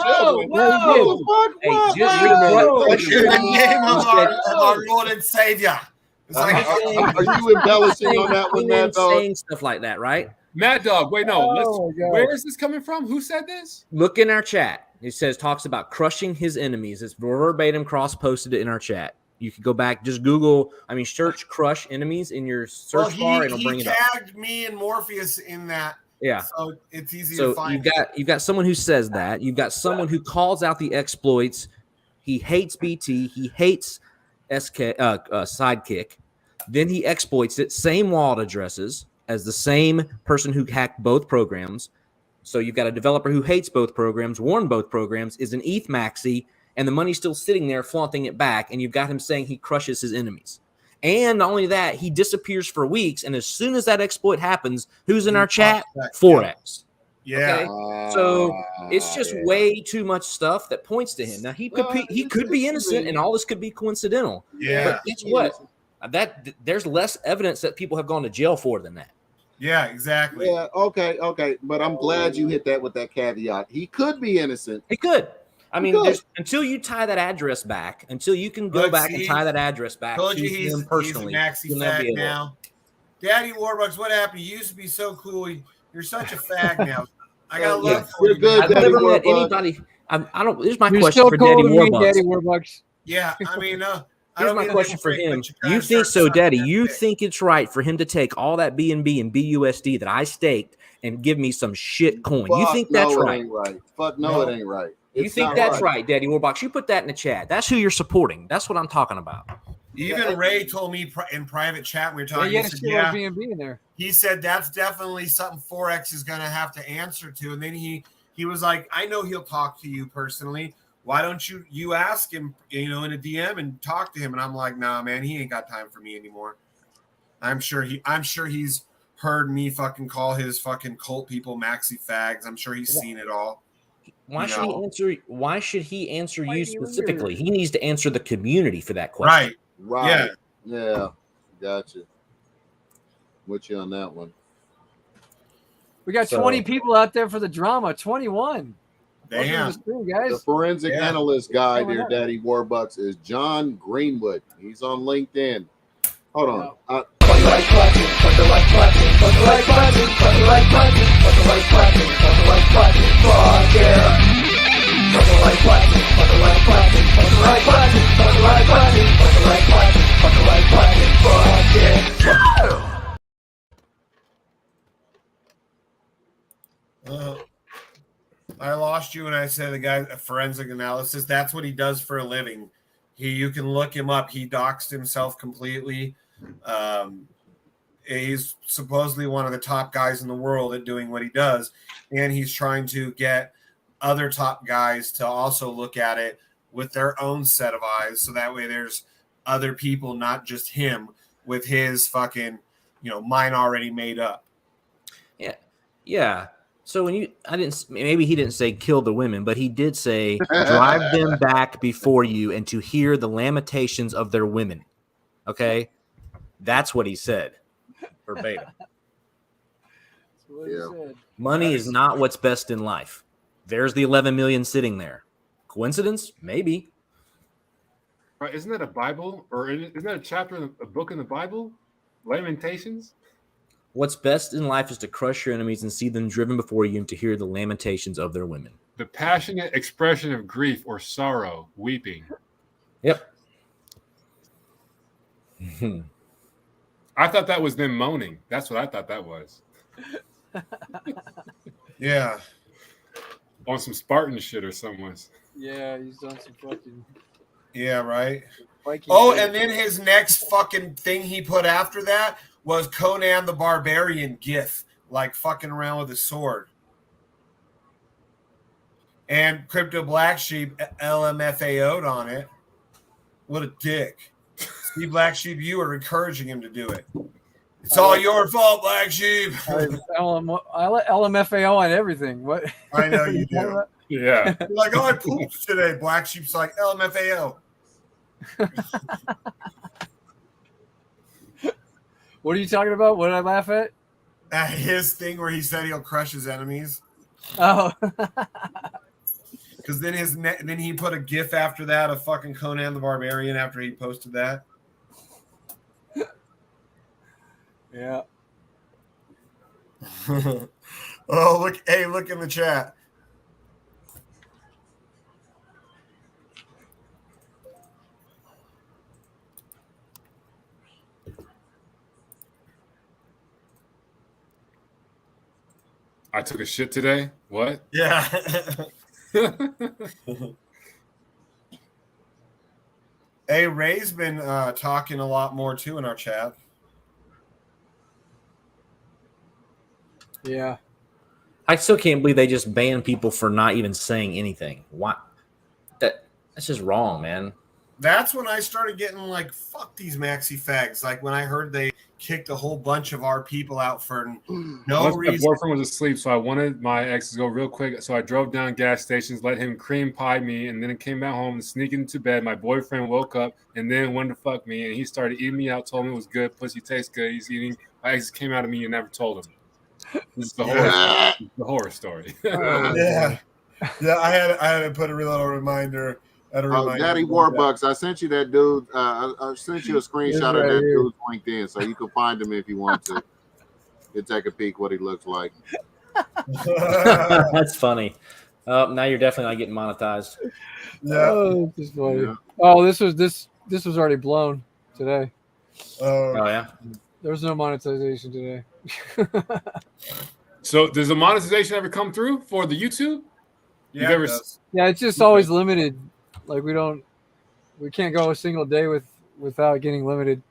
just in the name of our Lord and Savior. It's like, are you embellishing on that one, Mad Dog? Saying stuff like that, right? Mad Dog, wait, no. Oh, where is this coming from? Who said this? Look in our chat. It says talks about crushing his enemies. It's verbatim cross-posted it in our chat. You can go back, just Google, search crush enemies in your search bar, and it'll bring it up. He tagged me and Morpheus in that. Yeah. So it's easy So to find. you've got someone who says that. You've got someone who calls out the exploits. He hates BT. He hates Sidekick. Then he exploits it. Same wallet addresses as the same person who hacked both programs. So you've got a developer who hates both programs, warned both programs, is an ETH maxi, and the money's still sitting there flaunting it back, and you've got him saying he crushes his enemies. And not only that, he disappears for weeks, and as soon as that exploit happens, who's in our chat? Forex. Yeah. Okay? So it's just way too much stuff that points to him. Now he could be innocent, and all this could be coincidental. Yeah. But guess what? There's less evidence that people have gone to jail for than that. Yeah, exactly. Yeah, okay. But I'm glad you hit that with that caveat. He could be innocent. He could. Until you tie that address back, until you can go back and tie that address back Told to you him personally. He's a maxi fag now. Daddy Warbucks, what happened? You used to be so cool. You're such a fag now. I got love for you. You're good, I've Daddy never met Warbucks. anybody. I don't. Here's my You're question still for cool Daddy to me, Warbucks. Daddy Warbucks. Yeah, Here's my question for him. You think so, Daddy? You think it's right for him to take all that BNB and BUSD that I staked and give me some shit coin? You think that's right? It ain't right. Fuck no, it ain't right. You think that's right, Daddy Warbucks? You put that in the chat. That's who you're supporting. That's what I'm talking about. Even Ray told me in private chat we were talking. Yeah, BNB in there. He said that's definitely something Forex is going to have to answer to. And then he was like, I know he'll talk to you personally. Why don't you ask him, in a DM and talk to him? And I'm like, nah, man, he ain't got time for me anymore. I'm sure he's heard me fucking call his fucking cult people maxi fags. I'm sure he's seen it all. Why should he answer you specifically? He needs to answer the community for that question. Right. Yeah. Gotcha. With you on that one. We got 20 people out there for the drama. 21. Damn. Guys. The forensic analyst guy there, Daddy Warbucks, is John Greenwood. He's on LinkedIn. Hold on. I lost you when I said the guy a forensic analysis. That's what he does for a living. You can look him up. He doxed himself completely. He's supposedly one of the top guys in the world at doing what he does, and he's trying to get other top guys to also look at it with their own set of eyes, so that way there's other people, not just him, with his fucking mind already made up. Yeah. So maybe he didn't say kill the women, but he did say drive them back before you and to hear the lamentations of their women. Okay, that's what he said verbatim. Money is not what's best in life. There's the 11 million sitting there. Coincidence? Maybe. Right? Isn't that a Bible, or isn't that a chapter in a book in the Bible? Lamentations. What's best in life is to crush your enemies and see them driven before you and to hear the lamentations of their women. The passionate expression of grief or sorrow, weeping. Yep. I thought that was them moaning. That's what I thought that was. Yeah. On some Spartan shit or something. Yeah, he's done some fucking... Yeah, right? And then his next fucking thing he put after that was Conan the Barbarian gif, like fucking around with a sword. And Crypto Black Sheep LMFAO'd on it. What a dick. See, Black Sheep, you are encouraging him to do it. It's all your fault, Black Sheep. I let LMFAO on everything. What? I know you do. Yeah. You're like, oh, I pooped today. Black Sheep's like, LMFAO. What are you talking about? What did I laugh at? At his thing where he said he'll crush his enemies. Oh. Because then he put a GIF after that of fucking Conan the Barbarian after he posted that. Yeah. Oh, look. Hey, look in the chat. I took a shit today. What? Yeah. Hey, Ray's been talking a lot more too in our chat. Yeah. I still can't believe they just banned people for not even saying anything. Why? That's just wrong, man. That's when I started getting like, fuck these maxi fags. Like when I heard they kicked a whole bunch of our people out for no Once reason. my boyfriend was asleep, so I wanted my ex to go real quick. So I drove down gas stations, let him cream pie me, and then it came back home and sneaked into bed. My boyfriend woke up and then wanted to fuck me, and he started eating me out, told me it was good. Pussy tastes good. He's eating. My ex came out of me and never told him. This is the horror story. Yeah. I had to put a little reminder. Daddy Warbucks, I sent you that dude. I sent you a screenshot of that dude's LinkedIn, so you can find him if you want to. You take a peek what he looks like. That's funny. Now you're definitely not getting monetized. Oh, this is funny. Yeah. Oh, this was already blown today. Oh yeah. There was no monetization today. So does the monetization ever come through for the YouTube? Yeah, it's just always limited. Like we can't go a single day without getting limited.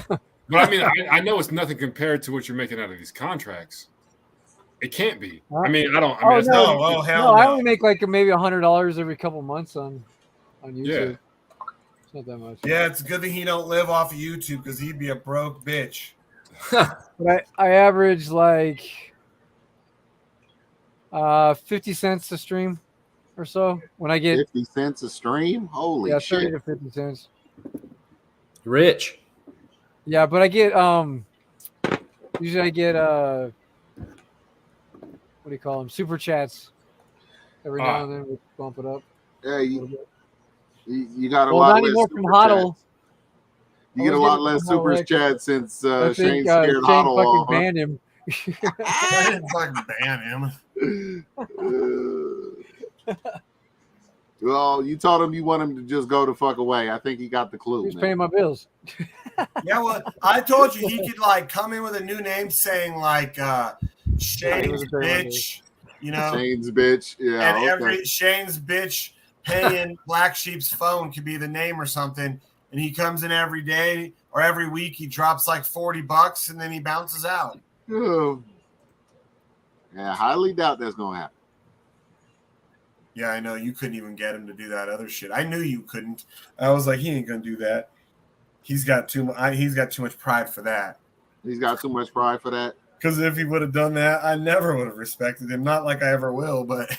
But I mean, I know it's nothing compared to what you're making out of these contracts. It can't be. I mean, I don't. I mean, hell no. I only make like maybe $100 every couple months on YouTube. Yeah. It's not that much. Yeah, it's a good thing he don't live off of YouTube because he'd be a broke bitch. But I average like 50 cents a stream or so when I get 50 cents a stream. Holy shit! 30 to 50 cents. Rich. Yeah, but I get usually I get what do you call them? Super chats every now and then. We bump it up. Yeah, you got a well, lot not anymore from Huddle. You get a lot less super chats since Shane scared Huddle fucking off. banned him. I didn't fucking ban him. Well, you told him you want him to just go the fuck away. I think he got the clue. He's paying my bills. Yeah, well, I told you he could like come in with a new name saying like Shane's bitch, you know. Shane's bitch, yeah. And every Shane's bitch paying Black Sheep's phone could be the name or something. And he comes in every day or every week. He drops like $40 and then he bounces out. Oh. Yeah, I highly doubt that's gonna happen. Yeah, I know you couldn't even get him to do that other shit. I knew you couldn't. I was like, he ain't gonna do that. He's got too much pride for that. He's got too much pride for that. Because if he would have done that, I never would have respected him. Not like I ever will, but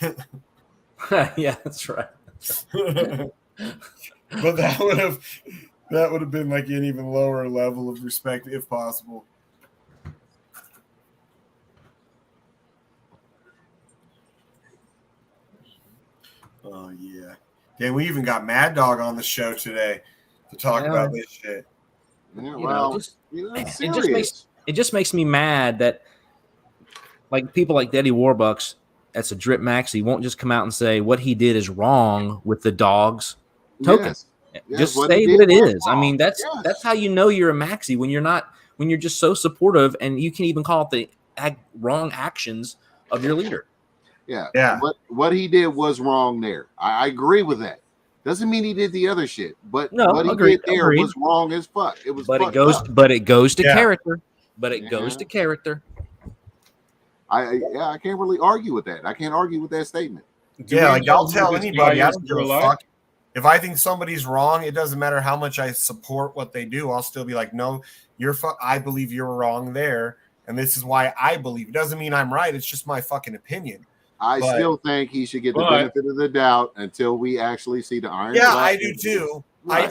yeah, that's right. But that would have been like an even lower level of respect if possible. Oh yeah. Damn, we even got Mad Dog on the show today to talk about this shit. Yeah, it just makes me mad that like people like Daddy Warbucks, that's a drip maxi, won't just come out and say what he did is wrong with the dogs token. Yes. Just say what it is. I mean, that's how you know you're a maxi when you're just so supportive and you can even call it the wrong actions of your leader. Yeah. What he did was wrong there. I agree with that. Doesn't mean he did the other shit, but what he did there was wrong as fuck. It was, but it goes to character. But it goes to character. I can't really argue with that. I can't argue with that statement. Yeah, like I'll who tell this anybody. guy I is don't in give a real life? fuck. If I think somebody's wrong, it doesn't matter how much I support what they do. I'll still be like, no, I believe you're wrong there, and this is why I believe. It doesn't mean I'm right. It's just my fucking opinion. I But- still think he should get the but- benefit of the doubt until we actually see the iron. Yeah, I do too. Right.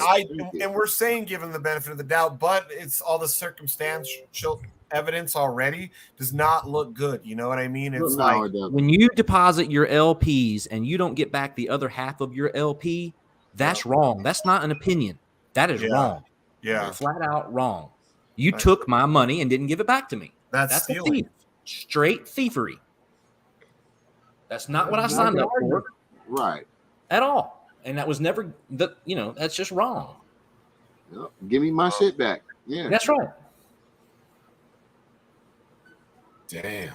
And we're saying give him the benefit of the doubt, but it's all the circumstantial evidence already does not look good. You know what I mean? It's like when you deposit your LPs and you don't get back the other half of your LP, that's wrong. That's not an opinion. That is wrong. Yeah. Flat out wrong. You took my money and didn't give it back to me. That's a stealing. thief. Straight thievery. That's not what I signed up for. Right. At all. And that was never that's just wrong. Yep. Give me my shit back. Yeah. That's right. Damn.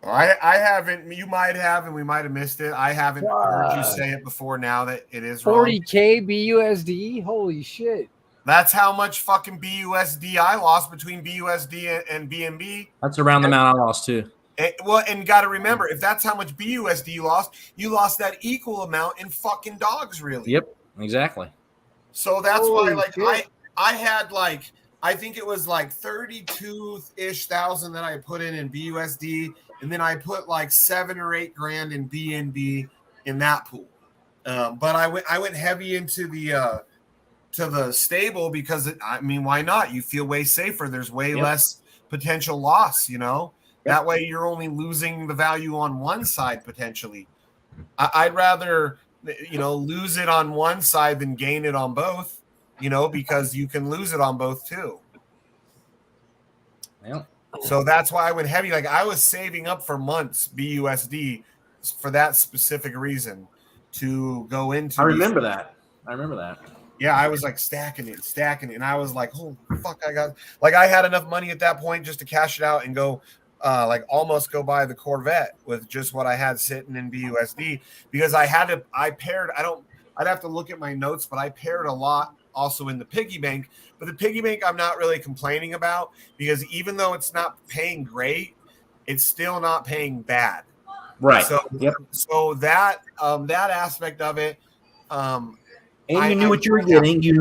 I haven't. You might have, and we might have missed it. I haven't heard you say it before. Now that it is wrong. 40K BUSD. Holy shit. That's how much fucking BUSD I lost between BUSD and BNB. That's around the amount I lost too. And got to remember, if that's how much BUSD you lost that equal amount in fucking dogs, really. Yep, exactly. So that's why, Holy like, shit. I had like, I think it was like 32-ish thousand that I put in BUSD, and then I put like 7 or 8 grand in BNB in that pool. But I went heavy into the to the stable because I mean, why not? You feel way safer. There's way less potential loss, you know. That way you're only losing the value on one side potentially. I'd rather, lose it on one side than gain it on both, because you can lose it on both too. Yeah. So that's why I went heavy. Like I was saving up for months BUSD for that specific reason to go into. I remember that. Yeah, I was like stacking it, and I was like, "Holy fuck!" I had enough money at that point just to cash it out and go, almost go buy the Corvette with just what I had sitting in BUSD because I'd have to look at my notes, but I paired a lot also in the piggy bank. But the piggy bank I'm not really complaining about because even though it's not paying great, it's still not paying bad. Right. So that aspect of it. And you knew what you were getting. You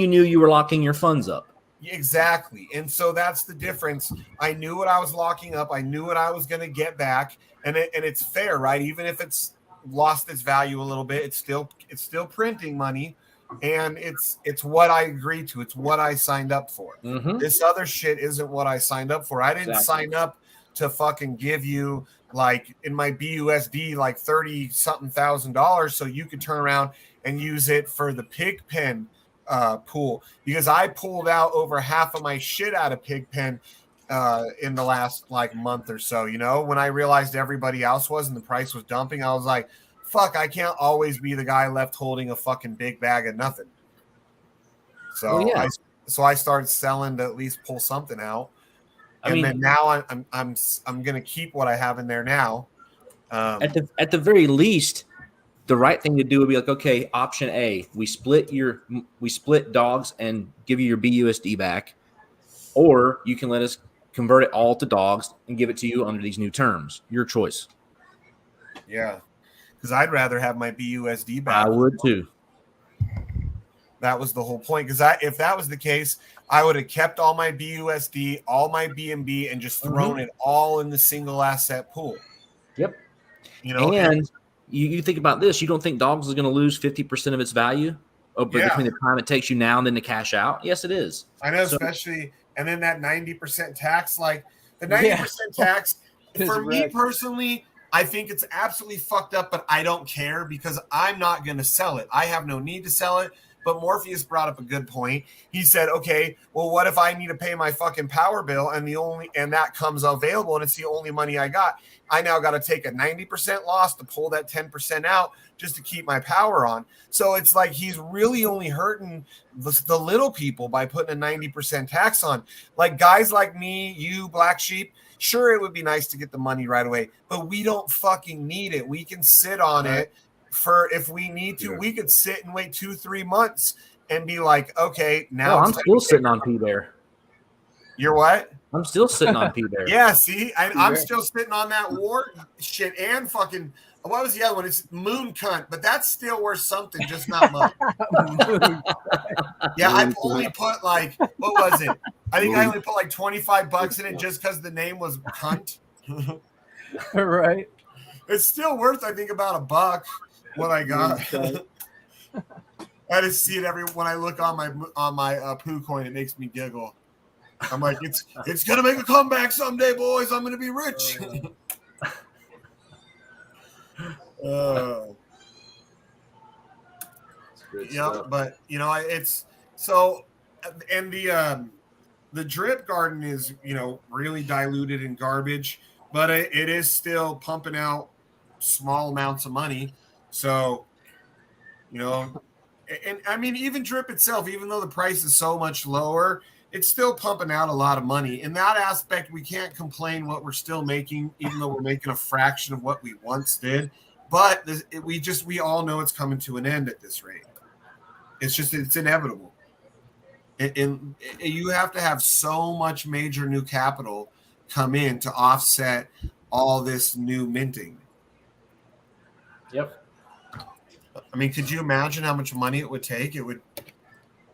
knew you were locking your funds up. Exactly. And so that's the difference. I knew what I was locking up. I knew what I was going to get back. And it's fair, right? Even if it's lost its value a little bit, it's still printing money. And it's what I agreed to. It's what I signed up for. Mm-hmm. This other shit isn't what I signed up for. I didn't sign up to fucking give you like in my BUSD like $30-something thousand so you could turn around and use it for the pig pen pool because I pulled out over half of my shit out of Pigpen in the last like month or so. When I realized everybody else was and the price was dumping, I was like, fuck, I can't always be the guy left holding a fucking big bag of nothing. So I started selling to at least pull something out. Then now I'm gonna keep what I have in there now. At the very least, the right thing to do would be like, okay, option A, we split dogs and give you your BUSD back, or you can let us convert it all to dogs and give it to you under these new terms. Your choice. Yeah, because I'd rather have my BUSD back. I would too. That was the whole point. Because if that was the case, I would have kept all my BUSD, all my BNB, and just thrown it all in the single asset pool. Yep. And you think about this. You don't think dogs is going to lose 50% of its value between the time it takes you now and then to cash out? Yes, it is. I know, especially, and then that 90% tax, like the 90% tax, for me personally, I think it's absolutely fucked up, but I don't care because I'm not going to sell it. I have no need to sell it. But Morpheus brought up a good point. He said, okay, well, what if I need to pay my fucking power bill and that comes available and it's the only money I got? I now got to take a 90% loss to pull that 10% out just to keep my power on. So it's like he's really only hurting the little people by putting a 90% tax on. Like guys like me, you, Black Sheep, sure, it would be nice to get the money right away, but we don't fucking need it. We can sit on it. For if we need to, we could sit and wait 2-3 months and be like, okay, now I'm still sitting on P Bear. You're what? I'm still sitting on P Bear. Yeah, see, I'm still sitting on that war shit and fucking What was the other one? It's Moon Cunt, but that's still worth something, just not much. Yeah, I only put like, what was it? I think I only put like $25 in it just because the name was Cunt. Right. It's still worth, I think, about $1 what I got. I just see it when I look on my poo coin. It makes me giggle. I'm like, it's gonna make a comeback someday, boys. I'm gonna be rich. Yeah, but it's so, and the drip garden is really diluted in garbage, but it is still pumping out small amounts of money. So, and I mean, even drip itself, even though the price is so much lower, it's still pumping out a lot of money. In that aspect, we can't complain what we're still making, even though we're making a fraction of what we once did. But we all know it's coming to an end at this rate. It's inevitable. And you have to have so much major new capital come in to offset all this new minting. Yep. I mean, could you imagine how much money it would take? It would.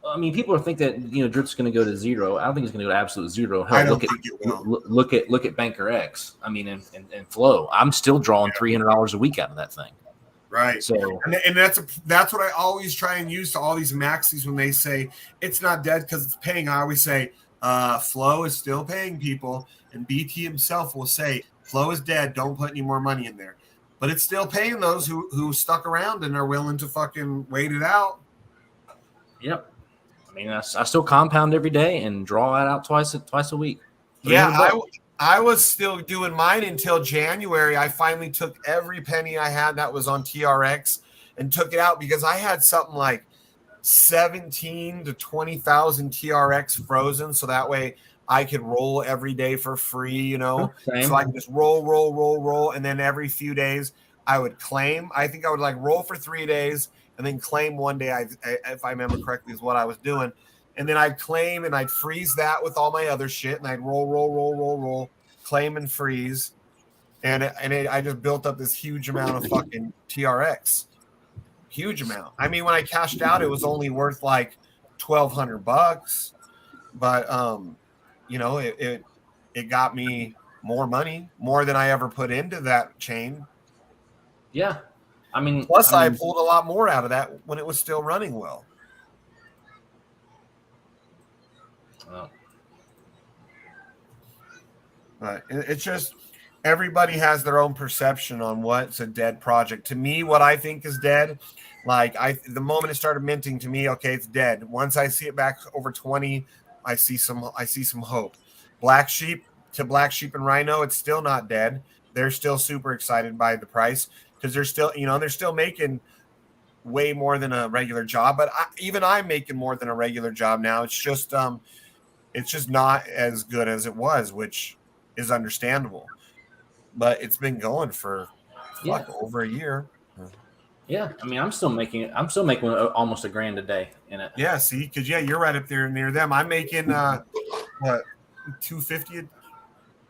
I mean, people think that drip's going to go to zero. I don't think it's going to go to absolute zero. Hell, I don't think it will. Look at Banker X. I mean, and Flow. I'm still drawing $300 a week out of that thing. Right. So, and that's what I always try and use to all these maxis when they say it's not dead because it's paying. I always say Flow is still paying people, and BT himself will say Flow is dead. Don't put any more money in there. But it's still paying those who stuck around and are willing to fucking wait it out. Yep. I mean, I still compound every day and draw it out twice a week. Yeah, I was still doing mine until January. I finally took every penny I had that was on TRX and took it out because I had something like 17 to 20,000 TRX frozen. So that way I could roll every day for free, So I could just roll. And then every few days I would claim. I think I would roll for 3 days and then claim one day, if I remember correctly, is what I was doing. And then I'd claim and I'd freeze that with all my other shit. And I'd roll, claim and freeze. And I just built up this huge amount of fucking TRX. Huge amount. I mean, when I cashed out, it was only worth like $1,200. But, it got me more money, more than I ever put into that chain. Yeah. Plus, I pulled a lot more out of that when it was still running well. But it's just everybody has their own perception on what's a dead project. To me, what I think is dead, the moment it started minting, to me, okay, it's dead. Once I see it back over 20, I see some hope. Black Sheep and Rhino, it's still not dead. They're still super excited by the price because they're still making way more than a regular job. But even I'm making more than a regular job now. It's just not as good as it was, which is understandable. But it's been going for over a year. Yeah, I mean, I'm still making almost $1,000 a day in it. Yeah, see, because you're right up there near them. I'm making what, $250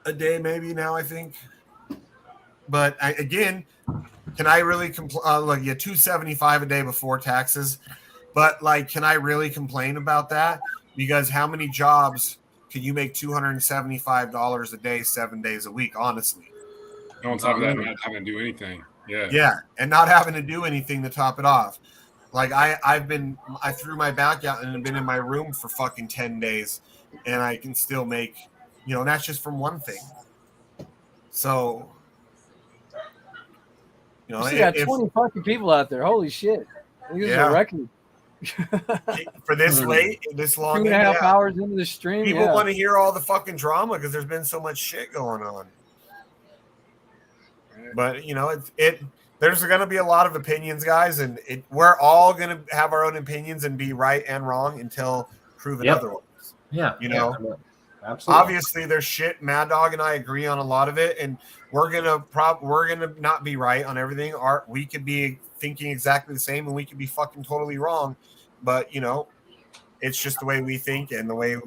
a day maybe now, I think. But again, can I really $275 a day before taxes? But can I really complain about that? Because how many jobs can you make $275 a day, 7 days a week? Honestly, on top of that, not having to do anything. Yeah, and not having to do anything to top it off. I threw my back out and been in my room for fucking 10 days, and I can still make, and that's just from one thing. So, you got 20 fucking people out there. Holy shit! This is a record. For this late, this long, 2.5 hours into the stream. People want to hear all the fucking drama because there's been so much shit going on. But there's going to be a lot of opinions, guys, and we're all going to have our own opinions and be right and wrong until proven otherwise. Yeah, absolutely. Obviously, there's shit. Mad Dog and I agree on a lot of it, and we're gonna not be right on everything. We could be thinking exactly the same, and we could be fucking totally wrong. But it's just the way we think and the way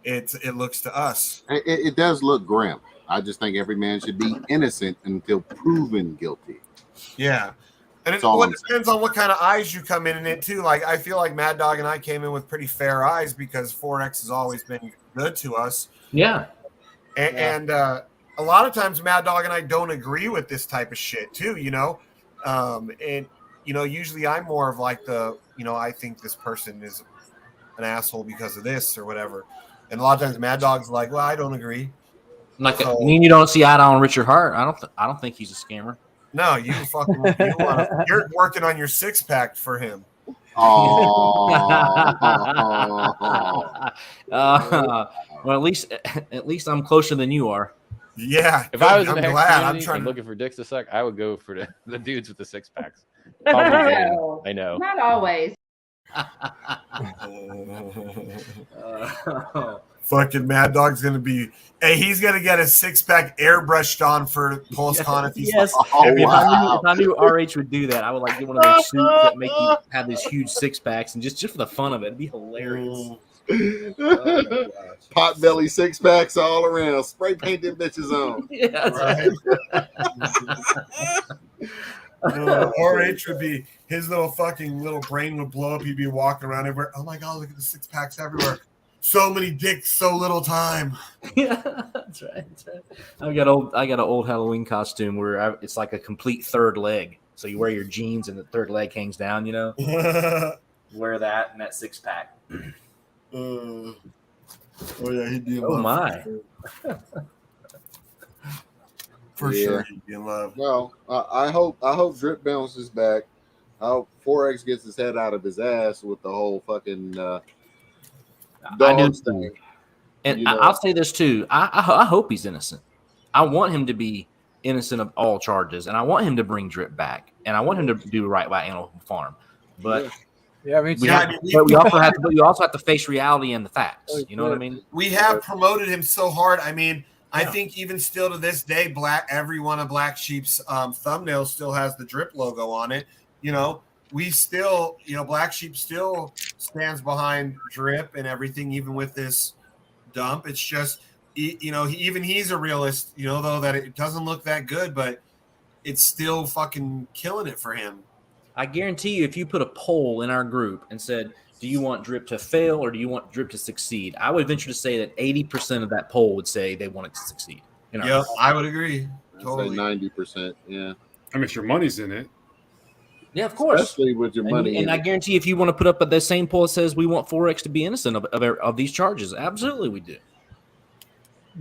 it looks to us. It does look grim. I just think every man should be innocent until proven guilty. Yeah. And it That's all I'm depends on what kind of eyes you come in it too. Like I feel like Mad Dog and I came in with pretty fair eyes because Forex has always been good to us. Yeah. And a lot of times Mad Dog and I don't agree with this type of shit too, you know. And you know, usually I'm more of like the, you know, I think this person is an asshole because of this or whatever. And a lot of times Mad Dog's like, well, I don't agree. Like So- you don't see eye to eye on Richard Hart. I don't think he's a scammer. No, you're working on your 6-pack for him. Well, at least I'm closer than you are. Yeah. If I was in I'm the glad. hex I'm community trying and to looking for dicks to suck, I would go for the dudes with the 6-packs. Probably win. I know. Not always. Fucking Mad Dog's gonna be. Hey, he's gonna get a 6-pack airbrushed on for PulseCon if he's. Yes. If I knew RH would do that, I would like get one of those suits that make you have these huge 6-packs, and just for the fun of it, it'd be hilarious. Pot belly 6-packs all around. Spray paint them bitches on. Yeah, right. RH would be his little brain would blow up. He'd be walking around everywhere. Oh my god, look at the 6-packs everywhere. So many dicks, so little time. Yeah, that's right. I got an old Halloween costume where it's like a complete third leg. So you wear your jeans and the third leg hangs down. You know, wear that and that 6-pack. Oh yeah, he'd be in love. Oh my. For sure, he'd be in love. Well, I hope Drip bounces back. I hope Forex gets his head out of his ass with the whole fucking dogs thing. And you know? I'll say this too. I hope he's innocent. I want him to be innocent of all charges, and I want him to bring Drip back, and I want him to do right by Animal Farm. But yeah, I mean, we also have to face reality and the facts. You know what I mean? We have promoted him so hard. I mean, I think even still to this day, every one of Black Sheep's thumbnails still has the Drip logo on it. You know, we still, you know, Black Sheep still stands behind Drip and everything, even with this dump. It's just, you know, he's a realist, you know, though, that it doesn't look that good, but it's still fucking killing it for him. I guarantee you, if you put a poll in our group and said, do you want Drip to fail or do you want Drip to succeed? I would venture to say that 80% of that poll would say they want it to succeed. Yeah, I would agree. Totally. 90%. Yeah. I mean, if your money's in it. Yeah, of course. Especially with your money. And I guarantee if you want to put up the same poll that says we want Forex to be innocent of these charges, absolutely we do.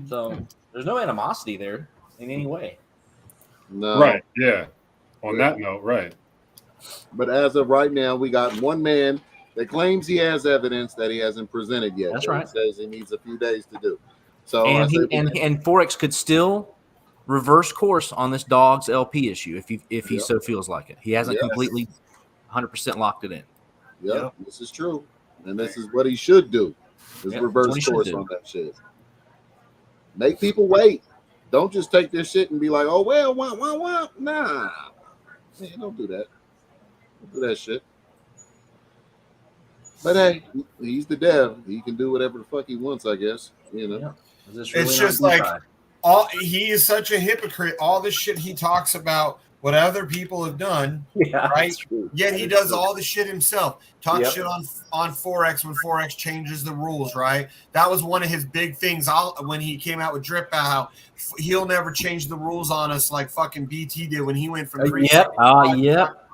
So there's no animosity there in any way. No. Right. Yeah. On that note, right. But as of right now, we got one man that claims he has evidence that he hasn't presented yet. That's right. He says he needs a few days to do. So and Forex could still reverse course on this dog's LP issue if he so feels like it. He hasn't completely 100% locked it in. Yep, this is true, and this is what he should do: is reverse course on that shit. Make people wait. Don't just take this shit and be like, "Oh well, wah. Nah, man, don't do that. Don't do that shit." But hey, he's the dev. He can do whatever the fuck he wants, I guess. You know. Yeah. It's just like he is such a hypocrite. All this shit he talks about what other people have done, right? Yet he does all the shit himself. Talk shit on Forex when Forex changes the rules, right? That was one of his big things. When he came out with Drip, how he'll never change the rules on us like fucking BT did when he went from 3. That's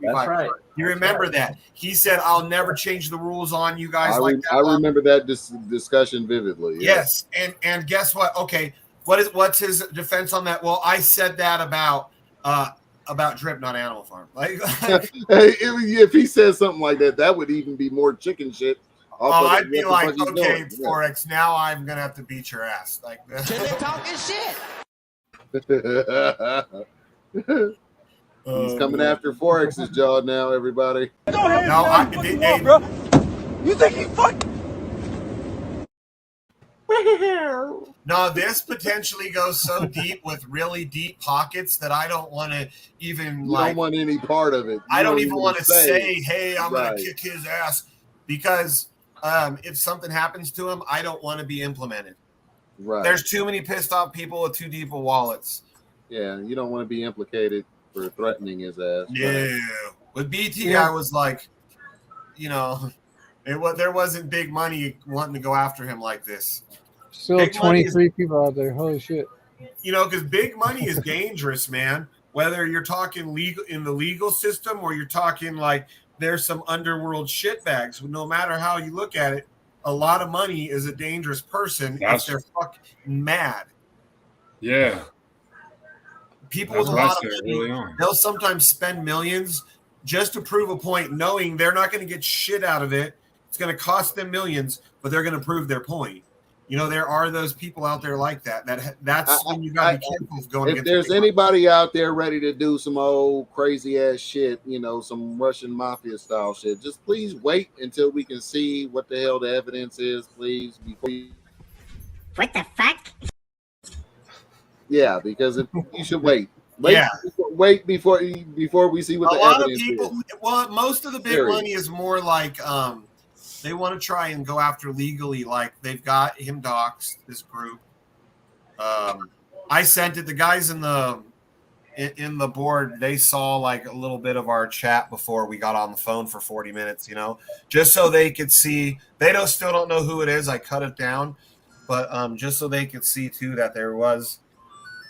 right. You remember that? He said, "I'll never change the rules on you guys like that." I remember that discussion vividly. Yes, and guess what? Okay, what's his defense on that? Well, I said that about Drip, not Animal Farm. Like, if he says something like that, that would even be more chicken shit. I'd be like, okay, Forex, now I'm gonna have to beat your ass. Like, they're talking shit. He's coming after Forex's jaw now, everybody. Bro. You think he No, this potentially goes so deep with really deep pockets that I don't want to even don't want any part of it. I don't even want to say, hey, I'm going to kick his ass, because if something happens to him, I don't want to be implemented. Right. There's too many pissed off people with too deep of wallets. Yeah, you don't want to be implicated for threatening his ass. Yeah. With BT, Yeah. I was like, there wasn't big money wanting to go after him like this. Still Big money 23 people out there. Holy shit. Because big money is dangerous, man. Whether you're talking legal in the legal system or you're talking like there's some underworld shitbags. No matter how you look at it, a lot of money is a dangerous person if they're fucking mad. Yeah. People That's with a what I lot of said money, early on. they'll sometimes spend millions just to prove a point, knowing they're not going to get shit out of it. It's going to cost them millions, but they're going to prove their point. There are those people out there like that. That's when you got to be careful of going If against. there's anybody out there ready to do some old crazy ass shit, some Russian mafia style shit, just please wait until we can see what the hell the evidence is, please. Before you... What the fuck? Yeah, because you should wait. Wait before we see what A the lot of evidence people. is. Well, most of the big Period. money is more like they want to try and go after legally. Like they've got him doxxed, this group. I sent it. The guys in the board, they saw like a little bit of our chat before we got on the phone for 40 minutes. Just so they could see. They still don't know who it is. I cut it down, but just so they could see too that there was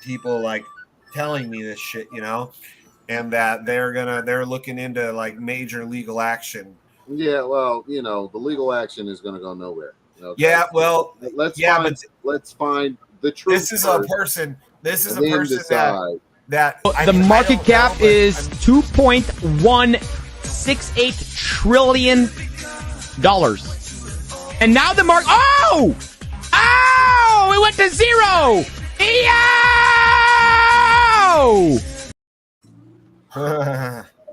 people like telling me this shit, and that they're looking into like major legal action. Yeah, well, the legal action is going to go nowhere. Yeah, well, let's find the truth. This is a person. This is a and then person decide. that The market cap is $2.168 trillion. And now the market. Oh! It went to zero!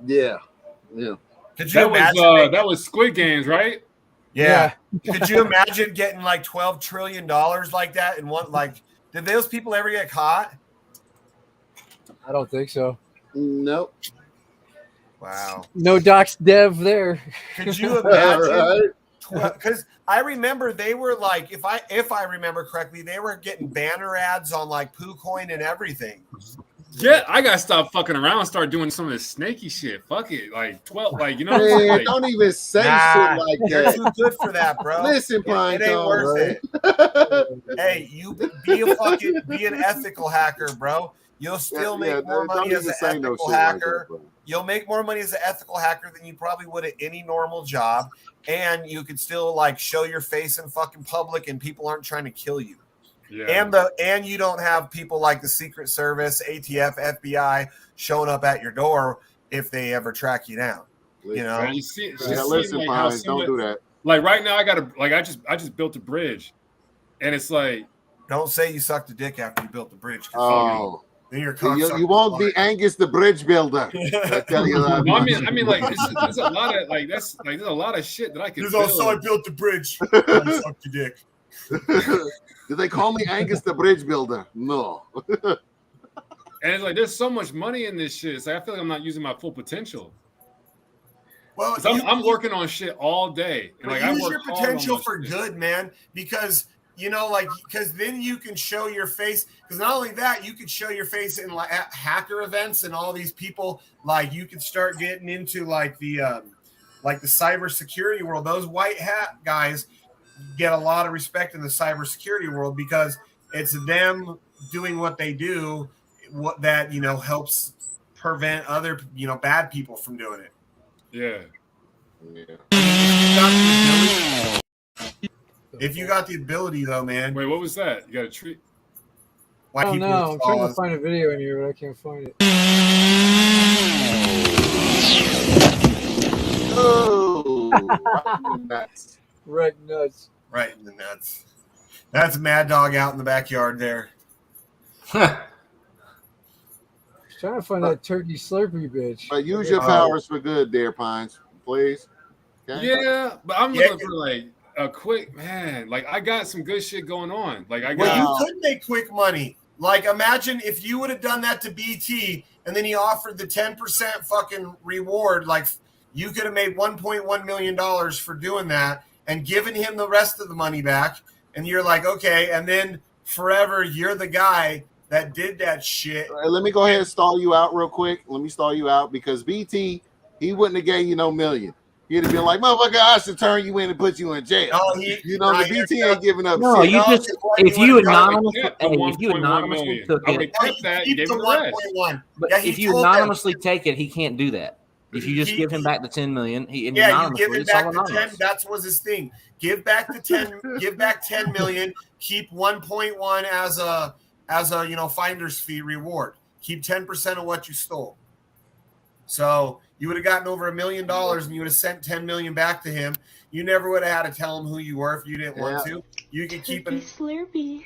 Yeah. Could you imagine that was Squid Games, right? Yeah. Could you imagine getting like $12 trillion like that in one? Like, did those people ever get caught? I don't think so. Nope. Wow. No docs dev there. Could you imagine? Because I remember they were like, if I remember correctly, they were getting banner ads on like PooCoin and everything. Yeah, I gotta stop fucking around and start doing some of this snaky shit. Fuck it, like 12, like Man, don't even say shit like You're that. too good for that, bro. Listen, Pine it ain't Cone, worth bro. it. Hey, you be an ethical hacker, bro. You'll still make more money as an ethical hacker. You'll make more money as an ethical hacker than you probably would at any normal job, and you could still like show your face in fucking public, and people aren't trying to kill you. Yeah. And you don't have people like the Secret Service, ATF, FBI showing up at your door if they ever track you down. Man, you see, listen, like Pines, don't do that. Like right now, I just built a bridge, and it's like, don't say you sucked a dick after you built the bridge. Oh. Then you're you won't be Angus the bridge builder. I tell you that. No, I mean, like there's a lot of like there's a lot of shit that I can. Also, I built the bridge. I sucked your dick. Did they call me Angus the bridge builder? No. And it's like there's so much money in this shit. It's like I feel like I'm not using my full potential. Well, I'm working on shit all day. And like, use your potential for good, man. Because because then you can show your face. Because not only that, you could show your face in like at hacker events and all these people. Like you could start getting into like the cybersecurity world. Those white hat guys get a lot of respect in the cybersecurity world because it's them doing what they do, what that helps prevent other bad people from doing it. Yeah. If you got the ability, though, man. Wait, what was that? You got a treat? I don't know. I'm trying to find a video in here, but I can't find it. Oh, nuts. Right nuts. Right in the nuts. That's Mad Dog out in the backyard there. Trying to find that turkey slurpee bitch. Use your powers for good there, Pines, please. Okay? Yeah, but I'm looking for like a quick man. Like I got some good shit going on. Like you could make quick money. Like imagine if you would have done that to BT and then he offered the 10% fucking reward. Like you could have made $1.1 million for doing that and given him the rest of the money back. And you're like, okay, and then forever you're the guy that did that shit. Let me go ahead and stall you out real quick. Let me stall you out because BT, he wouldn't have gave you no million. He'd have been like, motherfucker, I should turn you in and put you in jail. No, the BT ain't giving up No, shit. you just if you anonymously million. took I would it, have kept that and gave him the rest. but Yeah, he if you told them. anonymously take it, he can't do that. If you just give him back the 10 million, he and Yeah, you give anonymously, him it's all back the 10. anonymous. That was his thing. Give back the 10. Give back 10 million. Keep 1.1 as a finder's fee reward. Keep 10% of what you stole. So you would have gotten over $1 million, and you would have sent 10 million back to him. You never would have had to tell him who you were if you didn't want to. You could keep it. Slurpee.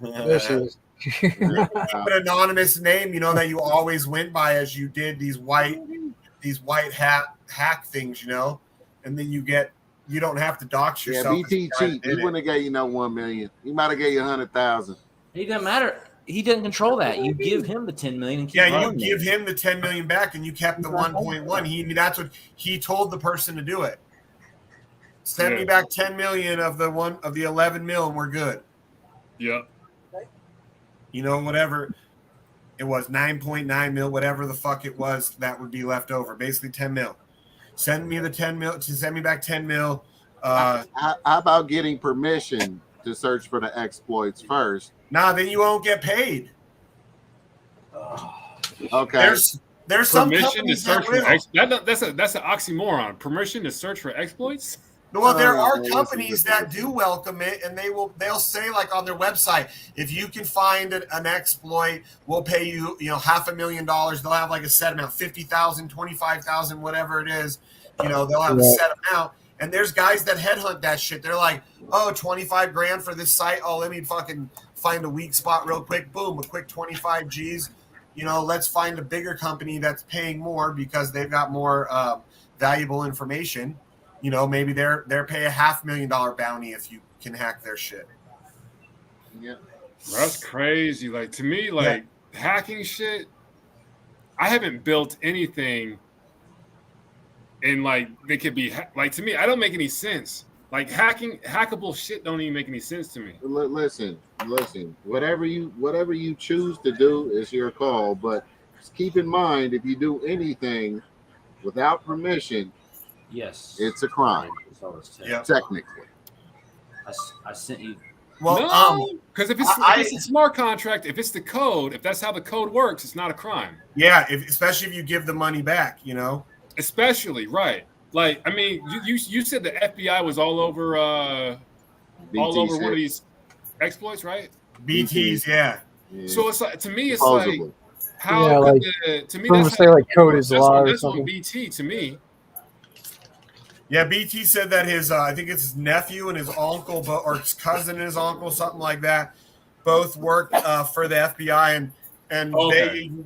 There she is. Keep an anonymous name, that you always went by as you did these white hack things, and then you don't have to dox yourself. Yeah, BT cheap. He wouldn't have gave you no 1 million. He might have gave you 100,000. It doesn't matter. He doesn't control that. You give him the 10 million and keep you give him the 10 million back, and you kept the 1.1. That's what he told the person to do it. Send me back 10 million of the 11 mil, and we're good. Yep. Whatever it was, 9.9 mil, whatever the fuck it was, that would be left over. Basically 10 mil. Send me the 10 mil to send me back 10 mil. How about getting permission to search for the exploits first? Nah, then you won't get paid. Okay. There's some permission to companies search that for that's an oxymoron. Permission to search for exploits. Well, there are companies that do welcome it, and they'll say, like, on their website, if you can find an exploit, we'll pay you, $500,000. They'll have like a set amount, 50,000, 25,000, whatever it is. They'll have a set amount. And there's guys that headhunt that shit. They're like, oh, 25 grand for this site. Oh, let me fucking find a weak spot real quick. Boom, a quick 25 G's. Let's find a bigger company that's paying more because they've got more valuable information. Maybe they're pay $500,000 bounty if you can hack their shit. Yeah, that's crazy. Like, to me, hacking shit. I haven't built anything, and they could be to me. I don't make any sense. Like, hackable shit don't even make any sense to me. Listen. Whatever you choose to do is your call, but just keep in mind, if you do anything without permission, yes, it's a crime. Technically. I sent you. Well, no, because if it's a smart contract, if it's the code, if that's how the code works, it's not a crime. Yeah, especially if you give the money back, Especially, right? Like, I mean, you said the FBI was all over one of these exploits, right? BTs, yeah. So it's like, to me, it's Supposedly. like, how to me that's say like code is law or that's something. on BT to me. Yeah, BT said that his I think it's his nephew and his uncle, or his cousin and his uncle, something like that, both work for the FBI, and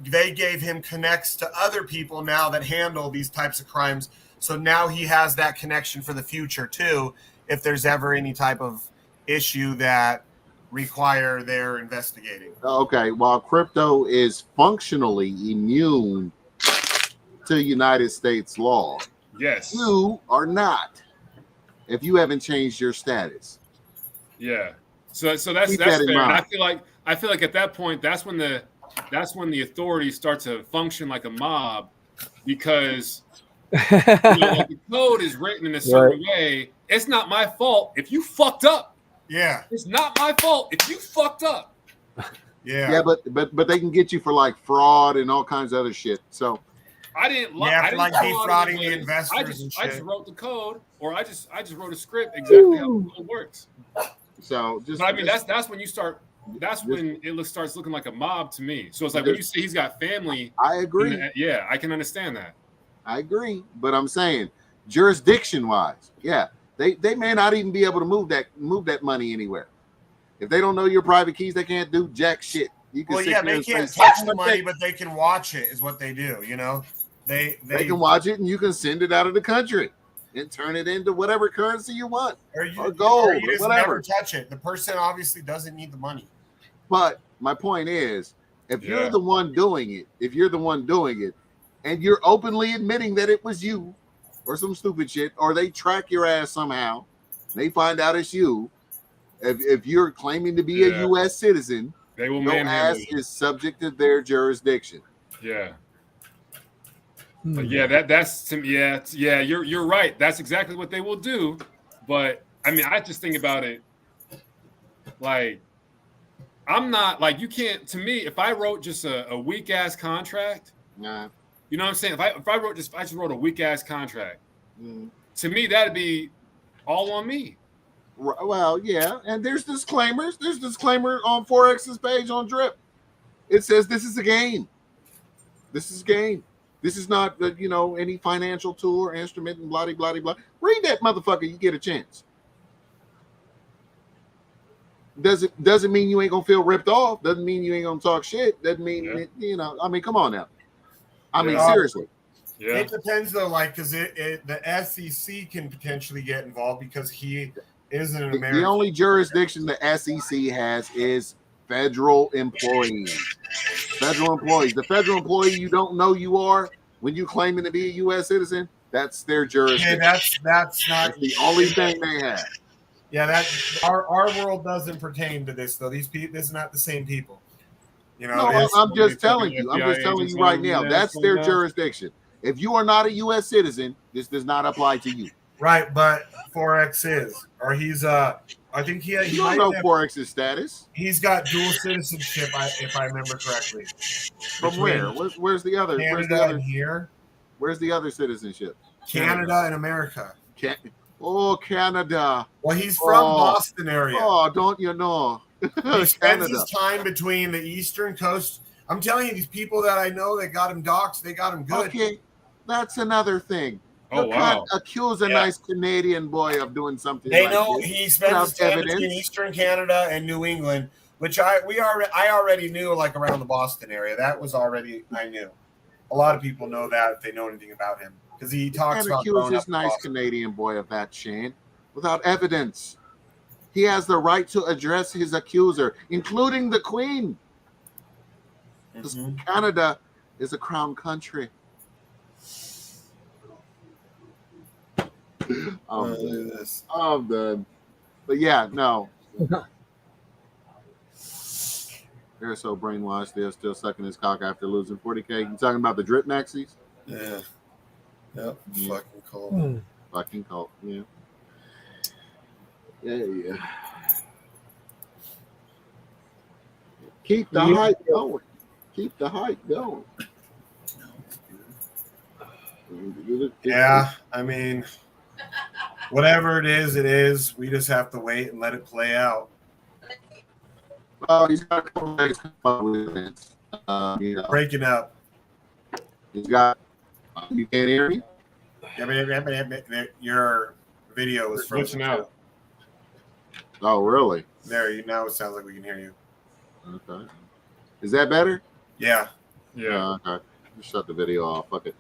they gave him connects to other people now that handle these types of crimes. So now he has that connection for the future too, if there's ever any type of issue that require their investigating. Okay, while crypto is functionally immune to United States law, yes, you are not. If you haven't changed your status, yeah. So that's Keep that fair. in mind. And I feel like at that point, that's when the authorities start to function like a mob, because the code is written in a certain way. It's not my fault if you fucked up. Yeah, it's not my fault if you fucked up. Yeah, but they can get you for like fraud and all kinds of other shit. So I didn't like defrauding the investors and shit. I just wrote the code, or I just wrote a script exactly how the code works. So that's when you start. That's when it starts looking like a mob to me. So it's like when you say he's got family. I agree. Yeah, I can understand that. I agree, but I'm saying jurisdiction-wise, yeah, they may not even be able to move that money anywhere. If they don't know your private keys, they can't do jack shit. You can they can't touch the money, but they can watch it. Is what they do. They can watch it, and you can send it out of the country and turn it into whatever currency you want, or gold, or you just whatever. never touch it. The person obviously doesn't need the money. But my point is, if you're the one doing it, and you're openly admitting that it was you or some stupid shit, or they track your ass somehow, they find out it's you, If you're claiming to be a U.S. citizen, they will your manhandle ass you. is subject to their jurisdiction. Yeah. But yeah, that's to me. Yeah, you're right. That's exactly what they will do. But I mean, I just think about it. Like, I'm not like, you can't. To me, if I wrote just a weak ass contract, nah. You know what I'm saying? If I just wrote a weak ass contract, to me that'd be all on me. Well, yeah, and there's disclaimers. There's disclaimer on Forex's page on Drip. It says this is a game. This is a game. This is not, any financial tool or instrument and blah, blah, blah, blah. Read that motherfucker. You get a chance. Doesn't mean you ain't gonna feel ripped off. Doesn't mean you ain't gonna talk shit. Doesn't mean I mean, come on now. I mean, seriously. Yeah. It depends though, like, because the SEC can potentially get involved because he isn't an American. The only jurisdiction the SEC has is federal employees. Federal employees. The federal employee you don't know you are when you claiming to be a U.S. citizen, that's their jurisdiction. Yeah, that's not the only thing they have. Yeah, that our world doesn't pertain to this though. These people, this is not the same people. No, I'm just telling you. I'm just telling you right now. That's their jurisdiction. If you are not a U.S. citizen, this does not apply to you. Right, but Forex is, or he's I think he You might don't know have, Forex's status. He's got dual citizenship, if I remember correctly. From where? Where's the other? Canada Where's the other and here? Where's the other citizenship? Canada and America. Canada. Well, he's from Boston area. Oh, don't you know? He spends his time between the eastern coast. I'm telling you, these people that I know that got him doxxed, they got him good. Okay, that's another thing. Oh, You can't wow. accuse a nice Canadian boy of doing something. They like know this he spends his without time between Eastern Canada and New England, which I already knew, like around the Boston area. That was already I knew. A lot of people know that if they know anything about him because he talks And about accuse growing this up in nice Boston. Canadian boy of that, Shane, without evidence. He has the right to address his accuser, including the Queen. Because Canada is a crown country. I'm done. But yeah, no. They're so brainwashed. They're still sucking his cock after losing 40K. You talking about the drip maxis? Yeah. Yep. Yeah. Fucking cold. Fucking cult. Yeah. Yeah. Keep the hype going. Keep the hype going. Yeah, I mean, whatever it is, it is. We just have to wait and let it play out. Oh, he's got a couple days to come up with it. Breaking up. He's got. You can't hear me? Your video was frozen out. Oh, really? There, now it sounds like we can hear you. Okay. Is that better? Yeah. Yeah. Okay. Just shut the video off. Fuck it.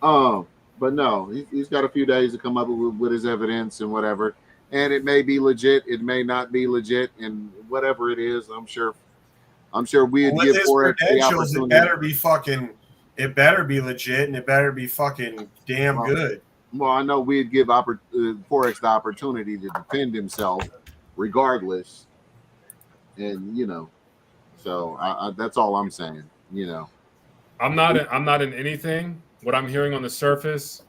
But no, he's got a few days to come up with his evidence and whatever. And it may be legit, it may not be legit, and whatever it is, I'm sure we'd With give his Forex the credentials, opportunity. it better be legit, and it better be fucking damn good. Well, I know we'd give Forex the opportunity to defend himself, regardless, and so that's all I'm saying. I'm not in anything. What I'm hearing on the surface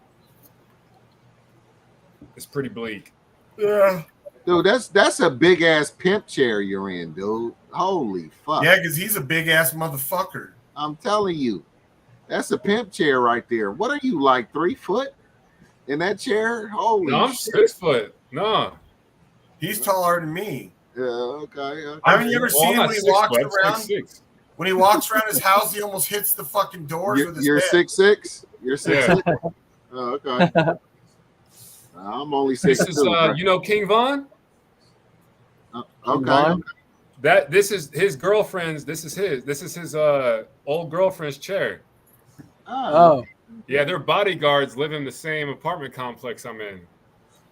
is pretty bleak. Yeah. Dude, that's a big ass pimp chair you're in, dude. Holy fuck. Yeah, because he's a big ass motherfucker. I'm telling you, that's a pimp chair right there. What are you, like 3 foot in that chair? Holy No, I'm shit. 6 foot. No. He's taller than me. Yeah, okay. Haven't you ever seen him when he walks around? 6'6". When he walks around his house, he almost hits the fucking doors with his You're head. 6'6"? You're 6'6"? Oh, okay. I'm only 6'2". This is King Von? Okay. This is his girlfriend's. This is his old girlfriend's chair. Oh. Yeah, their bodyguards live in the same apartment complex I'm in.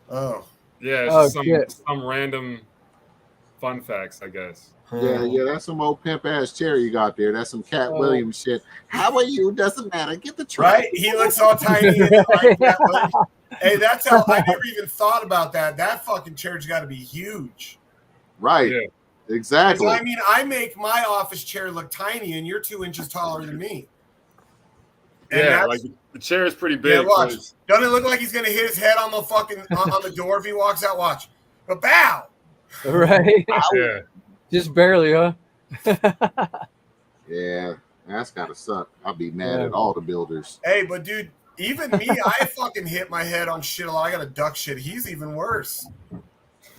Oh. Yeah, it's some random fun facts, I guess. Yeah, that's some old pimp ass chair you got there. That's some Cat Williams shit. How are you? Doesn't matter. Get the truck. Right? He looks all tiny. Hey, that's how I never even thought about that. That fucking chair's got to be huge. Right. Yeah. Exactly. I mean, I make my office chair look tiny, and you're 2 inches taller than me. And Yeah, like the chair is pretty big. Yeah, watch. So Doesn't it look like he's gonna hit his head on the fucking on the door if he walks out? Watch. But bow. Right. Yeah. Just barely, huh? Yeah, that's gotta suck. I'll be mad Yeah. at all the builders. Hey, but dude, even me, I fucking hit my head on shit a lot. I got to duck shit. He's even worse.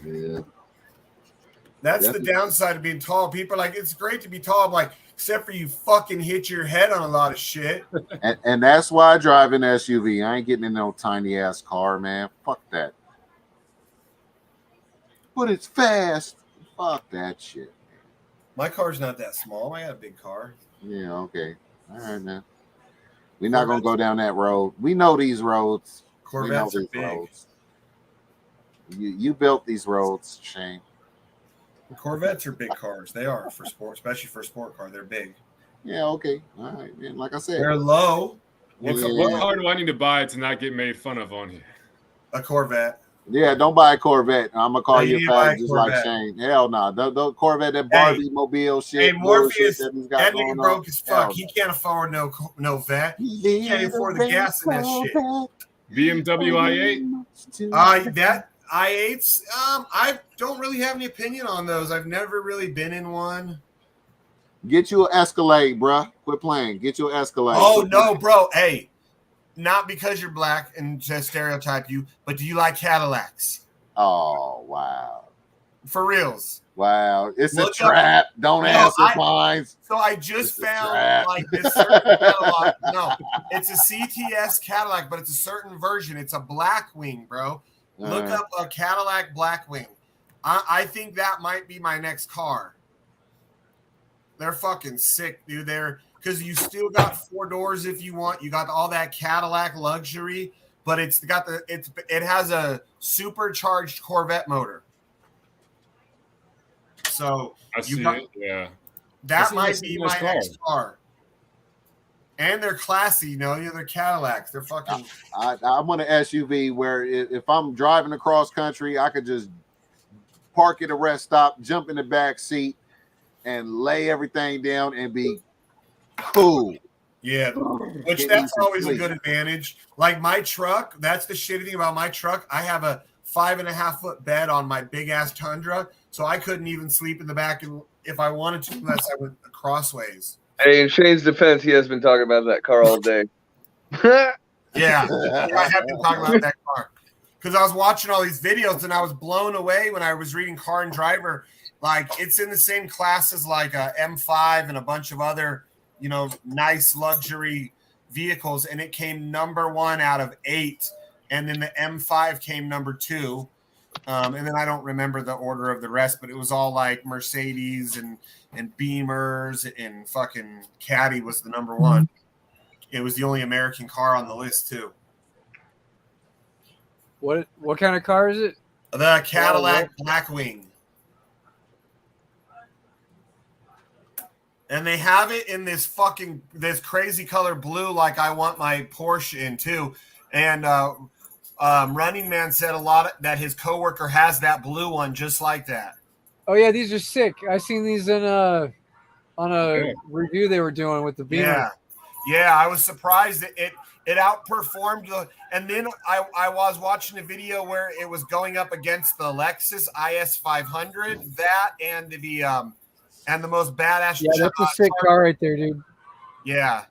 Yeah. That's Definitely. the downside of being tall. People are like, it's great to be tall. I'm like, except for you fucking hit your head on a lot of shit. And that's why I drive an SUV. I ain't getting in no tiny ass car, man. Fuck that. But it's fast. Fuck that shit. My car's not that small. I got a big car. Yeah, okay. All right, man. We're not gonna go down that road. We know these roads. Corvettes we are know these big. roads. You built these roads, Shane. Corvettes are big cars. They are for sport, especially for a sport car. They're big. Yeah, okay. All right, man. Like I said, They're low. What car do I need to buy to not get made fun of on here? A Corvette. Yeah, don't buy a Corvette. I'm gonna call No, you you a buy a fag just like Corvette. Shane. Hell no. The Corvette, that Barbie mobile shit. Hey, Morpheus, bullshit he's got that going nigga broke on. as fuck. Hell He can't afford no vet. He can't afford the gas in that shit. BMW i8? That i8s, I don't really have any opinion on those. I've never really been in one. Get you an Escalade, bruh. Quit playing. Get you an Escalade. Oh no, bro. Hey, not because you're black and to stereotype you, but do you like Cadillacs? Oh wow. For reals. Wow. It's Look a trap. up- Don't No, answer I- mine. So I just It's a found trap. like this certain Cadillac. No, it's a CTS Cadillac, but it's a certain version. It's a Blackwing, bro. Look up a Cadillac Blackwing. I think that might be my next car. They're fucking sick, dude. They're because you still got 4 doors if you want. You got all that Cadillac luxury, but it has a supercharged Corvette motor. So I see got it. Yeah. that might be nice my car. next car. And they're classy, you know. They're Cadillacs. They're fucking. I want an SUV where if I'm driving across country, I could just park at a rest stop, jump in the back seat, and lay everything down and be cool. Yeah, which Get that's me some always a sleep. good advantage. Like my truck, that's the shitty thing about my truck. I have a 5.5 foot bed on my big ass Tundra, so I couldn't even sleep in the back if I wanted to, unless I went crossways. Hey, in Shane's defense, he has been talking about that car all day. Yeah, I have been talking about that car because I was watching all these videos and I was blown away when I was reading Car and Driver. Like it's in the same class as like a M5 and a bunch of other, you know, nice luxury vehicles, and it came number 1 out of 8, and then the M5 came number 2, and then I don't remember the order of the rest, but it was all like Mercedes and Beamers and fucking Caddy was the number 1. It was the only American car on the list too. What kind of car is it? The Cadillac Blackwing. And they have it in this crazy color blue, like I want my Porsche in too. And Running Man said that his coworker has that blue one just like that. Oh yeah, these are sick. I seen these in on a review they were doing with the Beamer. Yeah, I was surprised that it outperformed and then I was watching a video where it was going up against the Lexus IS 500, that and the most badass. Yeah, that's a sick car right there, dude. Yeah,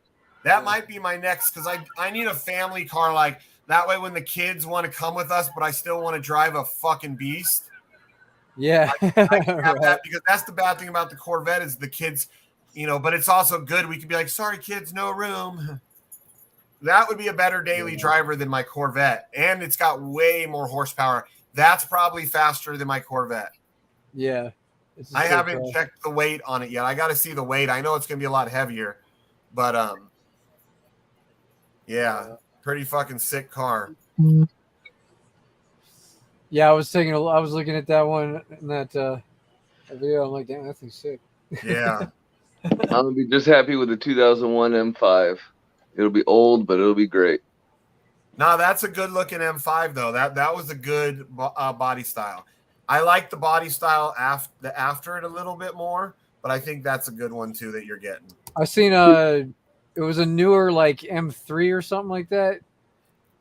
that might be my next because I need a family car like that way when the kids want to come with us, but I still want to drive a fucking beast. Yeah, I can have that because that's the bad thing about the Corvette is the kids, you know. But it's also good. We could be like, sorry, kids, no room. That would be a better daily driver than my Corvette, and it's got way more horsepower. That's probably faster than my Corvette. Yeah. I haven't checked the weight on it yet. I got to see the weight. I know it's going to be a lot heavier, but yeah, pretty fucking sick car. Yeah, I was looking at that one in that video. I'm like, damn, that thing's sick. Yeah. I'm gonna be just happy with the 2001 M5. It'll be old, but it'll be great. No, that's a good looking M5 though. That was a good body style. I like the body style after it a little bit more, but I think that's a good one too that you're getting. I seen it was a newer like M3 or something like that.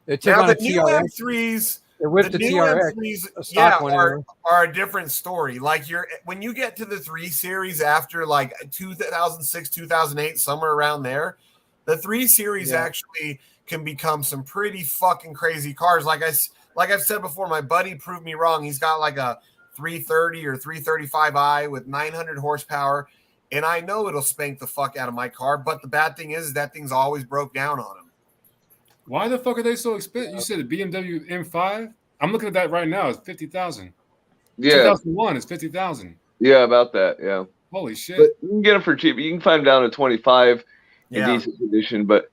It took Now on the a new TRX. M3s, It whipped the a new TRX, M3s, a stock one. are a different story. Like when you get to the 3 Series after like 2006, 2008, somewhere around there, the 3 Series actually can become some pretty fucking crazy cars. Like I've said before, my buddy proved me wrong. He's got like a 330 or 335i with 900 horsepower, and I know it'll spank the fuck out of my car. But the bad thing is that thing's always broke down on him. Why the fuck are they so expensive? You said the BMW M5. I'm looking at that right now. It's 50,000. Yeah. 2001 is 50,000. Yeah, about that. Yeah. Holy shit! But you can get them for cheap. You can find them down to 25 in Yeah. decent condition, but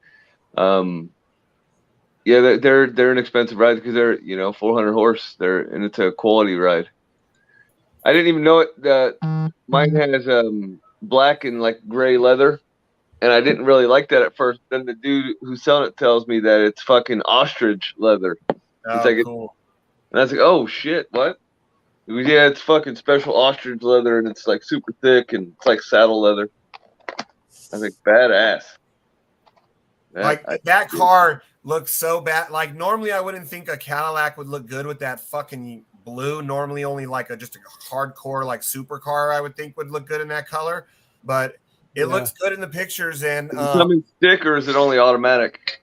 yeah, they're an expensive ride because they're 400 horse. And it's a quality ride. I didn't even know it. That mine has black and like gray leather, and I didn't really like that at first. Then the dude who's selling it tells me that it's fucking ostrich leather. Oh, It's like cool. and I was like, oh shit, what? He goes, yeah, it's fucking special ostrich leather, and it's like super thick, and it's like saddle leather. I was like, badass. That car looks so bad. Like normally I wouldn't think a Cadillac would look good with that fucking blue. Normally only like just a hardcore like supercar I would think would look good in that color. But it looks good in the pictures. And Is it coming stick or is it only automatic?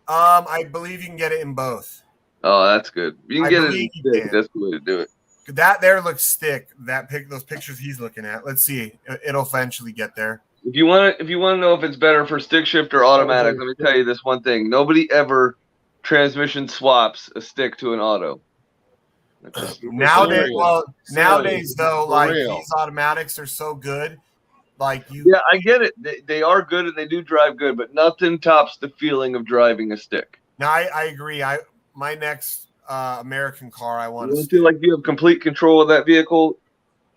I believe you can get it in both. Oh, that's good. You can get it in stick. That's the way to do it. That there looks stick. Those pictures he's looking at. Let's see. It'll eventually get there. If you want to know if it's better for stick shift or automatic, let me tell you this one thing: nobody ever transmission swaps a stick to an auto. Nowadays though, like these automatics are so good. Like yeah, I get it. They are good and they do drive good, but nothing tops the feeling of driving a stick. No, I agree. My next American car, I want to feel like you have complete control of that vehicle.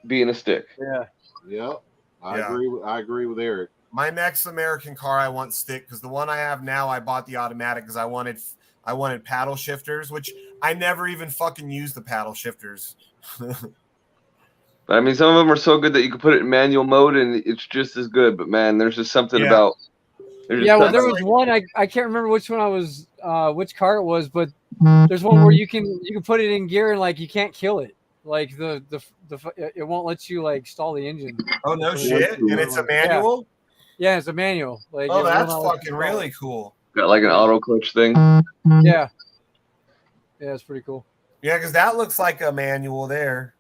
Being a stick. Yeah. Yep. I agree with Eric. My next American car, I want stick because the one I have now, I bought the automatic because I wanted paddle shifters, which I never even fucking use the paddle shifters. I mean, some of them are so good that you can put it in manual mode and it's just as good. But man, there's just something about. Yeah, well, there was one I can't remember which one I was, which car it was, but there's one where you can put it in gear and like you can't kill it, like it won't let you like stall the engine. Oh no shit! And it's a manual. Yeah, it's a manual. Like oh, that's fucking really cool. Got like an auto clutch thing. Yeah. Yeah, it's pretty cool. Yeah, because that looks like a manual there.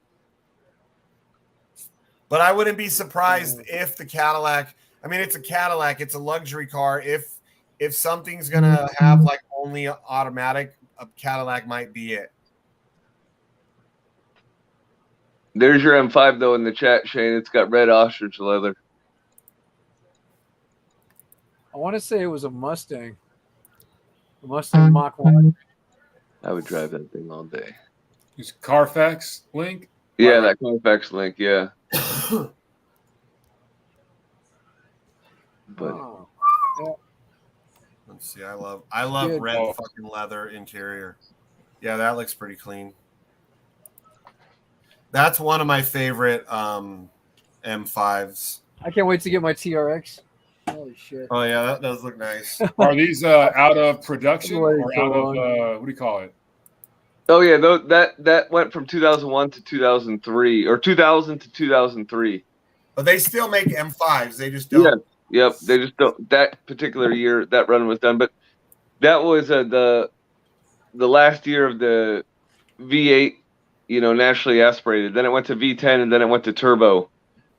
But I wouldn't be surprised if the Cadillac. I mean, it's a Cadillac. It's a luxury car. If something's gonna have like only automatic, a Cadillac might be it. There's your M5 though in the chat, Shane. It's got red ostrich leather. I want to say it was a Mustang. A Mustang Mach 1. I would drive that thing all day. Use Carfax link? Yeah, that Carfax link, yeah. But let's see, I love red fucking leather interior. Yeah, that looks pretty clean. That's one of my favorite M5s. I can't wait to get my TRX. Holy shit. Oh yeah, that does look nice. Are these out of production or out of what do you call it? Oh yeah, that went from 2001 to 2003 or 2000 to 2003. But they still make M5s. They just don't. Yeah. Yep. They just don't. That particular year, that run was done, but that was the last year of the V8, naturally aspirated. Then it went to V10, and then it went to turbo,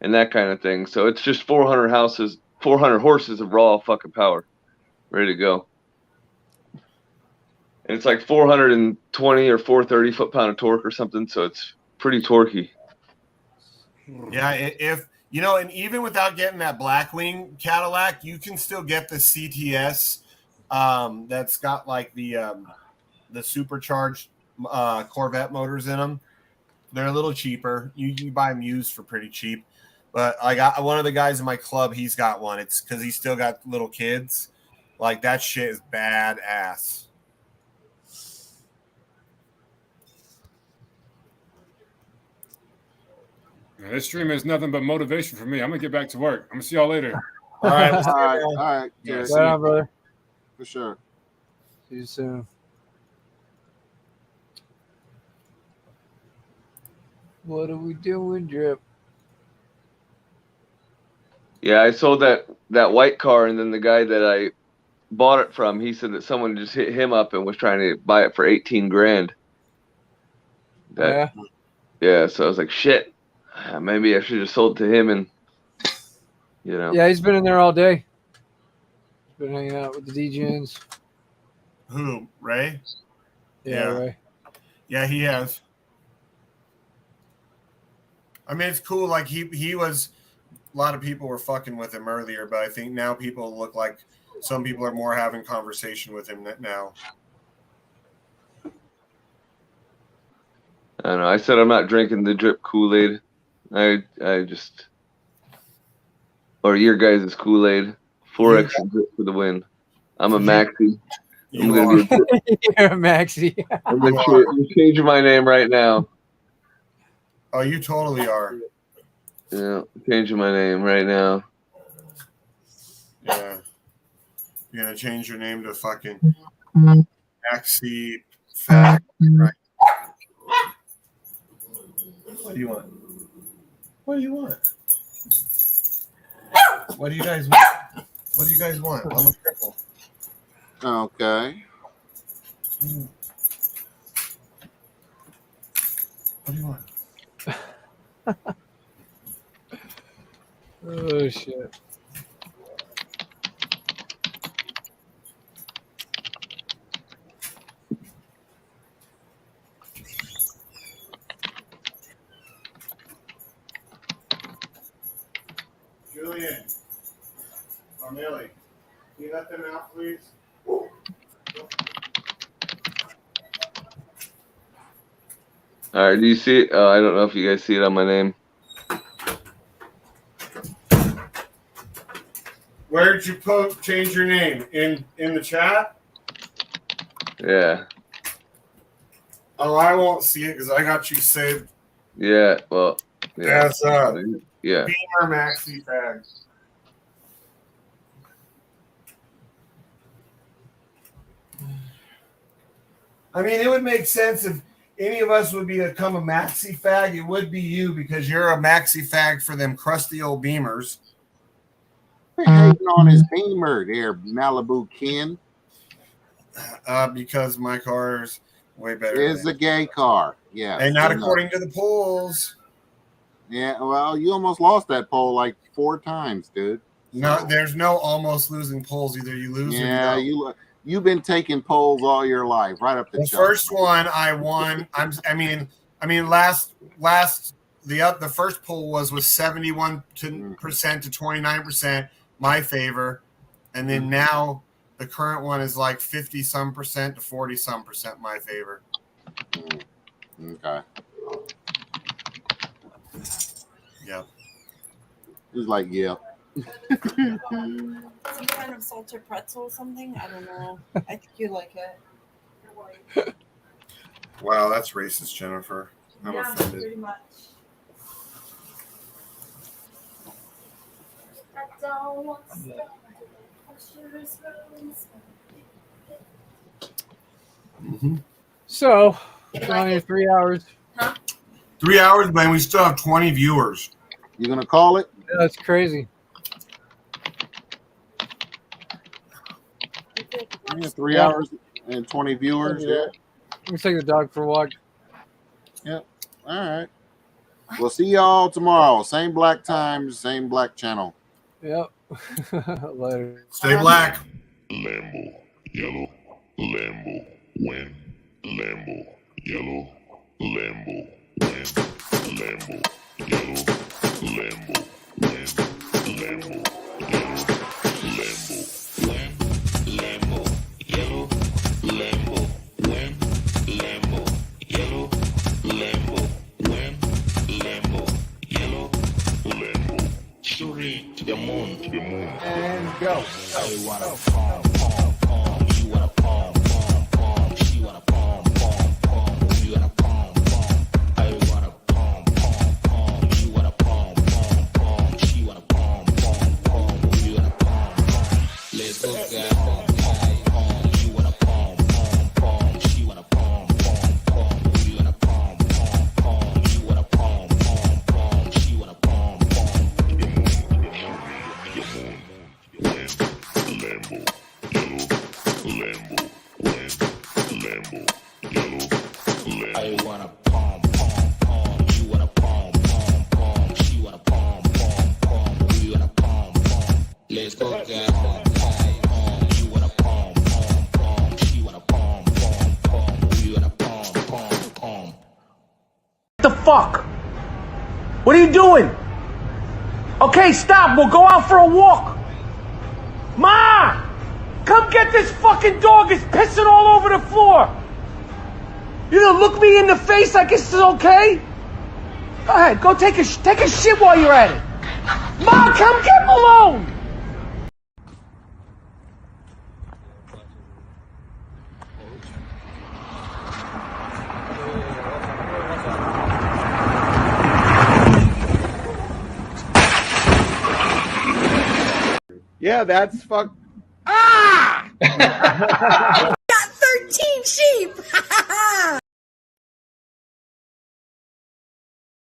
and that kind of thing. So it's just 400 horses of raw fucking power, ready to go. And it's like 420 or 430 foot-pound of torque or something. So it's pretty torquey. Yeah, and even without getting that Blackwing Cadillac, you can still get the CTS that's got like the supercharged Corvette motors in them. They're a little cheaper. You buy them used for pretty cheap. But I got one of the guys in my club. He's got one. It's because he's still got little kids. Like that shit is badass. This stream is nothing but motivation for me. I'm gonna get back to work. I'm gonna see y'all later. All right. All right. Yeah, Jared. see Right ya. on, brother. For sure. See you soon. What are we doing, Drip? Yeah, I sold that white car, and then the guy that I bought it from, he said that someone just hit him up and was trying to buy it for 18 grand. Yeah. Yeah, so I was like, shit, maybe I should have sold to him, and Yeah, he's been in there all day. He's been hanging out with the DJs. Who? Ray? Yeah, Ray. Yeah, he has. I mean, it's cool. Like he was. A lot of people were fucking with him earlier, but I think now people look like some people are more having conversation with him now. I don't know. I said I'm not drinking the drip Kool-Aid. I just, or your guys' Kool-Aid. 4X and drip for the win. I'm a maxi. I'm gonna be. You're a maxi. I'm gonna change my name right now. Oh, you totally are. Yeah, changing my name right now. Yeah. You're gonna change your name to fucking Maxi Fag. Right. What do you want? What do you want? What do you guys want? What do you guys want? I'm a cripple. Okay. What do you want? Oh shit. Julian. Or Millie. Can you let them out, please? All right, do you see it? Oh, I don't know if you guys see it on my name. Where did you change your name? In the chat? Yeah. Oh, I won't see it because I got you saved. Yeah. Well. Yeah. That's Yeah. Beamer Maxi Fag. I mean, it would make sense if any of us would become a maxi fag. It would be you because you're a maxi fag for them crusty old Beamers. Hating on his Beamer there, Malibu Ken. Because my car is way better. It's a gay car. Yeah. And not according to the polls. Yeah, well, you almost lost that poll like 4 times, dude. No, there's no almost losing polls. Either you lose Yeah, or you don't. you've been taking polls all your life, right up the The chuck. first one I won. The first poll was 71% to 29% my favor, and then now the current one is like 50-some% to 40-some% my favor. Okay. Yeah. It's like, yeah. Some kind of salted pretzel or something? I don't know. I think you like it. Wow, that's racist, Jennifer. I'm offended. Pretty much. So, only 3 hours. 3 hours, man. We still have 20 viewers. You gonna call it? Yeah, that's crazy. Yeah, 3 hours and 20 viewers. Yeah. Let me take the dog for a walk. Yep. All right. We'll see y'all tomorrow. Same black time, same black channel. Yep. Later. Stay black. Lambo, yellow, Lambo, win, Lambo, yellow, Lambo, win, Lambo, yellow, Lambo, win, Lambo, yellow, Lambo, win, Lambo, yellow, Lambo, win, Lambo, yellow, Lambo, win, Lambo, yellow, Lambo, shooting to the moon, And go. I wanna pom pom pom. You wanna pom pom pom. She wanna pom pom pom. We wanna pom pom. I wanna pom pom pom. You wanna What are you doing? Okay, stop. We'll go out for a walk. Ma! Come get this fucking dog. It's pissing all over the floor. You gonna look me in the face like this is okay? Go ahead. Go take a shit while you're at it. Ma, come get Malone. Yeah, that's fuck. Got 13 sheep.